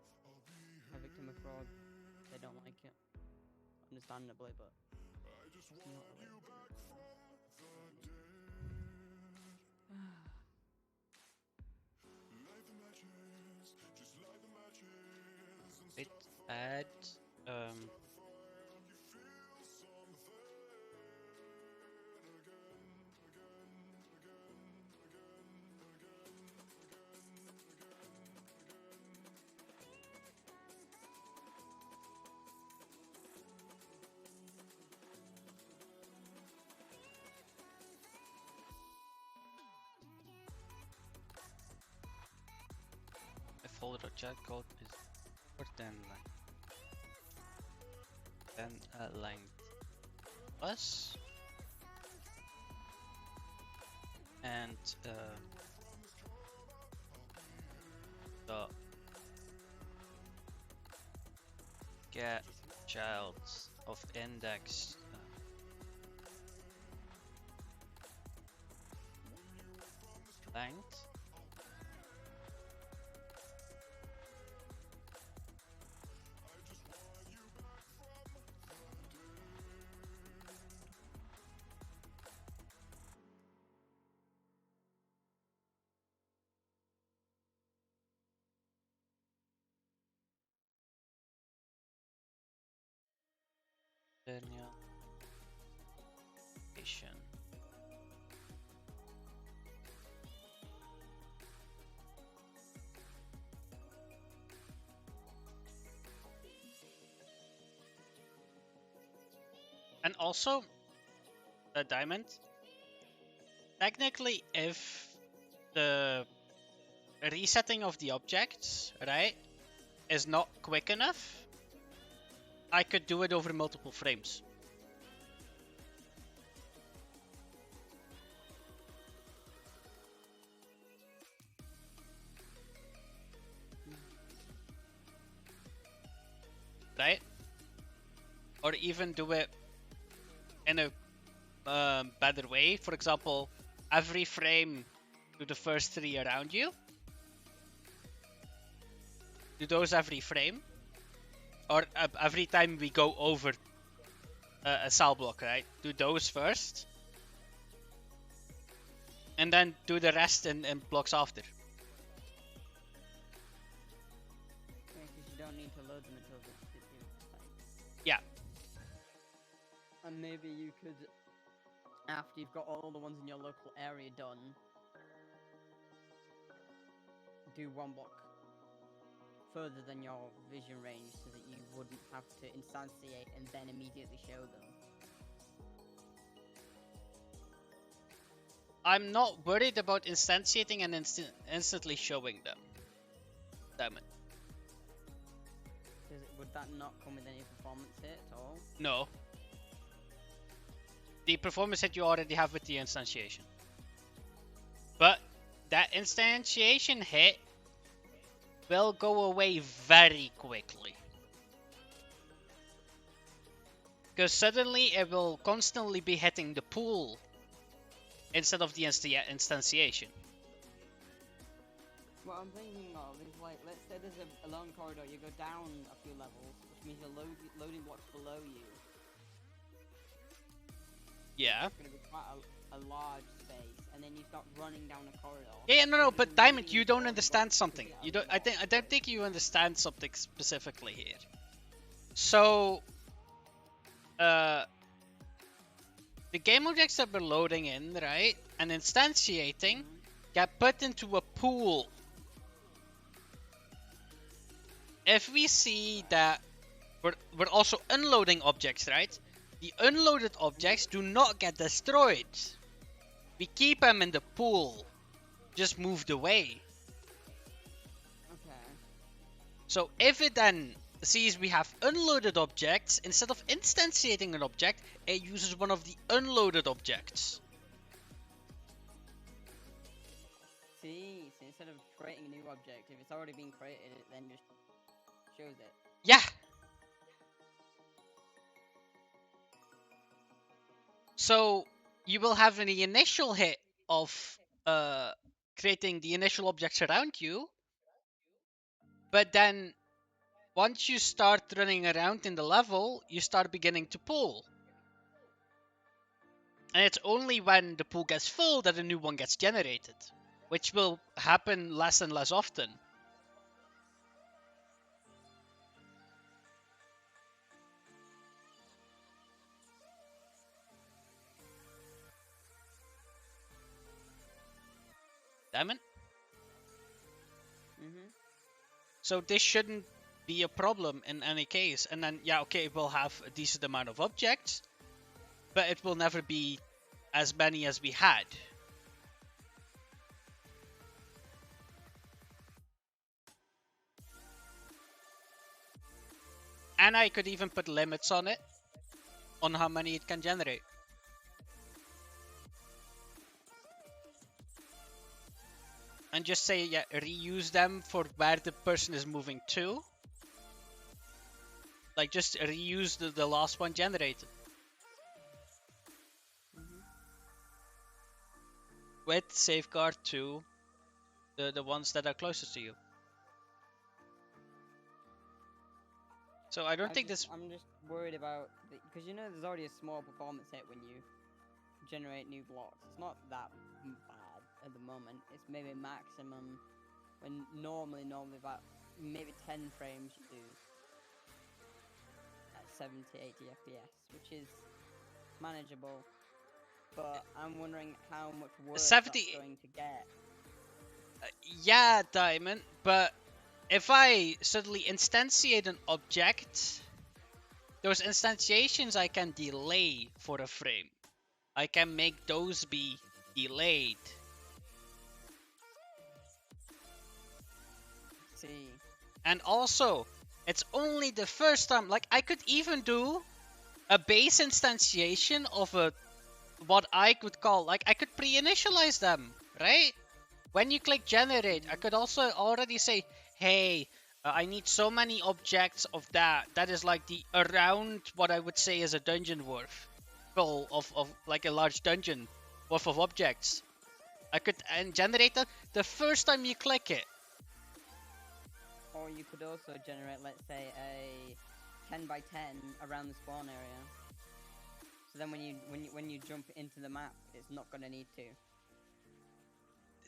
a victim of fraud. They don't like it, understandably, but it's not the way to do It add folder object code is more than length plus and the get child of index length linear location. And also, a diamond. Technically, if the resetting of the objects, right, is not quick enough, I could do it over multiple frames. Right? Or even do it in a better way. For example, every frame to the first 3 around you. Do those every frame. Or every time we go over a cell block, right? Do those first. And then do the rest in blocks after. Yeah, because you don't need to load them until the Yeah. And maybe you could, after you've got all the ones in your local area done, do one block further than your vision range so that you wouldn't have to instantiate and then immediately show them. I'm not worried about instantiating and instantly showing them. Damn it. Would that not come with any performance hit at all? No. The performance hit you already have with the instantiation. But that instantiation hit will go away very quickly. Because suddenly it will constantly be hitting the pool instead of the instantiation. What I'm thinking of is, like, let's say there's a long corridor, you go down a few levels, which means the loading blocks below you. Yeah. It's going to be quite a large space, and then you start running down a corridor. Yeah, no, There's but a Diamond, really you don't important understand block to something. get You out don't. of the I don't think you understand something specifically here. So, the game objects that we're loading in, right, and instantiating, get put into a pool. If we see that we're also unloading objects, right? The unloaded objects do not get destroyed. We keep them in the pool, just moved away. Okay. So if it then sees we have unloaded objects, instead of instantiating an object, it uses one of the unloaded objects. See, so instead of creating a new object, if it's already been created, it then just shows it. Yeah. So you will have the initial hit of creating the initial objects around you, but then once you start running around in the level, you start beginning to pull. And it's only when the pool gets full that a new one gets generated, which will happen less and less often. Diamond? So this shouldn't be a problem in any case. And then, yeah, okay, it will have a decent amount of objects, but it will never be as many as we had. And I could even put limits on it, on how many it can generate. And just say, yeah, reuse them for where the person is moving to. Like, just reuse the last one generated. With safeguard to the ones that are closest to you. So I don't think this... I'm just worried about... Because you know there's already a small performance hit when you generate new blocks. It's not that bad at the moment. It's maybe maximum when normally about maybe 10 frames you do at 70, 80 FPS, which is manageable. But I'm wondering how much worse 70... that's going to get. Yeah, Diamond, but if I suddenly instantiate an object, those instantiations I can delay for a frame. I can make those be delayed. See. And also, it's only the first time. Like, I could even do a base instantiation of a what I could call, like, I could pre-initialize them, right? When you click generate, I could also already say, hey, I need so many objects of that. That is like the around what I would say is a dungeon worth. Full of like a large dungeon worth of objects. I could generate that the first time you click it. Or you could also generate, let's say, a 10 by 10 around the spawn area. So then when you jump into the map, it's not gonna need to.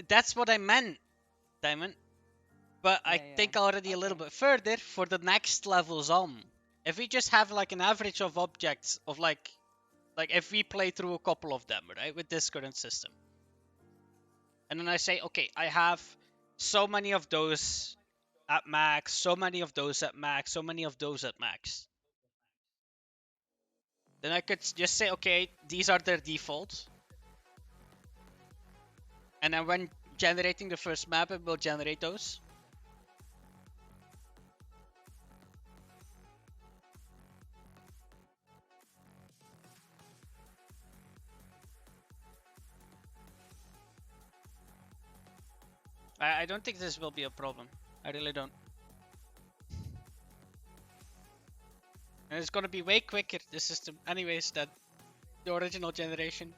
That's what I meant, Diamond. But I think already a little bit further for the next levels on. If we just have like an average of objects of like if we play through a couple of them, right, with this current system. And then I say, okay, I have so many of those at max, so many of those at max, so many of those at max. Then I could just say, okay, these are their defaults. And then when generating the first map, it will generate those. I don't think this will be a problem. I really don't. And it's gonna be way quicker, the system, anyways, than the original generation.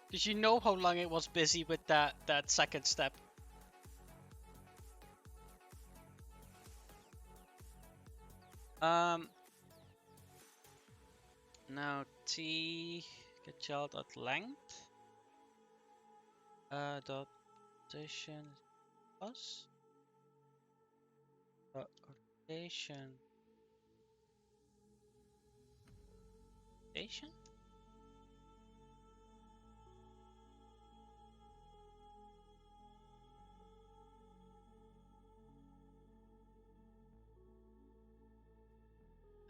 Because you know how long it was busy with that second step. Now t get child dot length dot rotation plus dot rotation rotation.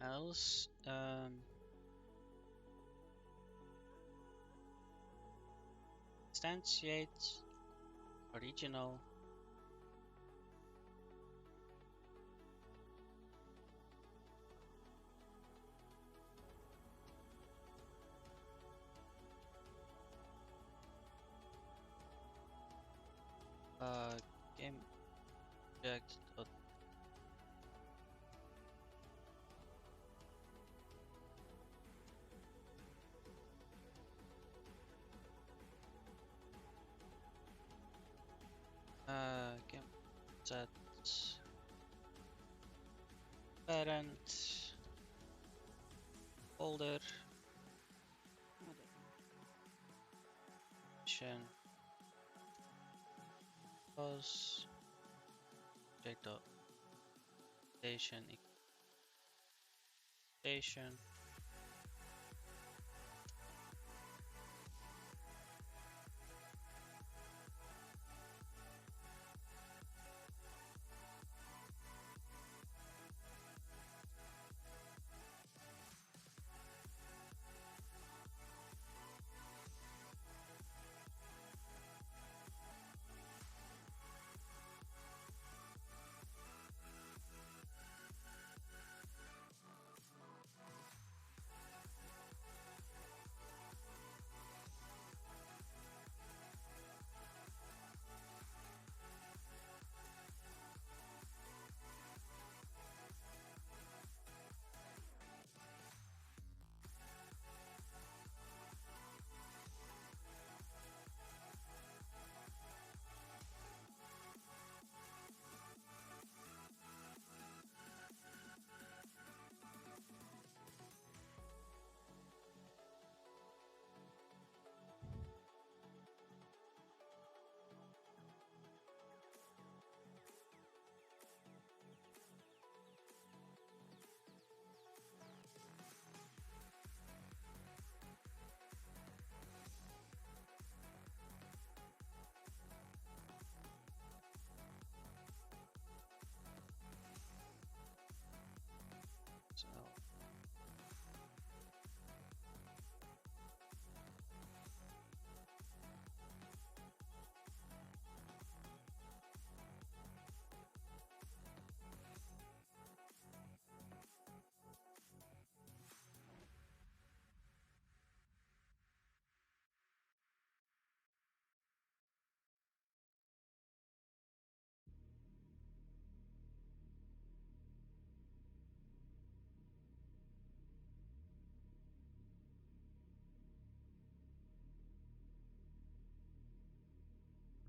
Else instantiate original game object dot game set parent folder was object dot station station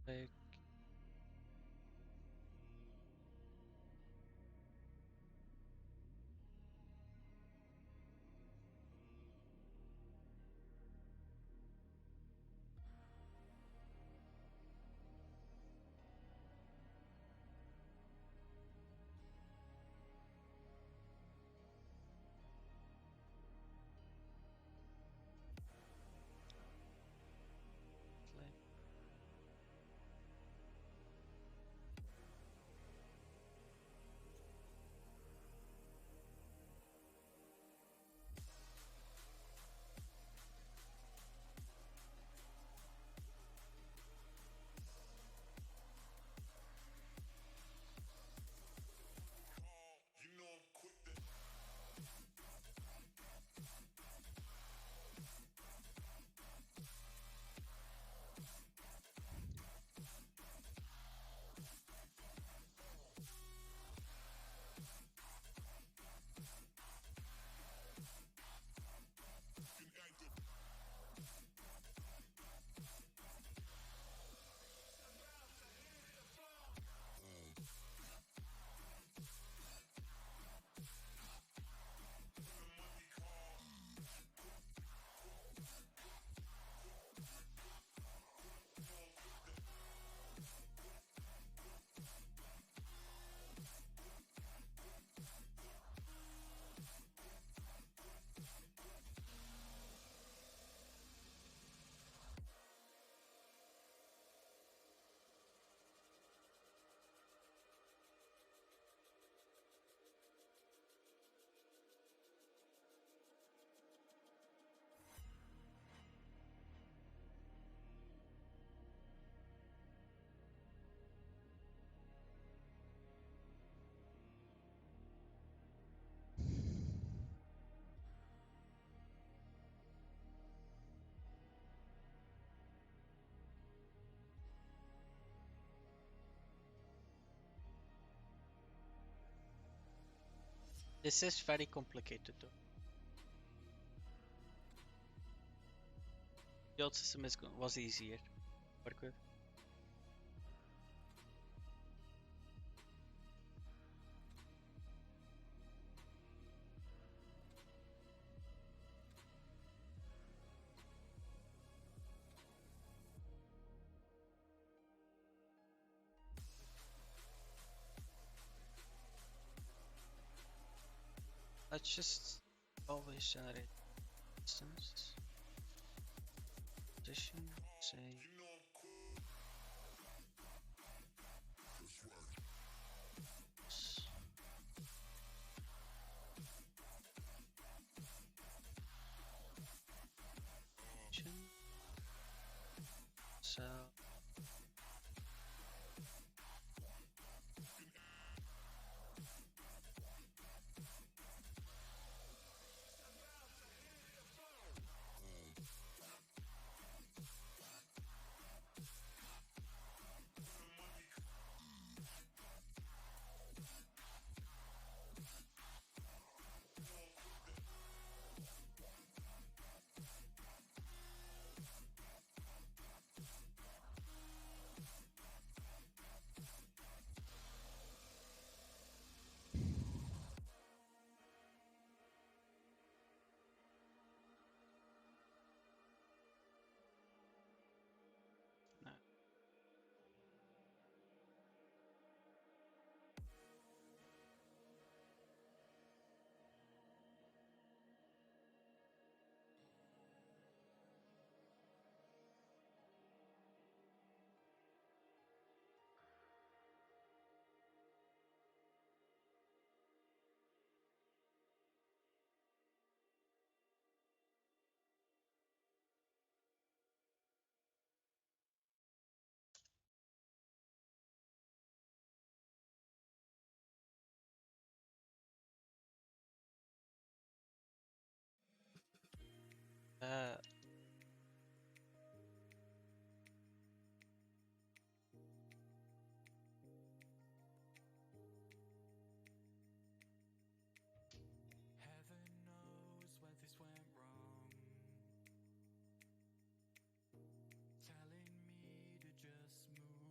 Like, play. This is very complicated though. The old system was easier to work with. Let's just always generate distance, position, say. Position. So no. Uh, Heaven knows where this went wrong. Telling me to just move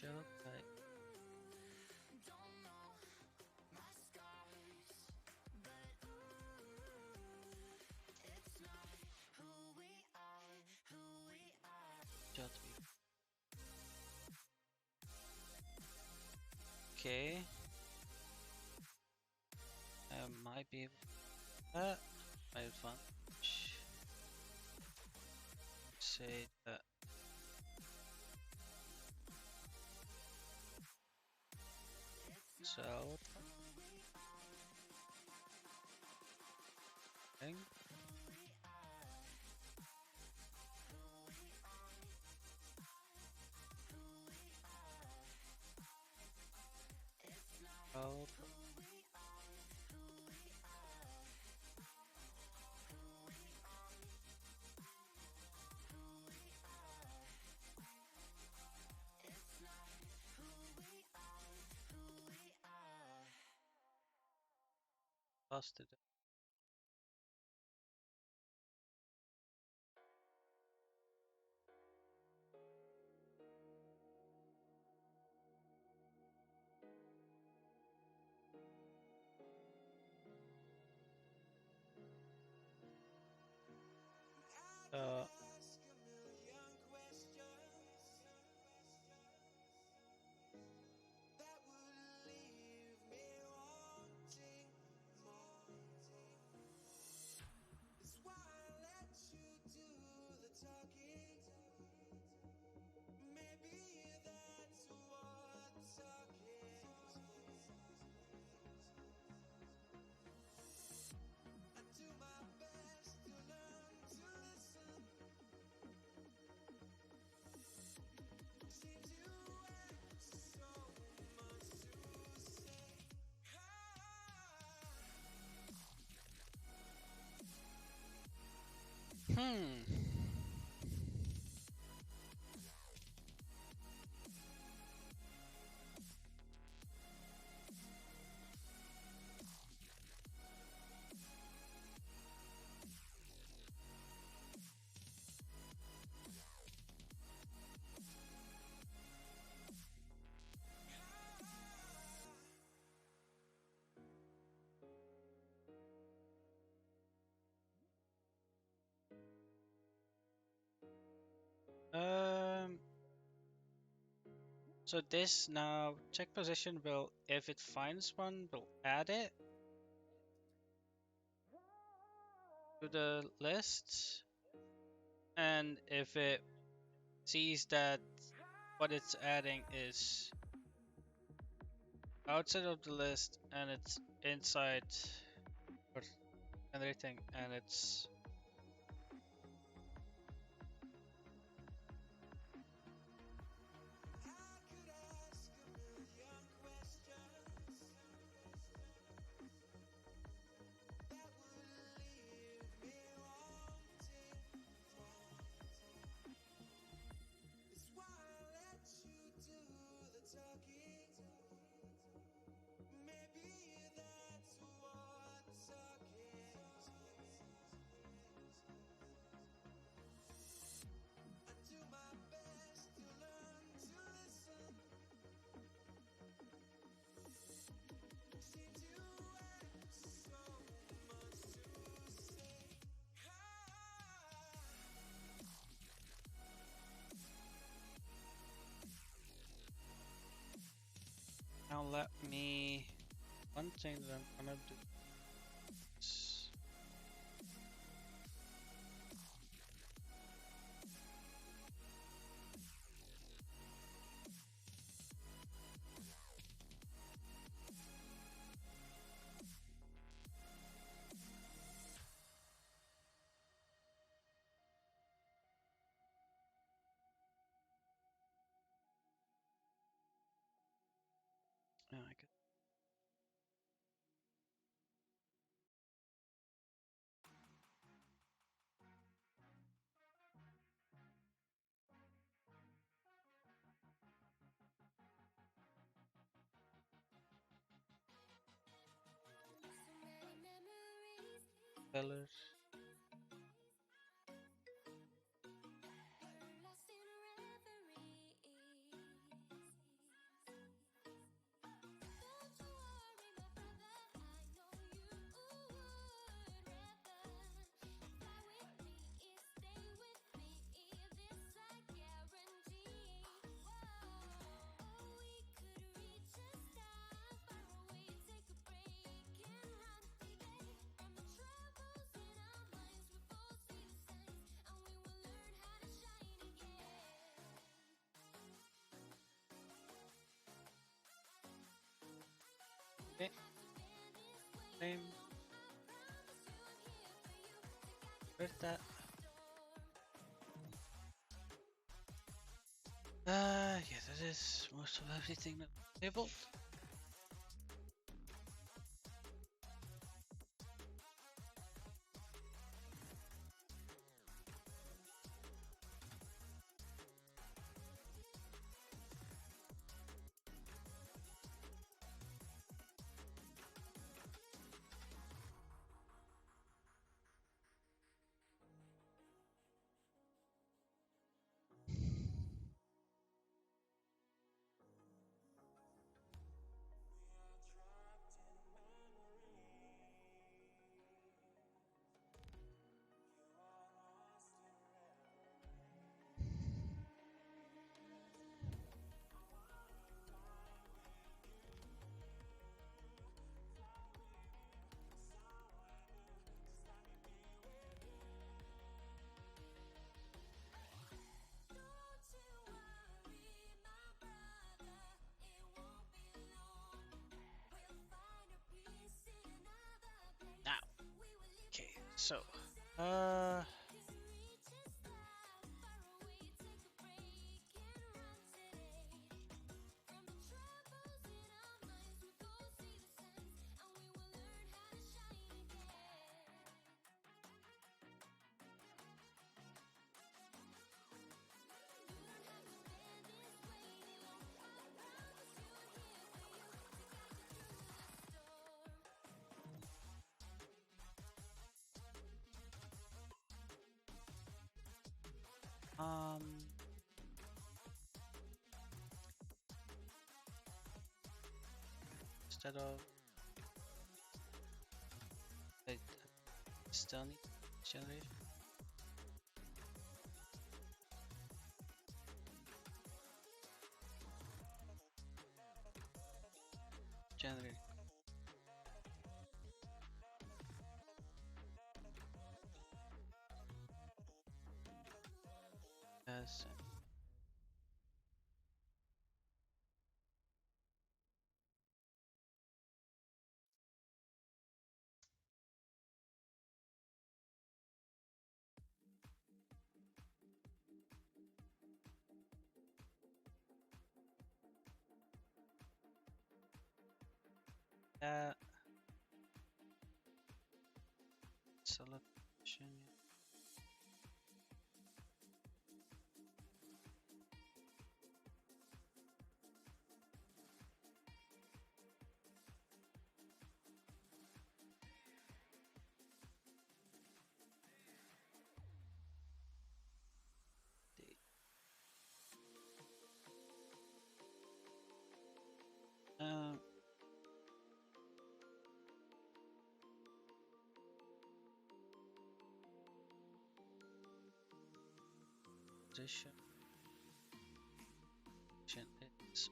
should I? Should we? Okay. I might be able my advantage. Say that. So. Thing. Oh. Busted. Uh. Hmm. Um. So this now check position will, if it finds one, will add it to the list, and if it sees that what it's adding is outside of the list and it's inside or everything, and it's now let me one thing that I'm gonna do is I could color. Okay. Same. Where's that? Yeah, that is most of everything that enabled. Now, okay, so, um, instead of, I still need generation. Generate. Yes. Selection. Um, position. Is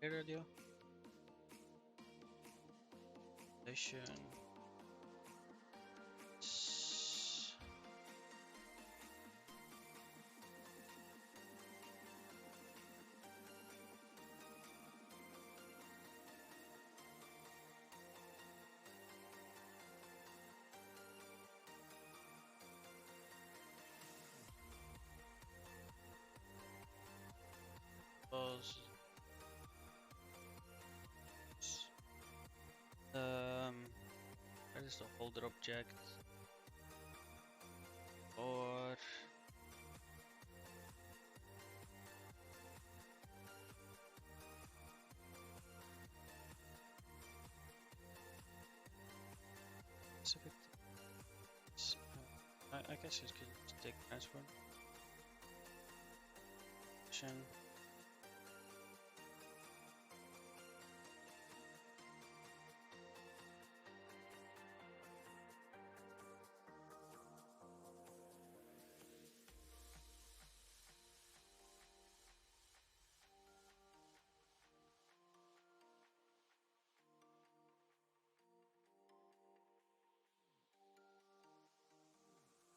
radio. Position. Was where is the holder object? Or specific. I guess it could take transform.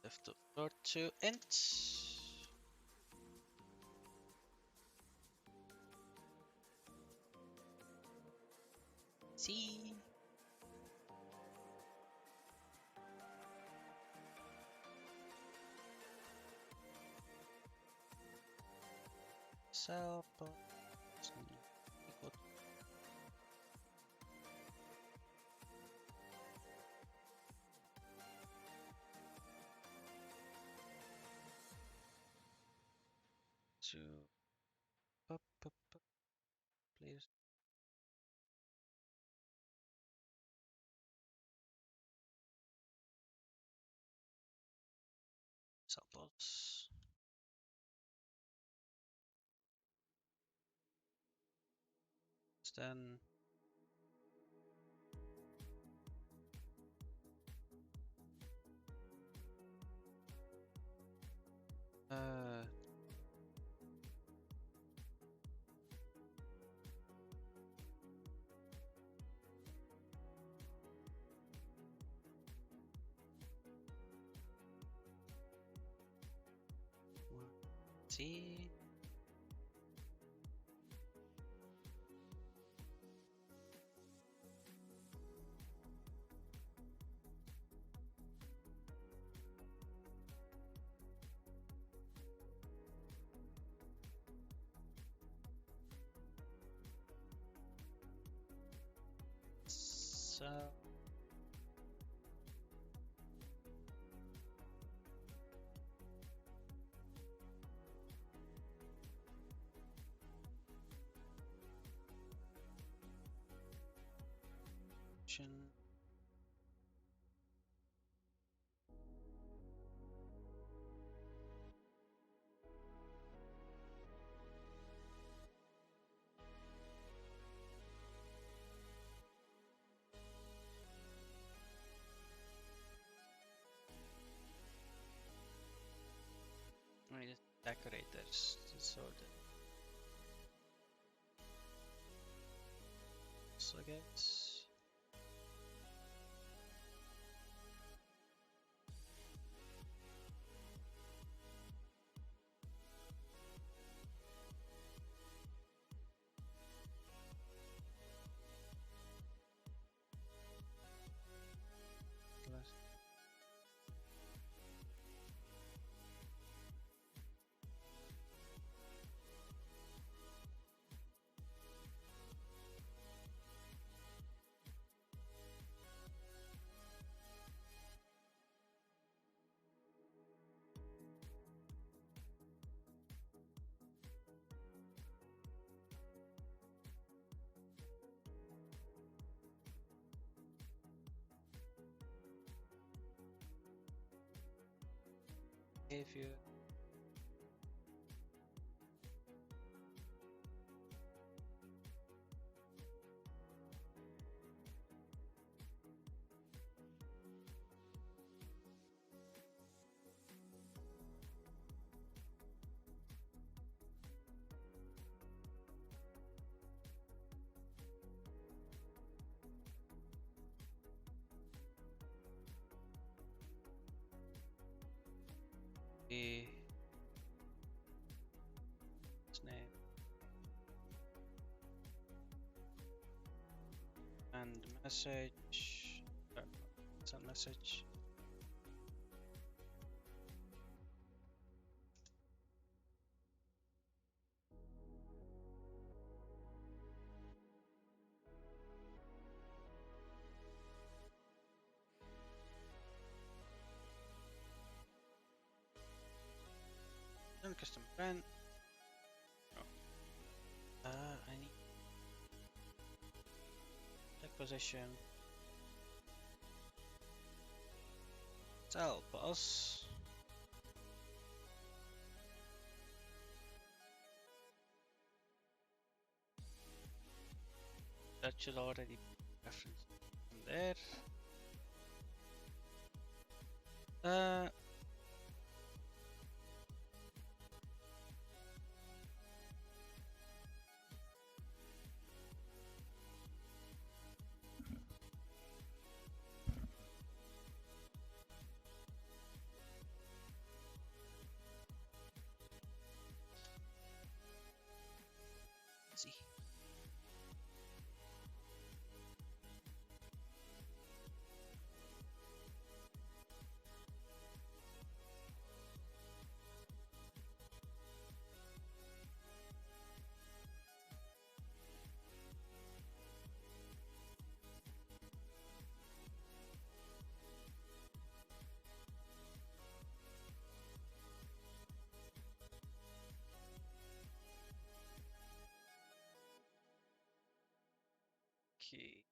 Left the floor to int. See. Cell equal to please. Suppose then uh see. So I mean, decorators disorder. So I guess last behavior. His name and message. Send message. And custom friend. Oh. I need check position. Cell pulse. That should already be referenced from there. See. Okay.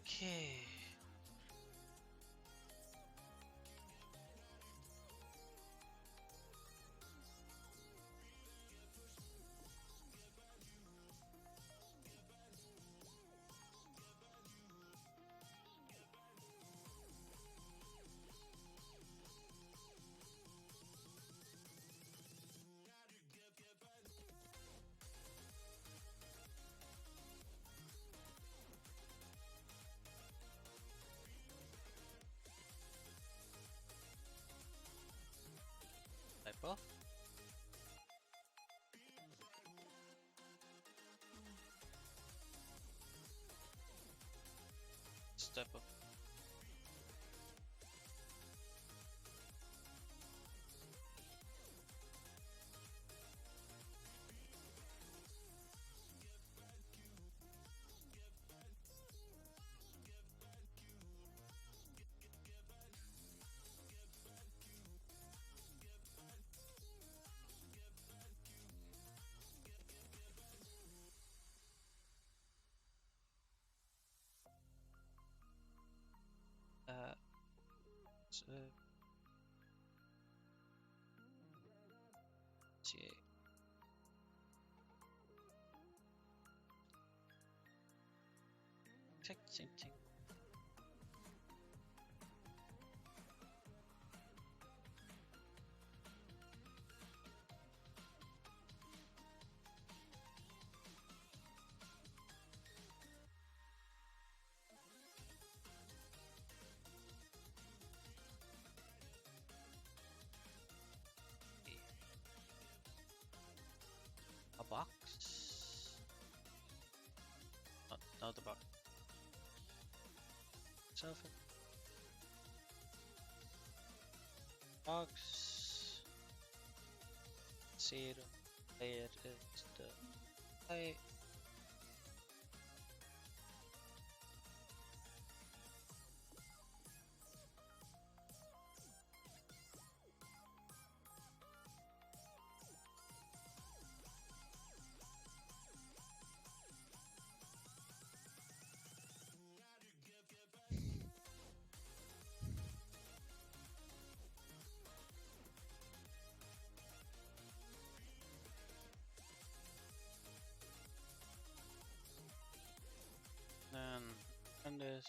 Okay. Typo. Typo. So, see. Tick, tick, tick. A box? Not the box. Selfie. Box. Zero. There is the light. Then and this.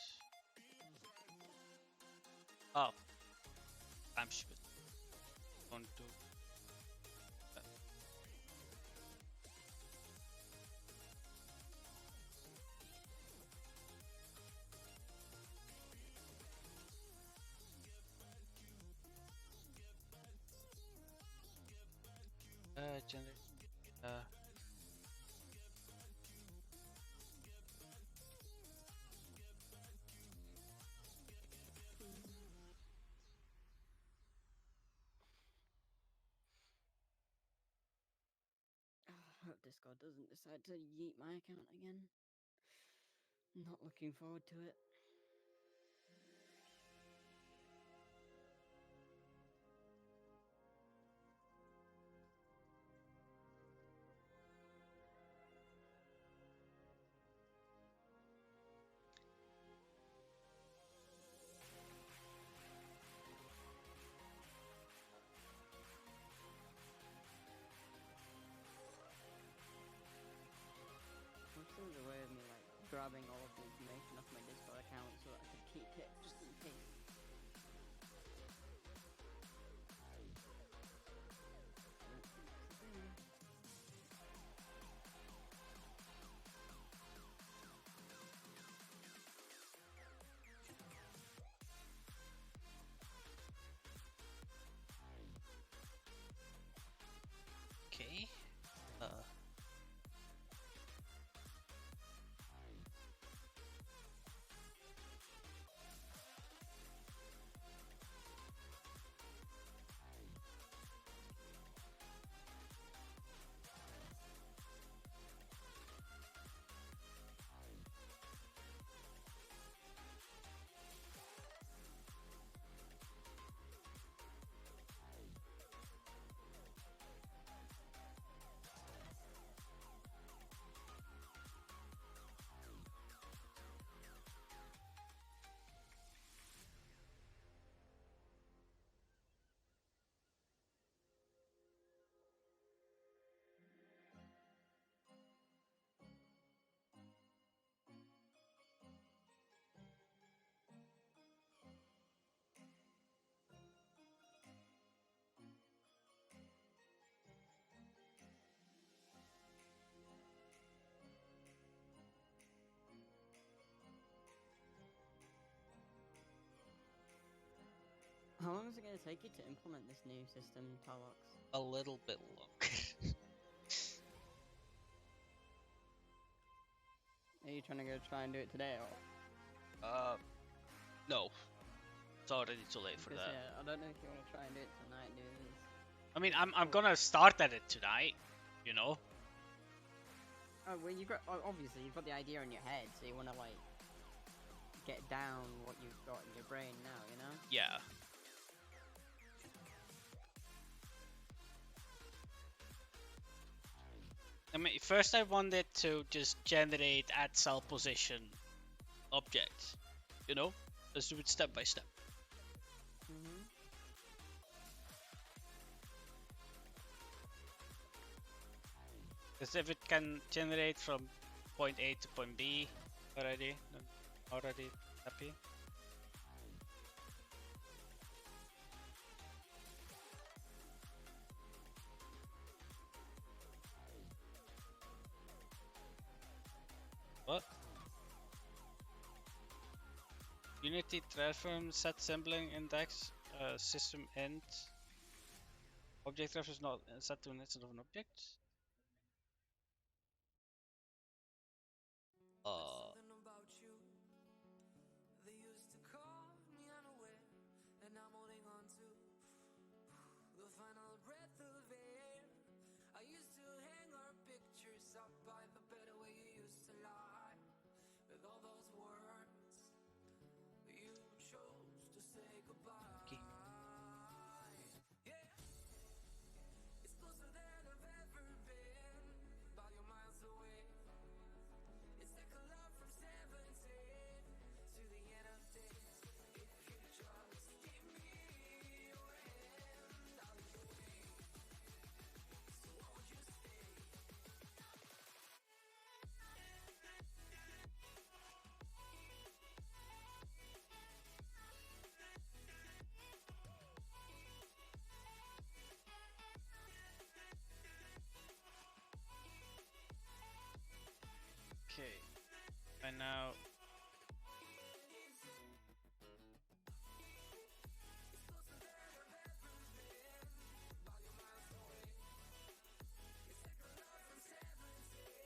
Oh, I'm stupid. Don't do that. Generate. I hope Discord doesn't decide to yeet my account again. Not looking forward to it. What's the way of me like grabbing all of the information off my Discord account so that I can keep it just in case? Okay. long is it going to take you to implement this new system, Tarlox? A little bit longer. Are you trying to go try and do it today, or? No. It's already too late for Because, that. yeah, I don't know if you want to try and do it tonight, do this. I mean, I'm gonna start at it tonight, you know? Oh, well, you've got, obviously, you've got the idea in your head, so you want to, like, get down what you've got in your brain now, you know? Yeah. I mean, first I wanted to just generate at cell position objects, you know? Let's do it step by step. Mm-hmm. Because if it can generate from point A to point B already, then already happy. What? Unity transform set assembling index system end. Object reference not set to an instance of an object. Something about you. They used to call me unaware, and I'm holding on to the final breath of air. I used to hang our pictures up by the bed where you used to lie. With all those words, you chose to say goodbye. Okay. Yeah, it's closer than I've ever been, but you're miles away. It's like a love from 17 to the end of days. If you just give me your hand, I'll lead the way. So won't you stay? Okay. And now.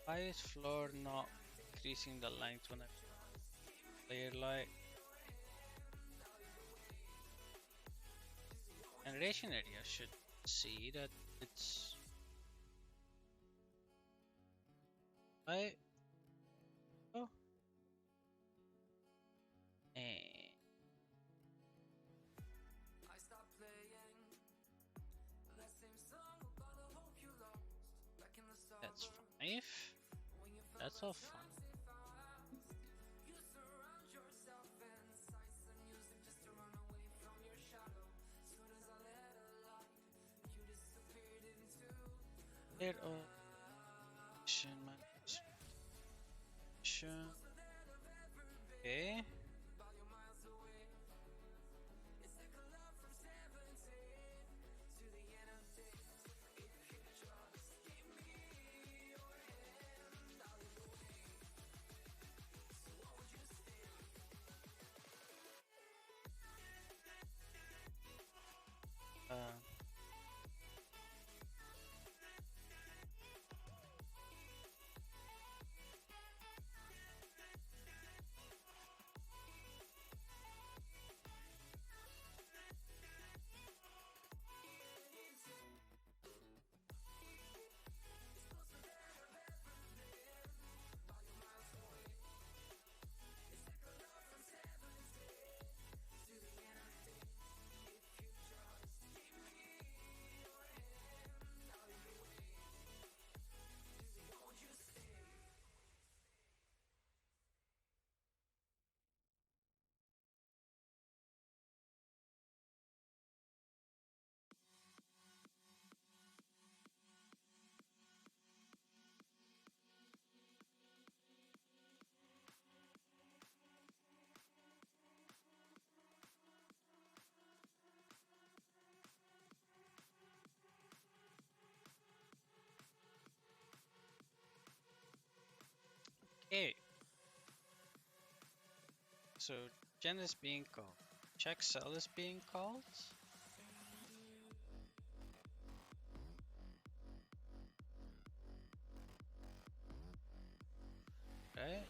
Why is floor not increasing the length when I player light? Generation area should see that it's. I. Oh. Eh. I stopped playing that same song about the hope you lost back in the summer. That's 5. When you felt That's like all fine. time stay fast. You surround yourself in sights and music just to run away from your shadow. Soon as I let a light, you disappeared into There are. Okay. but you're miles away. It's like a love from 17 to the end of days. If you just give me your hand, I'll lead the way. So won't you stay? Okay. So Gen is being called. Check cell is being called. right?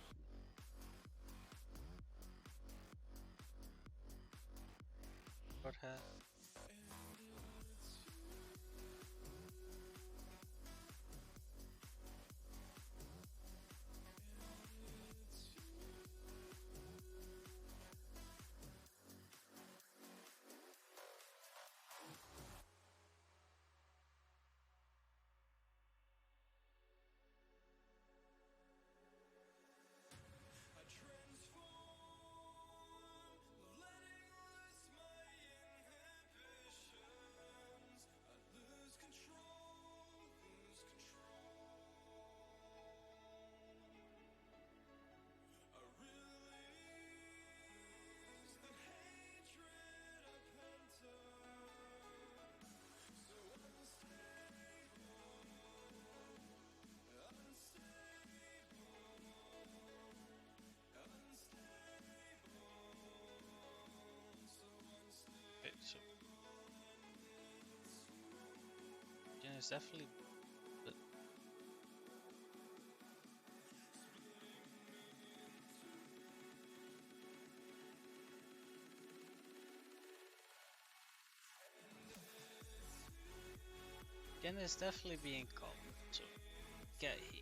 What hat? Okay, so yeah, it's definitely. But Ken is definitely being calm. So get heat.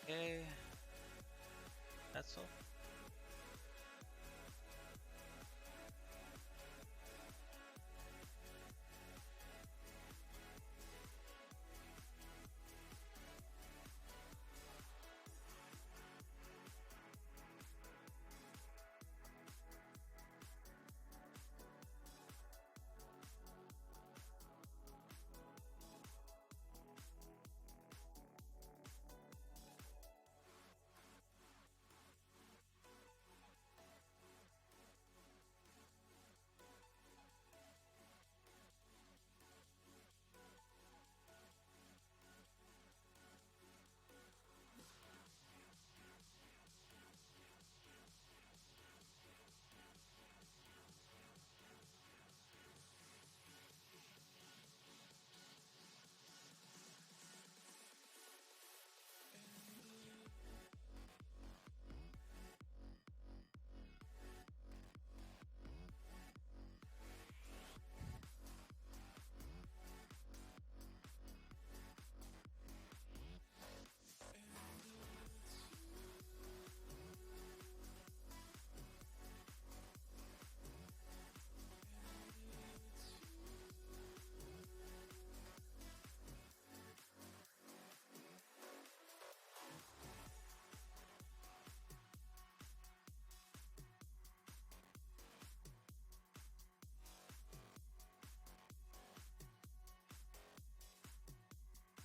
Okay, that's all.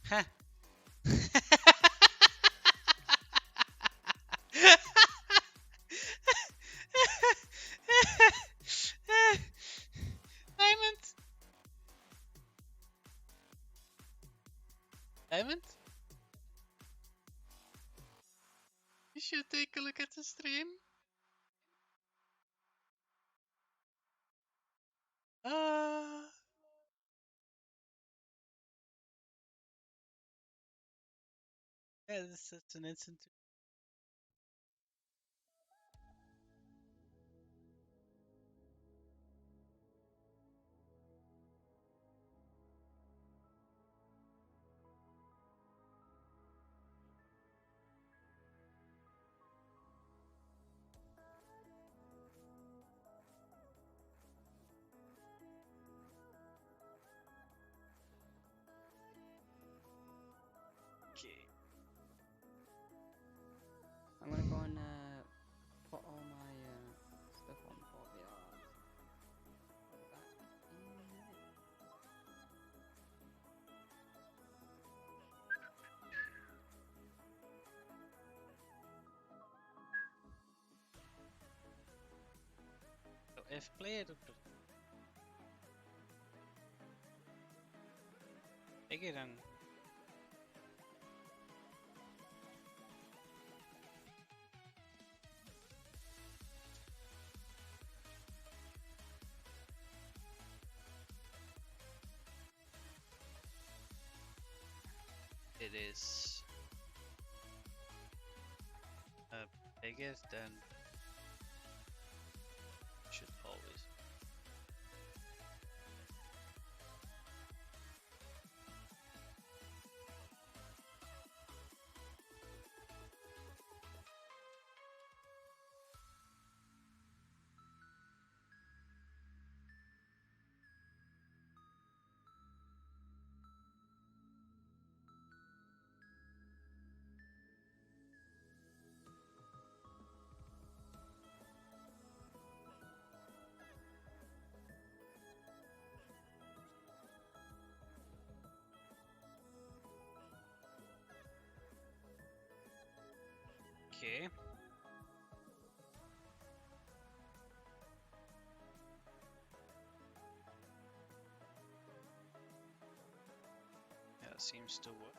Huh. Diamond. Diamond. You should take a look at the stream. Ah. Yeah, this is an instant. Okay. I'm gonna go and put all my stuff on for VR. I'll be back in a minute. So if player. bigger than. It is bigger than should always. Okay. Yeah, seems to work.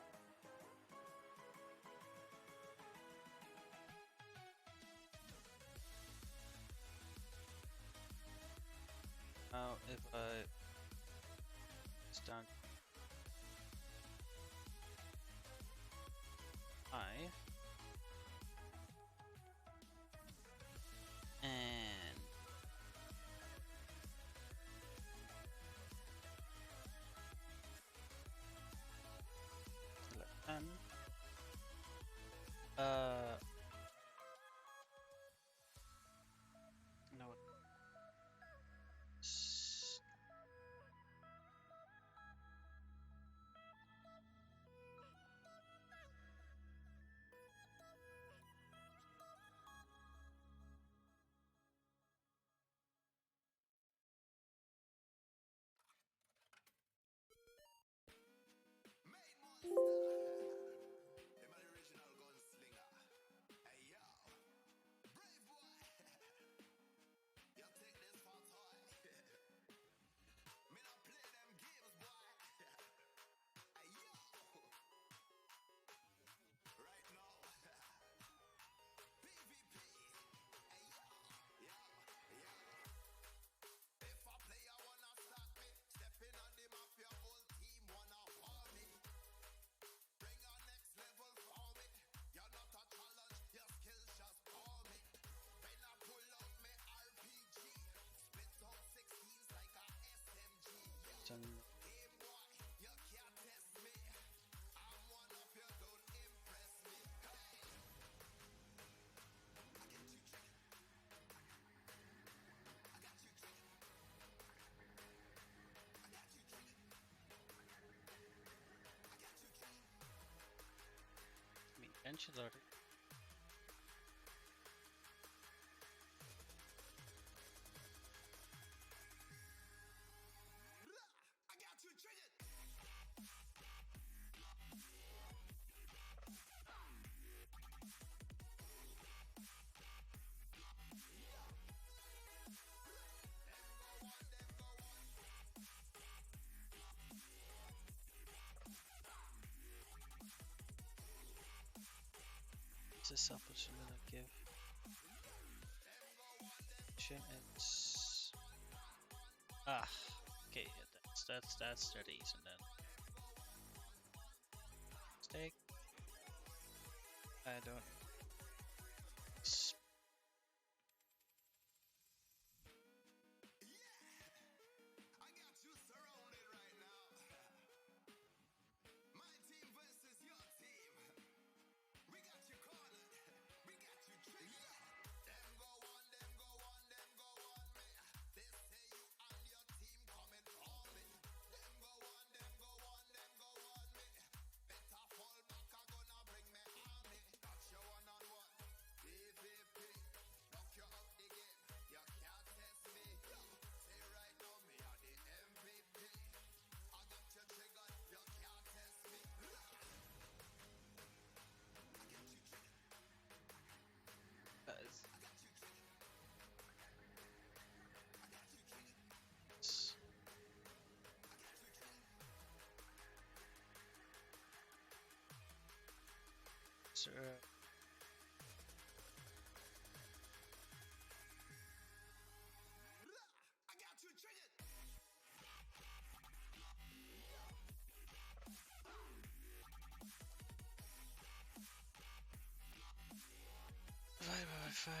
Now, if I stand 5 and select 10, no, s- ten. I mean, 10 should already. What's this supplement gonna give? It's okay, yeah, that's the reason then. Steak. I don't. s- sir. Divided by 5.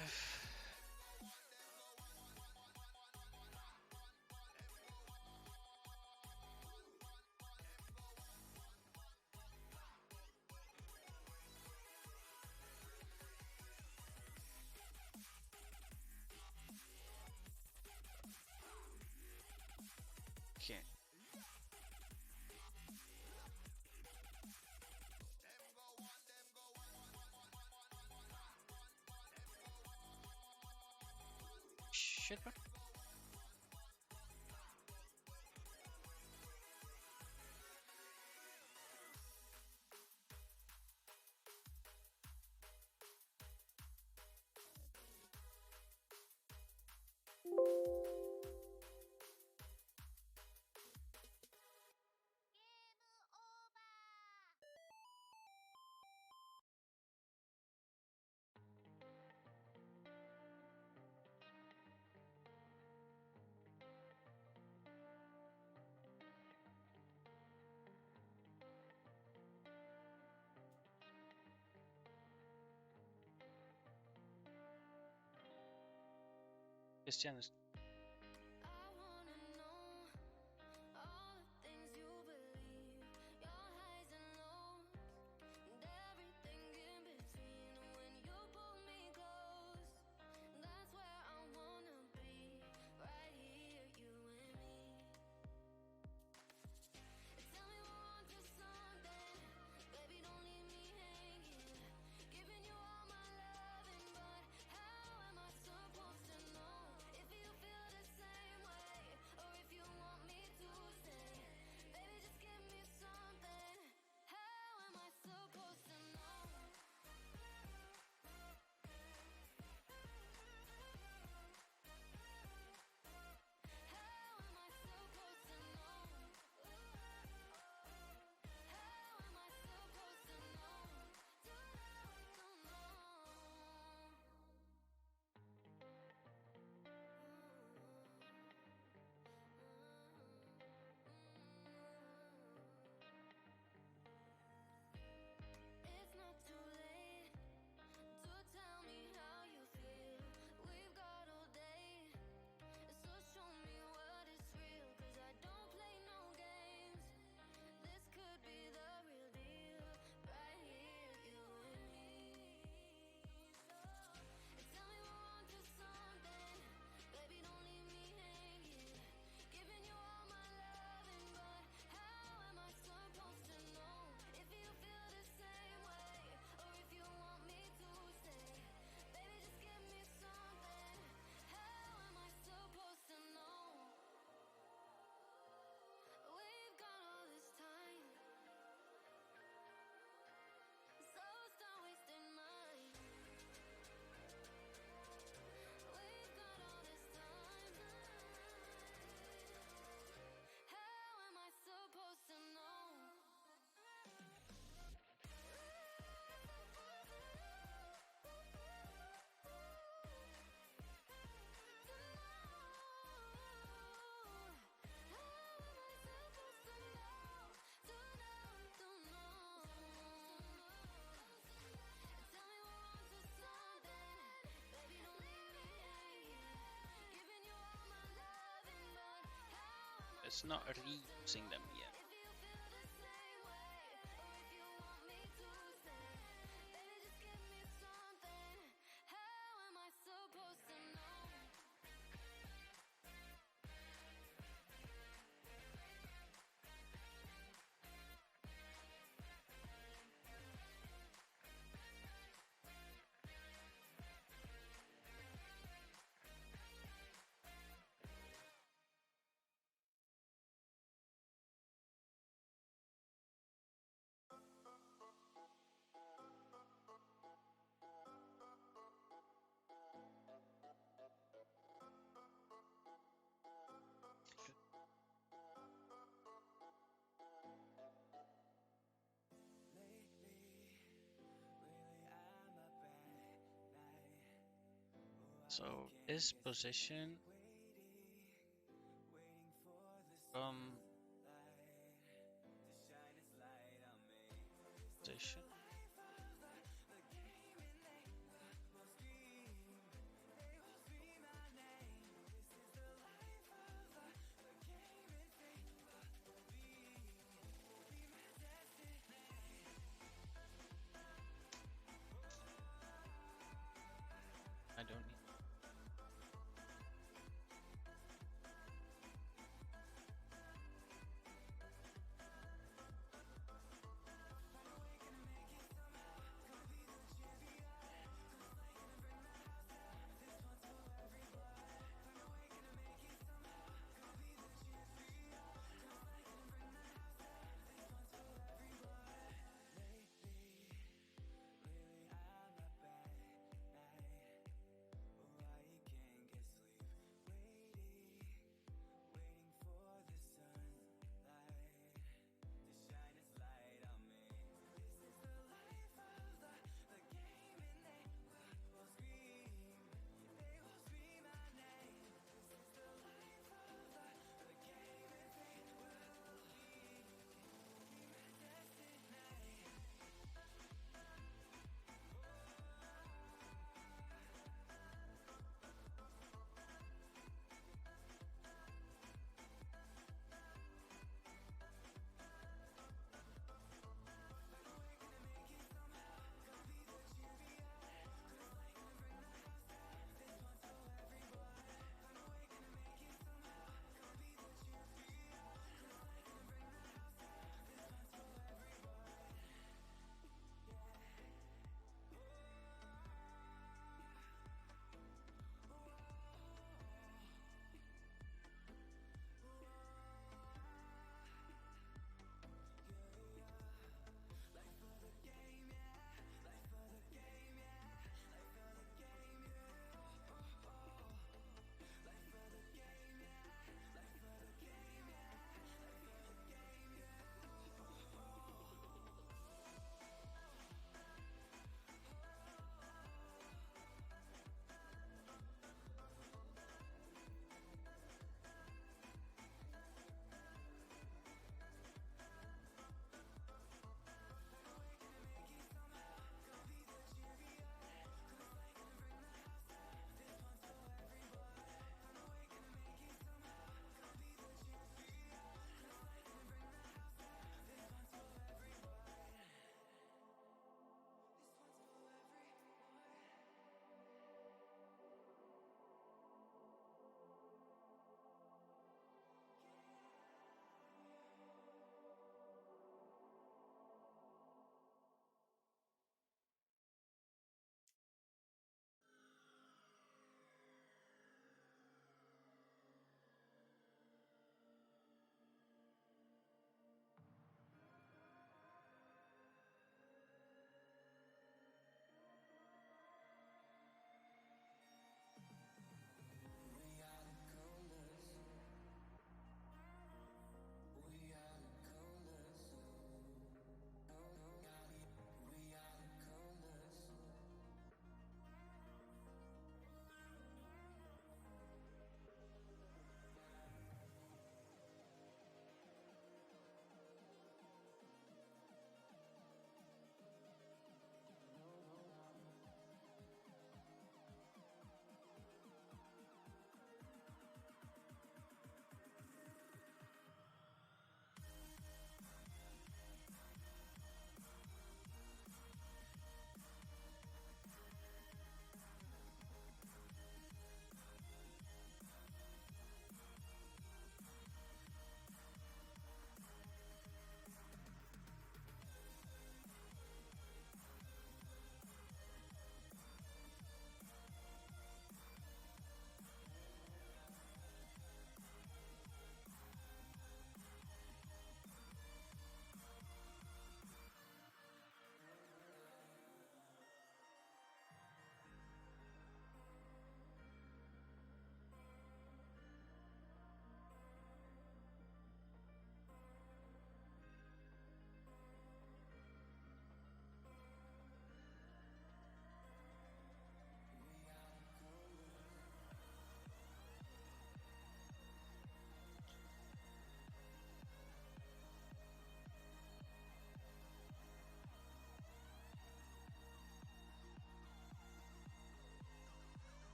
Okay. Shit, bro. Christian is I wanna know all the things you believe, your highs and lows, and everything in between. When you pull me close, that's where I wanna be, right here, you and me. Tell me we're on to something, baby, don't leave me hanging. Giving you all my loving, but how am I supposed to know if you feel the same way, or if you want me to stay? Baby, just give me something. How am I supposed to know? How am I supposed to know? How am I supposed to know? To It's not too late to tell me how you feel. We've got all day, so show me what is real. 'Cause I don't play no games. This could be the real deal, right here, you and me. So tell me we're on to something, baby, don't leave me hanging. Giving you all my loving, but how am I supposed to know if you feel the same way, or if you want me to stay? Baby, just give me something. How am I supposed to know? We've got all this time, so start wasting mine. We've got all this time. How am I supposed to know? It's not reusing them yet. So is position from position. I don't need.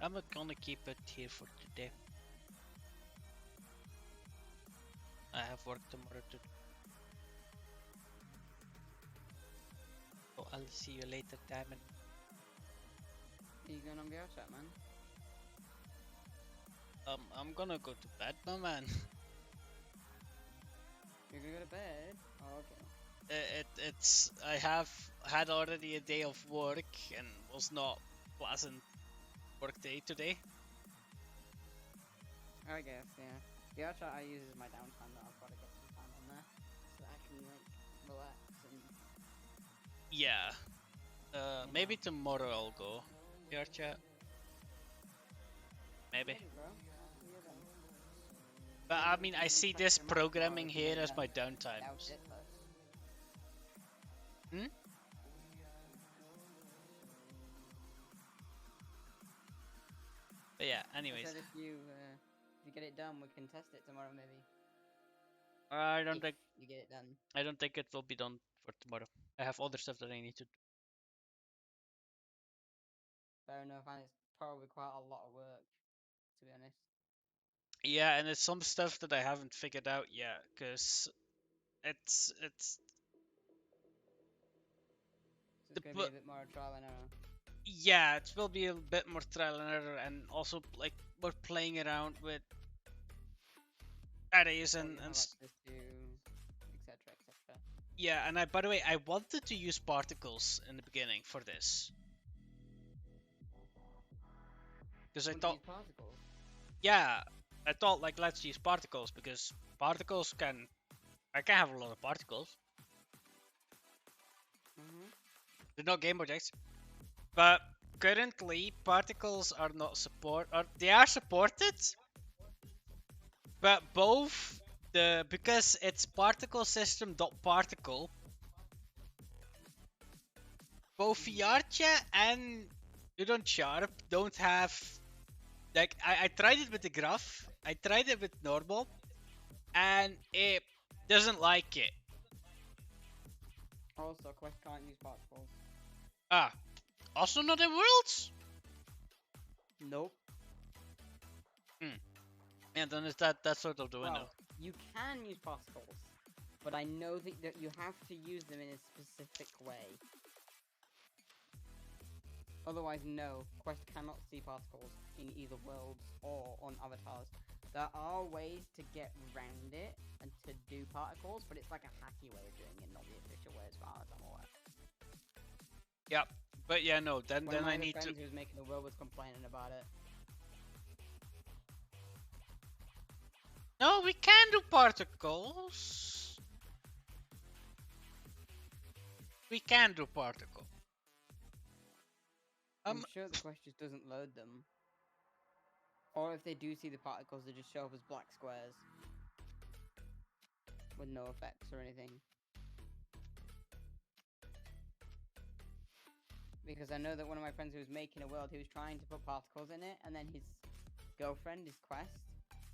I'm gonna keep it here for today. I have work tomorrow too. So I'll see you later, Diamond. Are you going on VR chat, man? I'm gonna go to bed, my man. You're gonna go to bed? Oh, okay. It's I have had already a day of work and was not pleasant work day today. I guess, yeah. VR chat I use as my downtime that I've got to get some time on there. So that I can, like, relax and... Yeah. You Maybe know. tomorrow I'll go. VR chat. Maybe. Bro. See you then. But I mean, I You see crash this your map tomorrow programming if you get here it as my done. downtime. Doubt it, but... Hmm? But yeah, I anyways. said if you get it done, we can test it tomorrow, maybe. I don't If think you get it done. I don't think it will be done for tomorrow. I have other stuff that I need to do. Fair enough, and it's probably quite a lot of work, to be honest. Yeah, and it's some stuff that I haven't figured out yet, cause it's So the it's gonna be a bit more trial and error. yeah, it will be a bit more trial and error, and also like we're playing around with arrays What and you have access to, etc., etc. yeah. And I, by the way, I wanted to use particles in the beginning for this, because I Want to thought, use particles? yeah, I thought like let's use particles because particles can I can have a lot of particles. They're not game objects, but currently particles are not support or they are supported, but both the because it's particle system dot particle, both VRChat and Udon Sharp don't have like I tried it with the graph, I tried it with normal, and it doesn't like it. Also, Quest can't use particles. Ah, also not in worlds. Nope. And then is that sort of the window. Well, you can use particles, but I know that you have to use them in a specific way. Otherwise, no, Quest cannot see particles in either worlds or on avatars. There are ways to get around it and to do particles, but it's like a hacky way of doing it, not the official way as far as I'm aware. Yep. But yeah, no, then One of my I other need to. friends who was making the world was complaining about it. No, we can do particles. We can do particle. I'm sure the Quest just doesn't load them. Or if they do see the particles, they just show up as black squares. With no effects or anything. Because I know that one of my friends who was making a world, he was trying to put particles in it, and then his girlfriend, his Quest,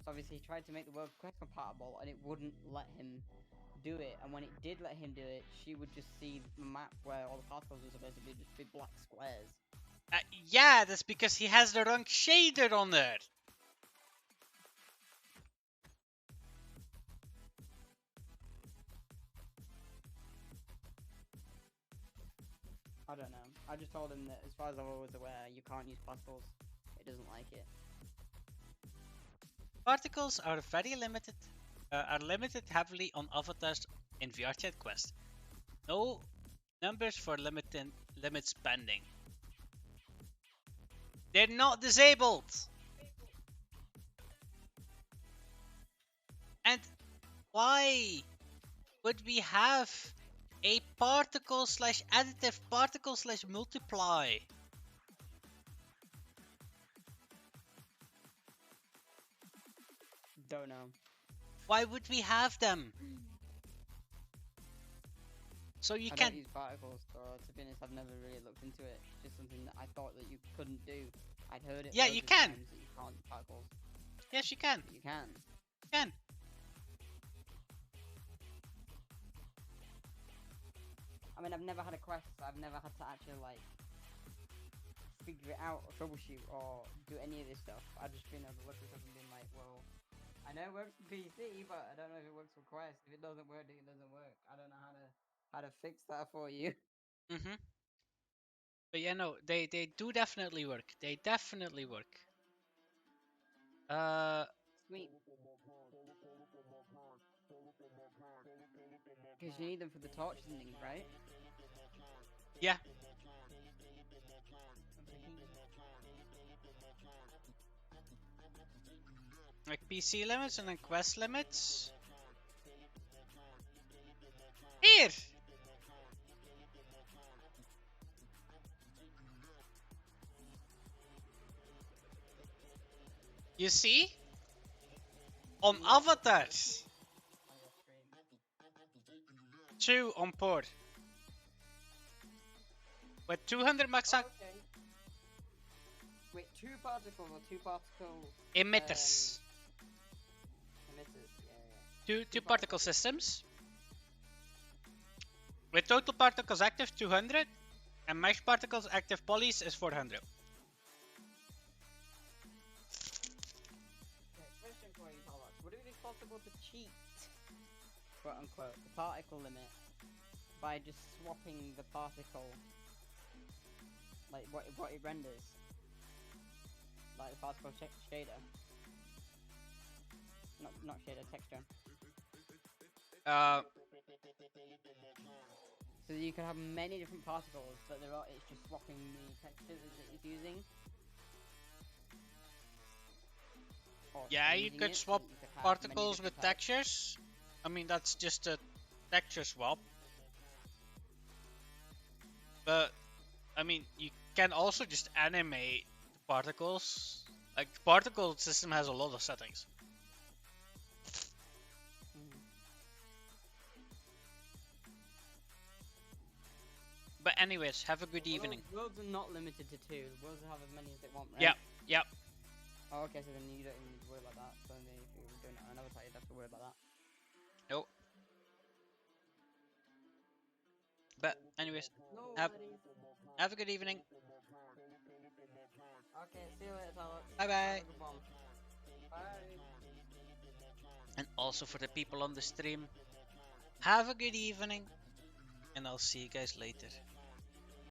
so obviously he tried to make the world Quest compatible, and it wouldn't let him do it. And when it did let him do it, she would just see the map where all the particles were supposed to be just big black squares. Yeah, that's because he has the wrong shader on there. I don't know. I just told him that as far as I was aware, you can't use particles. It doesn't like it. Particles are very limited. Are limited heavily on avatars in VRChat Quest. No numbers for limit spending. They're not disabled. And why would we have a particle slash additive particle slash multiply? Don't know. Why would we have them? So you I can. don't use particles, so to be honest, I've never really looked into it. It's just something that I thought that you couldn't do. I'd heard it. Yeah, loads you of can. times that you can't use particles. Yes, you can. But you can. You can. I mean, I've never had a Quest, so I've never had to actually like figure it out or troubleshoot or do any of this stuff. I've just been able to look at stuff and been like, well, I know it works for PC, but I don't know if it works for Quest. If it doesn't work, then it doesn't work. I don't know how to fix that for you. Mm-hmm. But yeah, no, they do definitely work. They definitely work. Sweet. Because you need them for the torches and things, right? Yeah. Like PC limits and then quest limits. Here! You see? On avatars. 2 on port. With 200 max Oh, okay. Wait, 2 particles or 2 particle emitters. emitters? Yeah. Two particle systems. With total particles active 200 and max particles active polys is 400. Okay, question for you, Pollock. Would it be possible to cheat, quote unquote, the particle limit by just swapping the particle, like what it renders, like the particle shader, not shader, texture. So you can have many different particles, but it's just swapping the textures that it's using. Or Yeah, you changing could it so swap that you could have many particles different with types. textures. I mean, that's just a texture swap. But, I mean, you can also just animate the particles. Like, the particle system has a lot of settings. But anyways, have a good evening. Worlds are not limited to 2. Worlds have as many as they want, right? Yep, yep. Oh, okay, so then you don't even need to worry about that. So then if you were doing it on another side, you'd have to worry about that. Nope. But anyways, No have worries. have a good evening. Okay, see you later, Tyler. Bye bye. Have a good one. Bye. And also for the people on the stream, have a good evening. And I'll see you guys later.